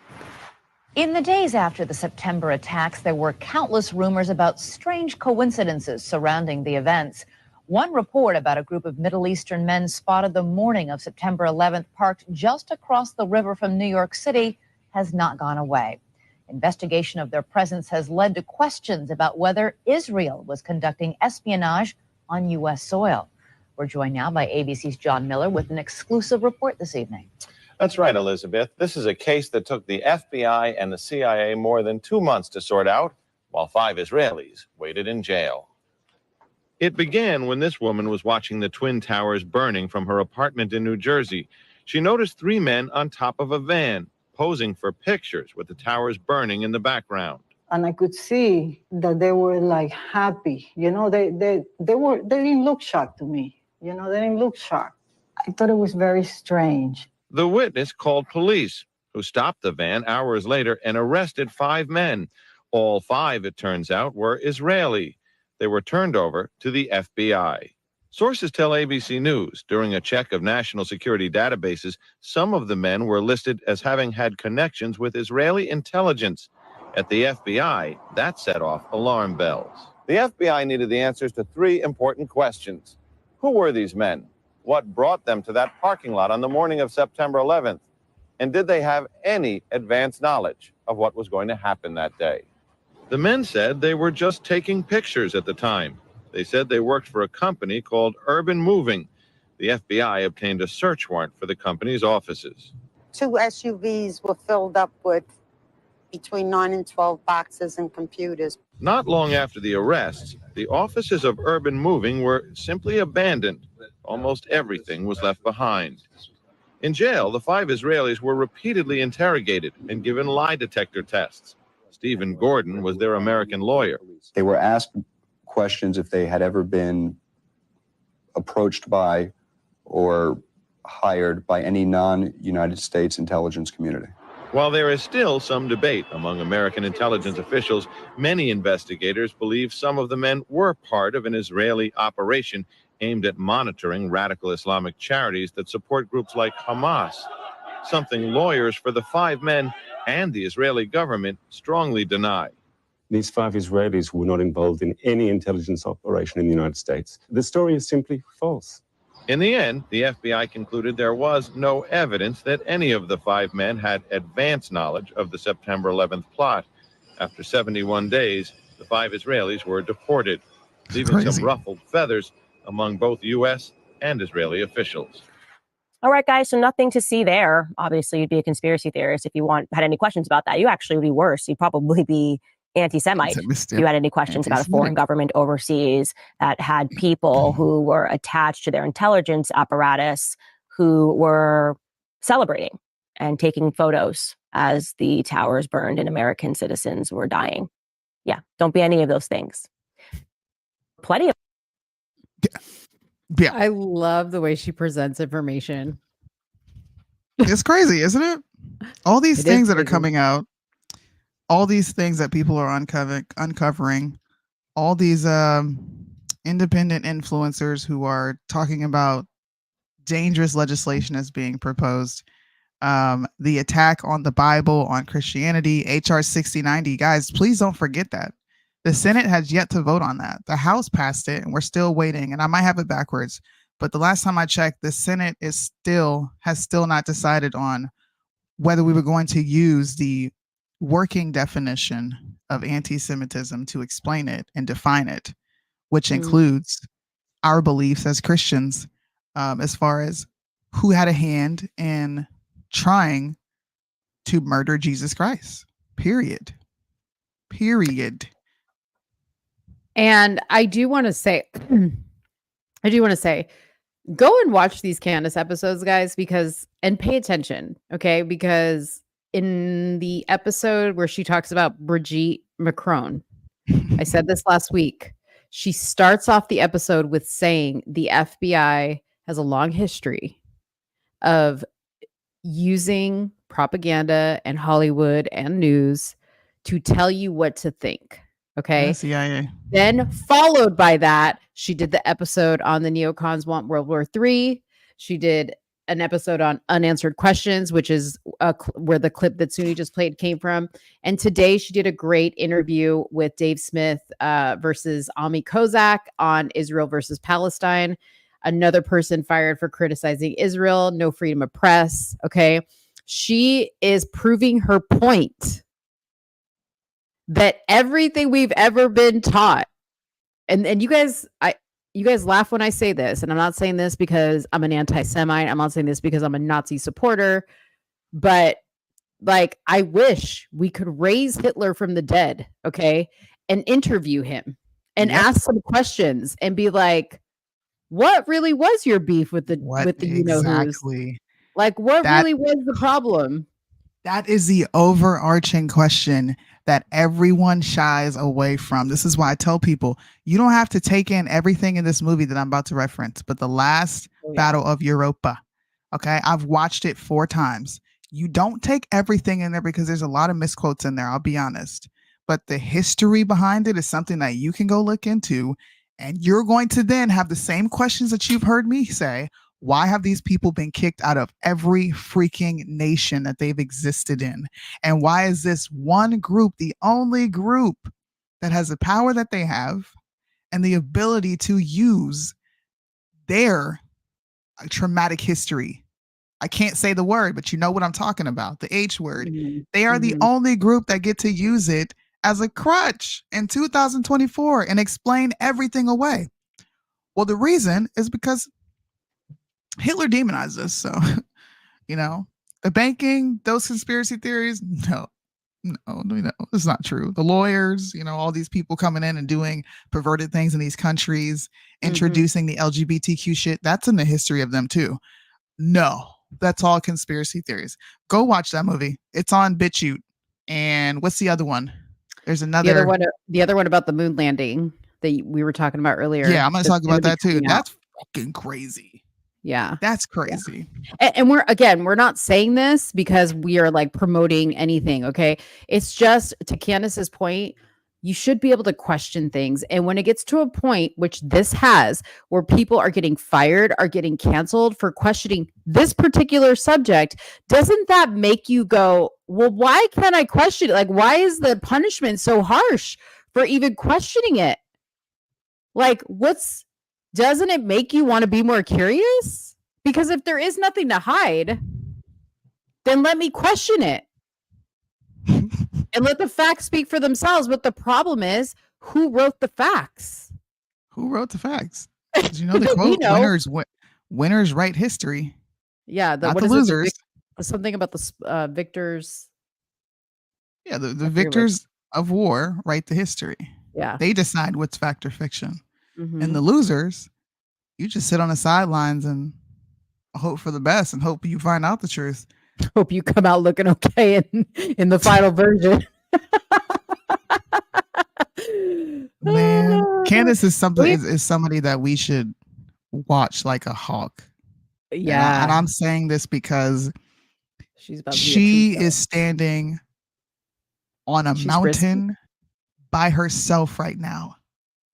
In the days after the September attacks, there were countless rumors about strange coincidences surrounding the events. One report about a group of Middle Eastern men spotted the morning of September 11th parked just across the river from New York City has not gone away. Investigation of their presence has led to questions about whether Israel was conducting espionage on U.S. soil. We're joined now by ABC's John Miller with an exclusive report this evening. That's right, Elizabeth. This is a case that took the FBI and the CIA more than 2 months to sort out, while 5 Israelis waited in jail. It began when this woman was watching the Twin Towers burning from her apartment in New Jersey. She noticed 3 men on top of a van, posing for pictures with the towers burning in the background. And I could see that they were like happy. You know, they didn't look shocked to me. You know, they didn't look shocked. I thought it was very strange. The witness called police, who stopped the van hours later and arrested 5 men. All 5, it turns out, were Israeli. They were turned over to the FBI. Sources tell ABC News during a check of national security databases, some of the men were listed as having had connections with Israeli intelligence. At the FBI, that set off alarm bells. The FBI needed the answers to 3 important questions. Who were these men? What brought them to that parking lot on the morning of September 11th? And did they have any advanced knowledge of what was going to happen that day? The men said they were just taking pictures at the time. They said they worked for a company called Urban Moving. The FBI obtained a search warrant for the company's offices. 2 SUVs were filled up with between 9 and 12 boxes and computers. Not long after the arrests, the offices of urban moving were simply abandoned. Almost everything was left behind. In jail, the 5 Israelis were repeatedly interrogated and given lie detector tests. Stephen Gordon was their American lawyer. They were asked questions if they had ever been approached by or hired by any non-United States intelligence community. While there is still some debate among American intelligence officials, many investigators believe some of the men were part of an Israeli operation aimed at monitoring radical Islamic charities that support groups like Hamas, something lawyers for the 5 men and the Israeli government strongly deny. These 5 Israelis were not involved in any intelligence operation in the United States. The story is simply false. In the end, the FBI concluded there was no evidence that any of the 5 men had advance knowledge of the September 11th plot. After 71 days, the 5 Israelis were deported, leaving some ruffled feathers among both U.S. and Israeli officials. All right, guys, so nothing to see there. Obviously, you'd be a conspiracy theorist if you had any questions about that. You actually would be worse. You'd probably be anti-Semite. If you had any questions about a foreign government overseas that had people who were attached to their intelligence apparatus who were celebrating and taking photos as the towers burned and American citizens were dying. Yeah, don't be any of those things. Plenty of. Yeah. I love the way she presents information. It's crazy, isn't it? All these things that are coming out, all these things that people are uncovering, all these independent influencers who are talking about dangerous legislation as being proposed, the attack on the Bible, on Christianity, HR 6090. Guys, please don't forget that. The Senate has yet to vote on that. The House passed it, and we're still waiting. And I might have it backwards, but the last time I checked, the Senate has still not decided on whether we were going to use the working definition of anti-Semitism to explain it and define it, which includes our beliefs as Christians, as far as who had a hand in trying to murder Jesus Christ. Period. And I do want to say, go and watch these Candace episodes, guys, and pay attention, okay? Because in the episode where she talks about Brigitte Macron, I said this last week, she starts off the episode with saying the FBI has a long history of using propaganda and Hollywood and news to tell you what to think. Okay. CIA. Then followed by that, she did the episode on the neocons want World War III. She did an episode on unanswered questions, which is where the clip that Soonie just played came from. And today she did a great interview with Dave Smith versus Ami Kozak on Israel versus Palestine. Another person fired for criticizing Israel, no freedom of press. Okay. She is proving her point that everything we've ever been taught, and you guys laugh when I say this, and I'm not saying this because I'm an anti-Semite. I'm not saying this because I'm a Nazi supporter, but like, I wish we could raise Hitler from the dead, okay, and interview him and ask some questions and be like, what really was your beef with the exactly? Like, what really was the problem? That is the overarching question that everyone shies away from. This is why I tell people, you don't have to take in everything in this movie that I'm about to reference, but the last Battle of Europa, okay? I've watched it 4 times. You don't take everything in there because there's a lot of misquotes in there, I'll be honest. But the history behind it is something that you can go look into, and you're going to then have the same questions that you've heard me say. Why have these people been kicked out of every freaking nation that they've existed in? And why is this one group the only group that has the power that they have and the ability to use their traumatic history? I can't say the word, but you know what I'm talking about, the H word. They are the only group that get to use it as a crutch in 2024 and explain everything away. Well, the reason is because Hitler demonized us. So, the banking, those conspiracy theories, no, No, it's not true. The lawyers, all these people coming in and doing perverted things in these countries, introducing the LGBTQ shit, that's in the history of them too. No, that's all conspiracy theories. Go watch that movie. It's on BitChute. And what's the other one? There's another. The other one about the moon landing that we were talking about earlier. Yeah, I'm going to talk about that too. That's fucking crazy. Yeah. That's crazy. Yeah. And we're not saying this because we are like promoting anything. Okay. It's just to Candace's point, you should be able to question things. And when it gets to a point, which this has, where people are getting fired, are getting canceled for questioning this particular subject, doesn't that make you go, well, why can't I question it? Like, why is the punishment so harsh for even questioning it? Like, doesn't it make you want to be more curious? Because if there is nothing to hide, then let me question it. And let the facts speak for themselves. But the problem is, who wrote the facts? Who wrote the facts? Did you know the quote, winners write history. Yeah, not the losers. Something about the victors. Yeah, the victors of war write the history. Yeah. They decide what's fact or fiction. Mm-hmm. And the losers, you just sit on the sidelines and hope for the best and hope you find out the truth. Hope you come out looking okay in the final version. Man, Candace is somebody that we should watch like a hawk. Yeah. And I'm saying this because she is standing on a mountain by herself right now.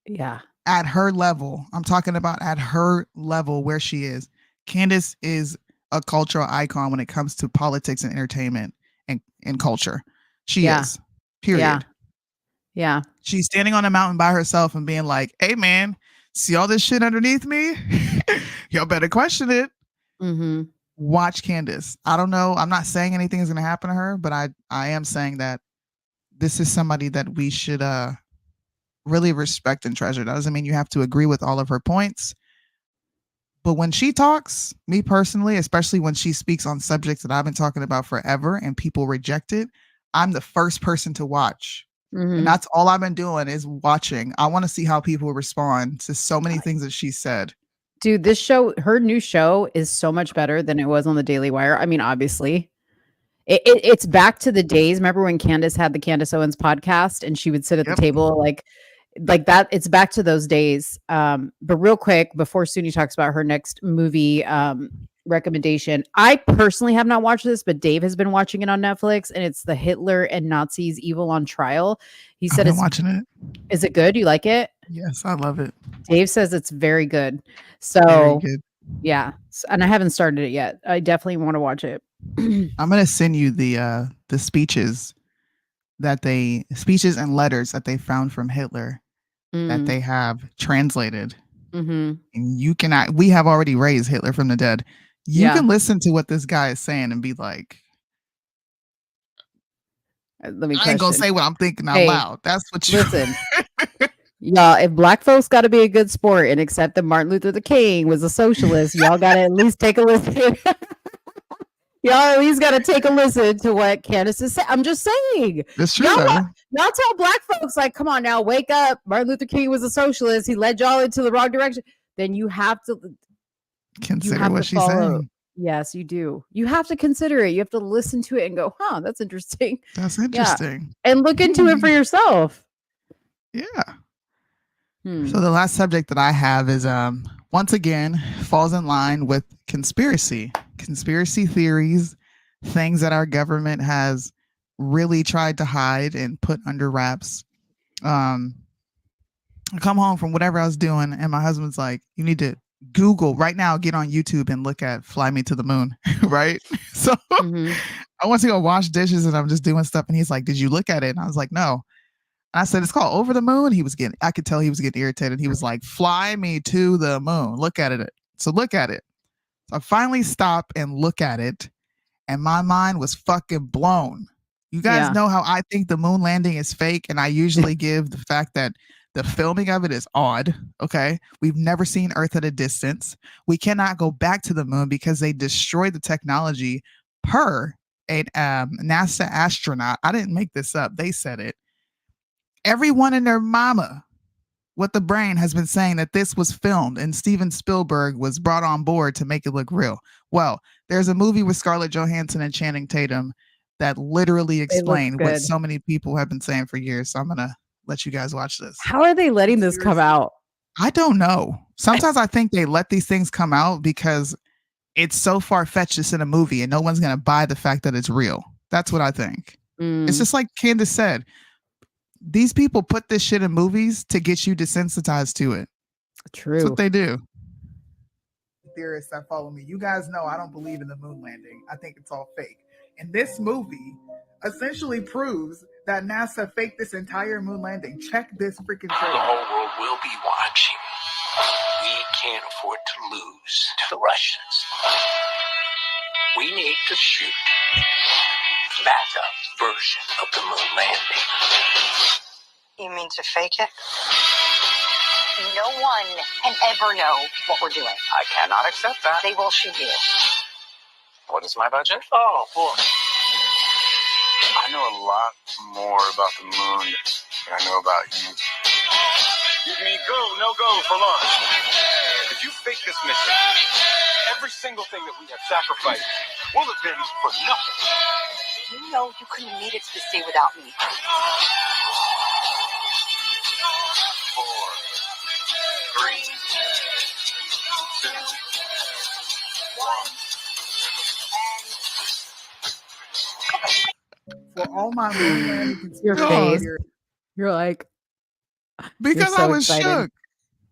Yeah. At her level. I'm talking about at her level where she is. Candace is a cultural icon when it comes to politics and entertainment and culture. She is. Period. Yeah. She's standing on a mountain by herself and being like, hey man, see all this shit underneath me? Y'all better question it. Mm-hmm. Watch Candace. I don't know. I'm not saying anything is going to happen to her, but I am saying that this is somebody that we should really respect and treasure. That doesn't mean you have to agree with all of her points. But when she talks, me personally, especially when she speaks on subjects that I've been talking about forever and people reject it, I'm the first person to watch. Mm-hmm. And that's all I've been doing is watching. I want to see how people respond to so many things that she said. Dude, her new show is so much better than it was on the Daily Wire. I mean, obviously. It's back to the days. Remember when Candace had the Candace Owens podcast and she would sit at the table like that? It's back to those days. But real quick, before Soonie talks about her next movie recommendation, I personally have not watched this, but Dave has been watching it on Netflix, and it's the Hitler and Nazis Evil on Trial. He said I've been watching it. Is it good? You like it? Yes, I love it. Dave says it's very good. So very good. Yeah, and I haven't started it yet. I definitely want to watch it. I'm gonna send you the speeches and letters that they found from Hitler that they have translated. Mm-hmm. And we have already raised Hitler from the dead. You can listen to what this guy is saying and be like, I ain't gonna say what I'm thinking out loud. That's what you listen. Y'all, if black folks got to be a good sport and accept that Martin Luther King was a socialist, y'all got to at least take a listen. Y'all at least got to take a listen to what Candace is saying. I'm just saying. That's true. Y'all tell black folks, like, come on now, wake up. Martin Luther King was a socialist. He led y'all into the wrong direction. Then you have to consider what she's saying. Yes, you do. You have to consider it. You have to listen to it and go, huh, that's interesting. That's interesting. Yeah. And look into it for yourself. Yeah. So the last subject that I have is once again falls in line with conspiracy theories, things that our government has really tried to hide and put under wraps. I come home from whatever I was doing and my husband's like, you need to Google right now, get on YouTube and look at Fly Me to the Moon. Right. So I went to go wash dishes and I'm just doing stuff. And he's like, did you look at it? And I was like, no. I said, it's called Over the Moon. I could tell he was getting irritated. He was like, fly me to the moon. Look at it. So look at it. So I finally stop and look at it. And my mind was fucking blown. You guys know how I think the moon landing is fake. And I usually give the fact that the filming of it is odd. Okay. We've never seen Earth at a distance. We cannot go back to the moon because they destroyed the technology per a NASA astronaut. I didn't make this up. They said it. Everyone and their mama with the brain has been saying that this was filmed and Steven Spielberg was brought on board to make it look real. Well, there's a movie with Scarlett Johansson and Channing Tatum that literally explained what so many people have been saying for years. So I'm going to let you guys watch this. How are they letting this come out? I don't know. Sometimes I think they let these things come out because it's so far-fetched just in a movie and no one's going to buy the fact that it's real. That's what I think. It's just like Candace said. These people put this shit in movies to get you desensitized to it. True. That's what they do. Theorists that follow me, you guys know I don't believe in the moon landing. I think it's all fake. And this movie essentially proves that NASA faked this entire moon landing. Check this freaking trailer. The whole world will be watching. We can't afford to lose to the Russians. We need to shoot backup version of the moon landing. You mean to fake it? No one can ever know what we're doing. I cannot accept that. They will shoot you. What is my budget? Oh, boy. I know a lot more about the moon than I know about you. Give me go, no go for launch. If you fake this mission, every single thing that we have sacrificed will have been for nothing. You know you couldn't have made it to this day without me. 4, 3, 2, 1. For all my moon landing Your face. You're like, because you're so I was excited. shook.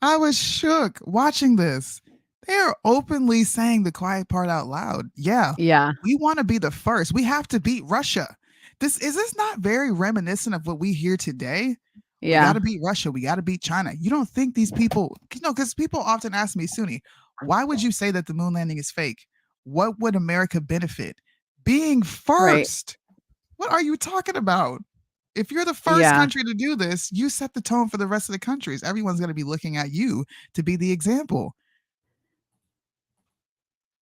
I was shook watching this. They're openly saying the quiet part out loud. Yeah. We want to be the first. We have to beat Russia. Is this not very reminiscent of what we hear today? We got to beat Russia. We got to beat China. You don't think these people, because people often ask me, Soonie, why would you say that the moon landing is fake? What would America benefit? Being first. What are you talking about? If you're the first country to do this, you set the tone for the rest of the countries. Everyone's going to be looking at you to be the example.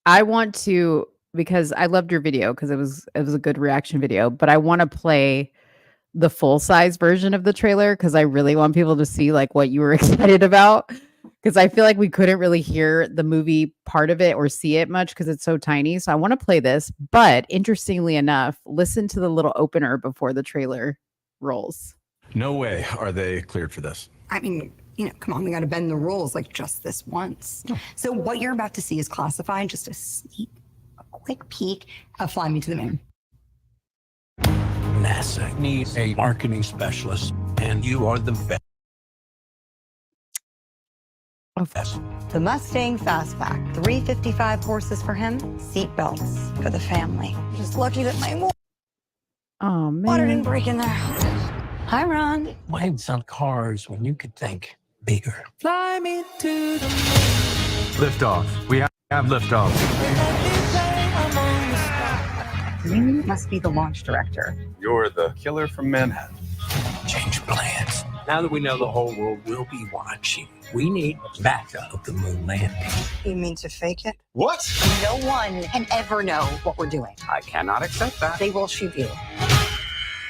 I want to, because I loved your video because it was a good reaction video, but I want to play the full size version of the trailer because I really want people to see like what you were excited about, because I feel like we couldn't really hear the movie part of it or see it much because it's so tiny. So I want to play this, but interestingly enough, listen to the little opener before the trailer rolls. No way are they cleared for this. I mean, come on, we got to bend the rules like just this once. So what you're about to see is classified, just a quick peek of Fly Me to the Moon. NASA needs a marketing specialist, and you are the best. The Mustang Fastback, 355 horses for him, seat belts for the family. Just lucky that my water didn't break in there. Hi, Ron. Why on cars when you could think bigger? Fly me to the Liftoff. We have liftoff. You must be the launch director. You're the killer from Manhattan. Change plans. Now that we know the whole world will be watching, we need backup of the moon landing. You mean to fake it? What? No one can ever know what we're doing. I cannot accept that. They will shoot you.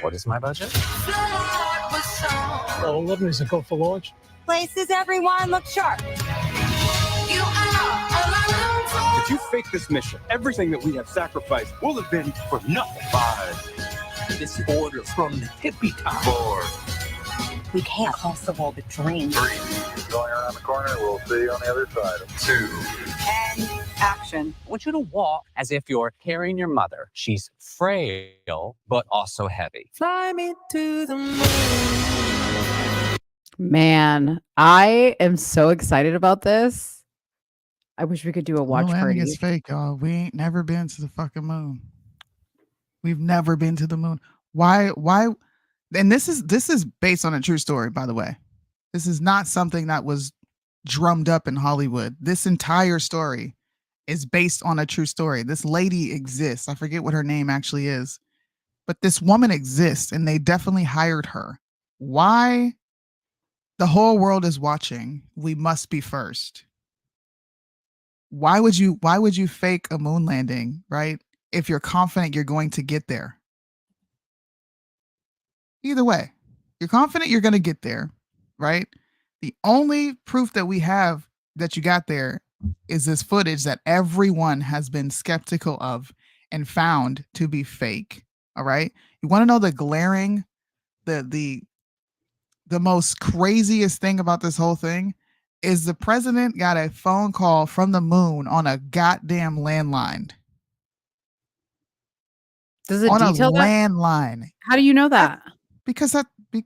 What is my budget? Oh, 11 is a go for launch. Places, everyone, look sharp. If you fake this mission, everything that we have sacrificed will have been for nothing. 5. This order from the tippy top. 4. We can't cross the wall to dream. 3. Going around the corner, we'll see you on the other side. 2. And action. I want you to walk as if you're carrying your mother. She's frail, but also heavy. Fly me to the moon. Man, I am so excited about this. I wish we could do a watch Moon party. landing is fake, y'all. We ain't never been to the fucking moon. We've never been to the moon. Why? And this is based on a true story, by the way. This is not something that was drummed up in Hollywood. This entire story is based on a true story. This lady exists. I forget what her name actually is, but this woman exists and they definitely hired her. Why? The whole world is watching. We must be first. Why would you fake a moon landing, right? if you're confident you're going to get there. Either way, you're confident you're going to get there, right? The only proof that we have that you got there is this footage that everyone has been skeptical of and found to be fake. All right. You want to know the glaring, the most craziest thing about this whole thing is the president got a phone call from the moon on a goddamn landline. Does it on detail a that? landline? How do you know that? Because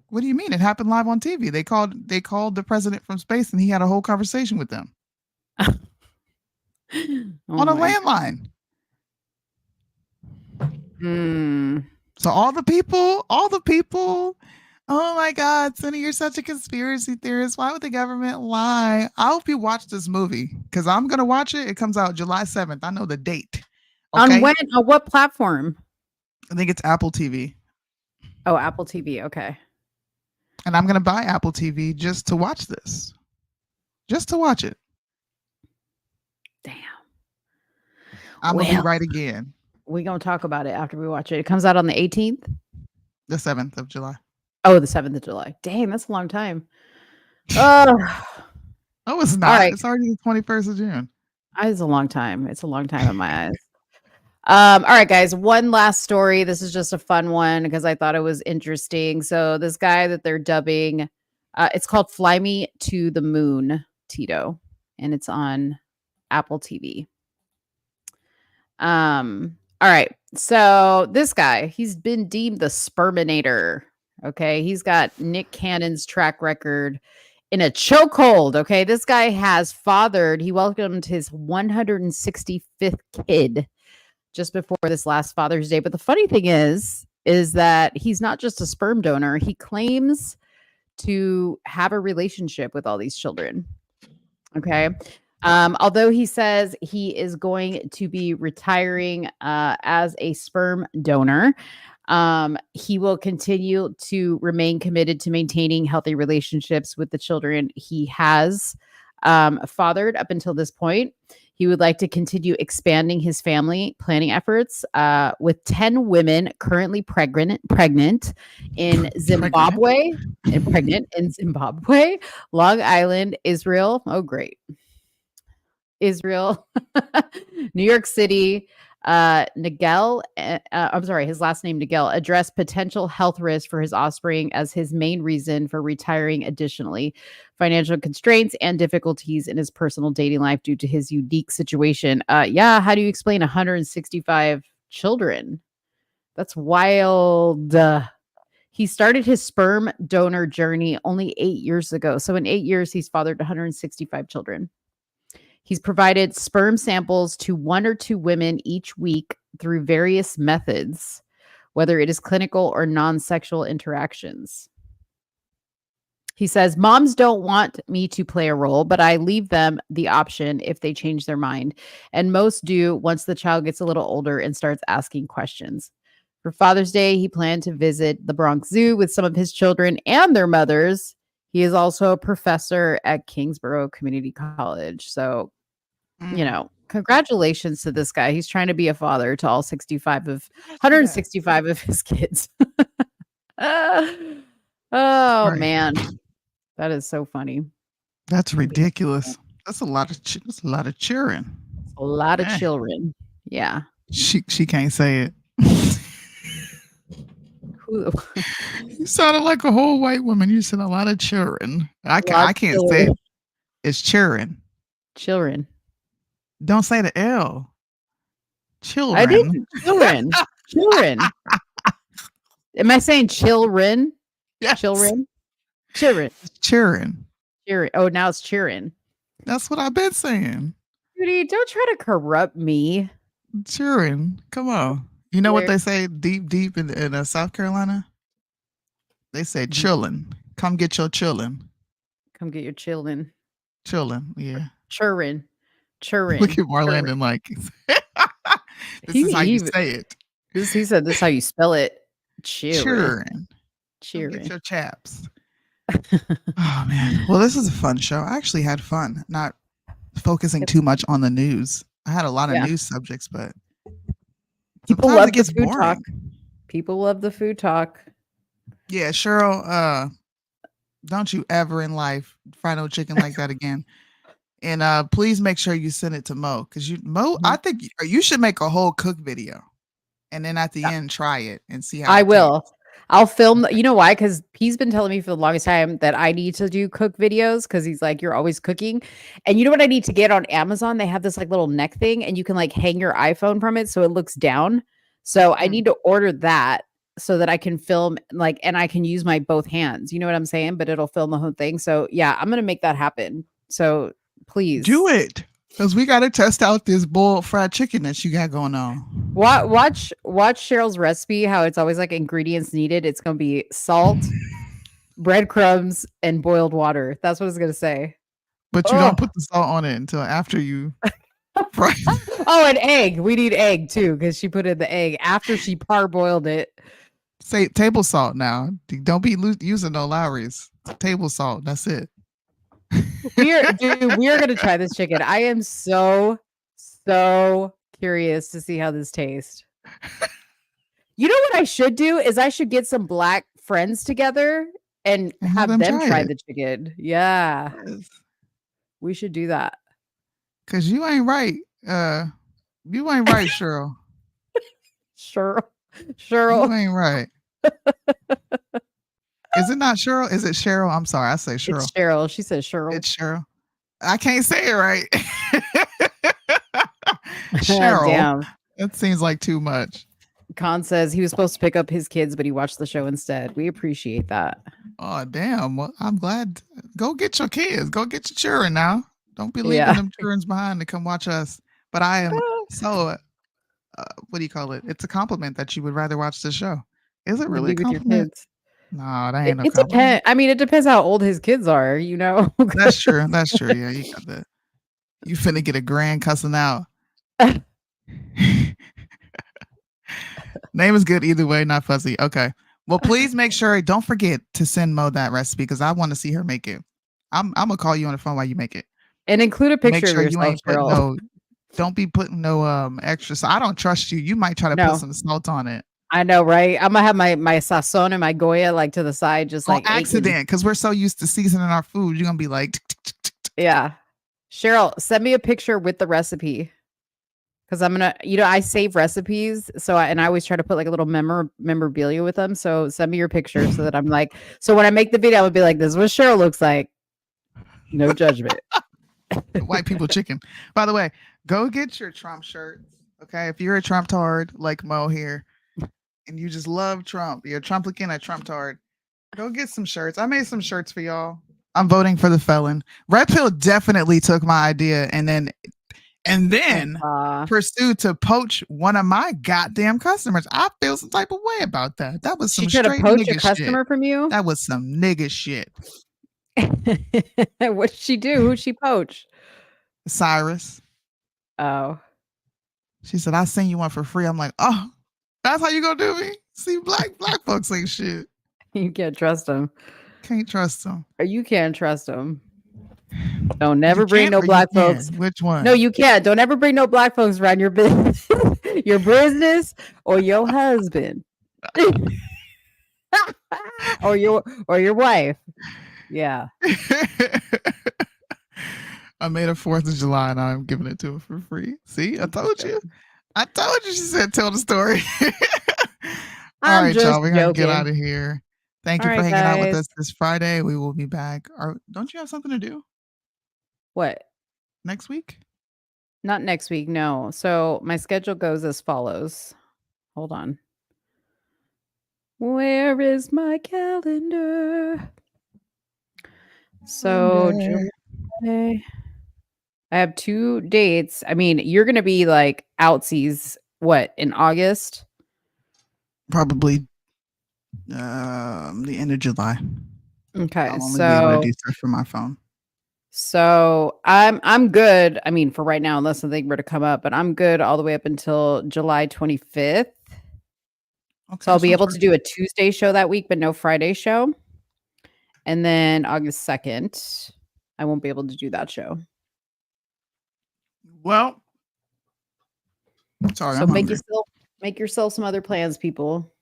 what do you mean? It happened live on TV. They called the president from space and he had a whole conversation with them. On a landline. So all the people, oh my God, Sonny, you're such a conspiracy theorist. Why would the government lie? I hope you watch this movie because I'm going to watch it. It comes out July 7th. I know the date. Okay? On when? On what platform? I think it's Apple TV. Oh, Apple TV. Okay. And I'm going to buy Apple TV just to watch this. Just to watch it. Damn. I'm going to be right again. We're going to talk about it after we watch it. It comes out on the 18th? The 7th of July. Oh, the 7th of July. Damn, that's a long time. Oh, it's not. Right. It's already the 21st of June. It's a long time. It's a long time in my eyes. All right, guys. One last story. This is just a fun one because I thought it was interesting. So this guy that they're dubbing, it's called Fly Me to the Moon, Tito. And it's on Apple TV. All right. So this guy, he's been deemed the sperminator. Okay. He's got Nick Cannon's track record in a chokehold. Okay. This guy has he welcomed his 165th kid just before this last Father's Day. But the funny thing is that he's not just a sperm donor. He claims to have a relationship with all these children. Okay. Although he says he is going to be retiring as a sperm donor, he will continue to remain committed to maintaining healthy relationships with the children he has fathered up until this point. He would like to continue expanding his family planning efforts with 10 women currently pregnant in Zimbabwe, Long Island, Israel. Oh, great. Israel, New York City, Nigel, I'm sorry, his last name Nigel, addressed potential health risks for his offspring as his main reason for retiring. Additionally, financial constraints and difficulties in his personal dating life due to his unique situation. How do you explain 165 children? That's wild. He started his sperm donor journey only 8 years ago. So in 8 years, he's fathered 165 children. He's provided sperm samples to 1 or 2 women each week through various methods, whether it is clinical or non-sexual interactions. He says, moms don't want me to play a role, but I leave them the option if they change their mind. And most do once the child gets a little older and starts asking questions. For Father's Day, he planned to visit the Bronx Zoo with some of his children and their mothers. He is also a professor at Kingsborough Community College. So, congratulations to this guy. He's trying to be a father to all 165 of his kids. Man, that is so funny. That's ridiculous. That's a lot of cheering. A lot of children. Yeah. She can't say it. You sounded like a whole white woman. You said a lot of children. I can't say it. It's children. Children. Don't say the L. Children. I did children. Children. Am I saying children? Yes. Children. Cheering. Oh, now it's cheering. That's what I've been saying. Judy, don't try to corrupt me. Cheering. Come on. You know what they say deep in South Carolina? They say chillin'. Come get your chillin'. Come get your chillin'. Chillin', yeah. Churrin'. Look at Marlandon like. This is how you say it. He said this is how you spell it. Cheering. Get your chaps. Oh, man. Well, this is a fun show. I actually had fun not focusing too much on the news. I had a lot of news subjects, but People Sometimes love it gets the food boring. talk. People love the food talk. Yeah, Cheryl, don't you ever in life fry no chicken like that again. And please make sure you send it to Mo, because Mo, I think you should make a whole cook video, and then at the end try it and see how I it will. tastes. I'll film. You know why? Because he's been telling me for the longest time that I need to do cook videos because he's like, you're always cooking. And you know what I need to get on Amazon? They have this like little neck thing, and you can like hang your iPhone from it so it looks down. So I need to order that so that I can film like, and I can use my both hands. You know what I'm saying? But it'll film the whole thing. So yeah, I'm gonna make that happen. So please Do it, because we got to test out this boiled fried chicken that you got going on. watch Cheryl's recipe. How it's always like ingredients needed. It's gonna be salt, breadcrumbs, and boiled water. That's what it's gonna say. But you don't put the salt on it until after you fry. Oh, and egg. We need egg too because she put in the egg after she parboiled it. Say table salt now. Don't be using no Lowry's. Table salt. That's it. We are gonna try this chicken. I am so curious to see how this tastes. You know what I should do is I should get some black friends together and have them try the chicken. Yeah. Yes. We should do that. Cause you ain't right. You ain't right, Cheryl. Cheryl. You ain't right. Is it not Cheryl? Is it Cheryl? I'm sorry. I say Cheryl. It's Cheryl. She says Cheryl. It's Cheryl. I can't say it right. Cheryl. Damn. That seems like too much. Khan says he was supposed to pick up his kids, but he watched the show instead. We appreciate that. Oh, damn. Well, I'm glad. Go get your kids. Go get your children now. Don't be leaving them children behind to come watch us. But I am so, what do you call it? It's a compliment that you would rather watch this show. Is it really a compliment? No, that ain't no compliment. Depends. I mean, it depends how old his kids are, you know? That's true. That's true. Yeah, you got that. You finna get a grand cussing out. Name is good either way, not fuzzy. Okay. Well, please make sure, don't forget to send Mo that recipe because I want to see her make it. I'm gonna call you on the phone while you make it. And include a picture of yourself, Cheryl. Don't be putting no extra. So I don't trust you. You might try to put some salt on it. I know, right? I'm gonna have my sazon and my Goya like to the side, just like accident, because we're so used to seasoning our food. You're gonna be like, yeah. Cheryl, send me a picture with the recipe. Because I'm gonna, I save recipes, so I always try to put like a little memorabilia with them. So send me your picture so that I'm like, so when I make the video, I would be like, this is what Cheryl looks like. No judgment. White people chicken. By the way, go get your Trump shirts. Okay, if you're a Trump tard like Mo here, and you just love Trump, you're a Trumplican, a Trump tard, go get some shirts. I made some shirts for y'all. I'm voting for the felon. Red Pill definitely took my idea and then pursued to poach one of my goddamn customers. I feel some type of way about that. That was some straight poach a customer shit. from you. That was some nigga shit. What'd she do? Who'd she poach? Cyrus. Oh. She said, I seen you one for free. I'm like, oh, that's how you gonna do me? See, black folks ain't shit. You can't trust them. Can't trust them. Or you can't trust them. Don't never bring no black folks. Which one? No, you can't. Don't ever bring no black folks around your business, your business, or your husband, or your wife. Yeah. I made a 4th of July and I'm giving it to her for free. See, I told you. She said, tell the story. All right, y'all. We're gonna get out of here. Thank you for hanging out with us this Friday. We will be back. Don't you have something to do? What? Next week? Not next week, no. So my schedule goes as follows. Hold on. Where is my calendar? So July, I have 2 dates. I mean, you're gonna be like outsies, what, in August? Probably the end of July. Okay, I'll only be able to do stuff from my phone. So I'm good. I mean, for right now, unless something were to come up, but I'm good all the way up until July 25th. Okay, so I'll be able to do a Tuesday show that week, but no Friday show. And then August 2nd, I won't be able to do that show. Well, sorry. So I'm make hungry. Make yourself some other plans, people.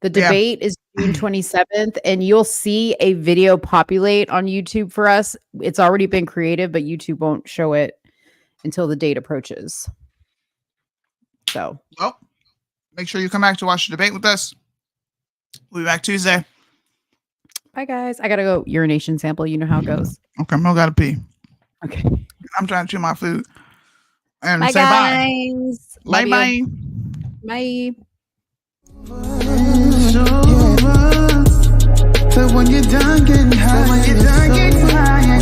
The debate is June 27th, and you'll see a video populate on YouTube for us. It's already been created, but YouTube won't show it until the date approaches. So, well, make sure you come back to watch the debate with us. We'll be back Tuesday. Bye, guys. I gotta go urination sample. You know how it goes. Okay, I gotta pee. Okay, I'm trying to chew my food. And bye, say guys. Bye. Bye. Bye. So when you're done getting high,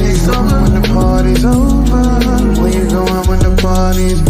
it's over when the party's over. Where you going when the party's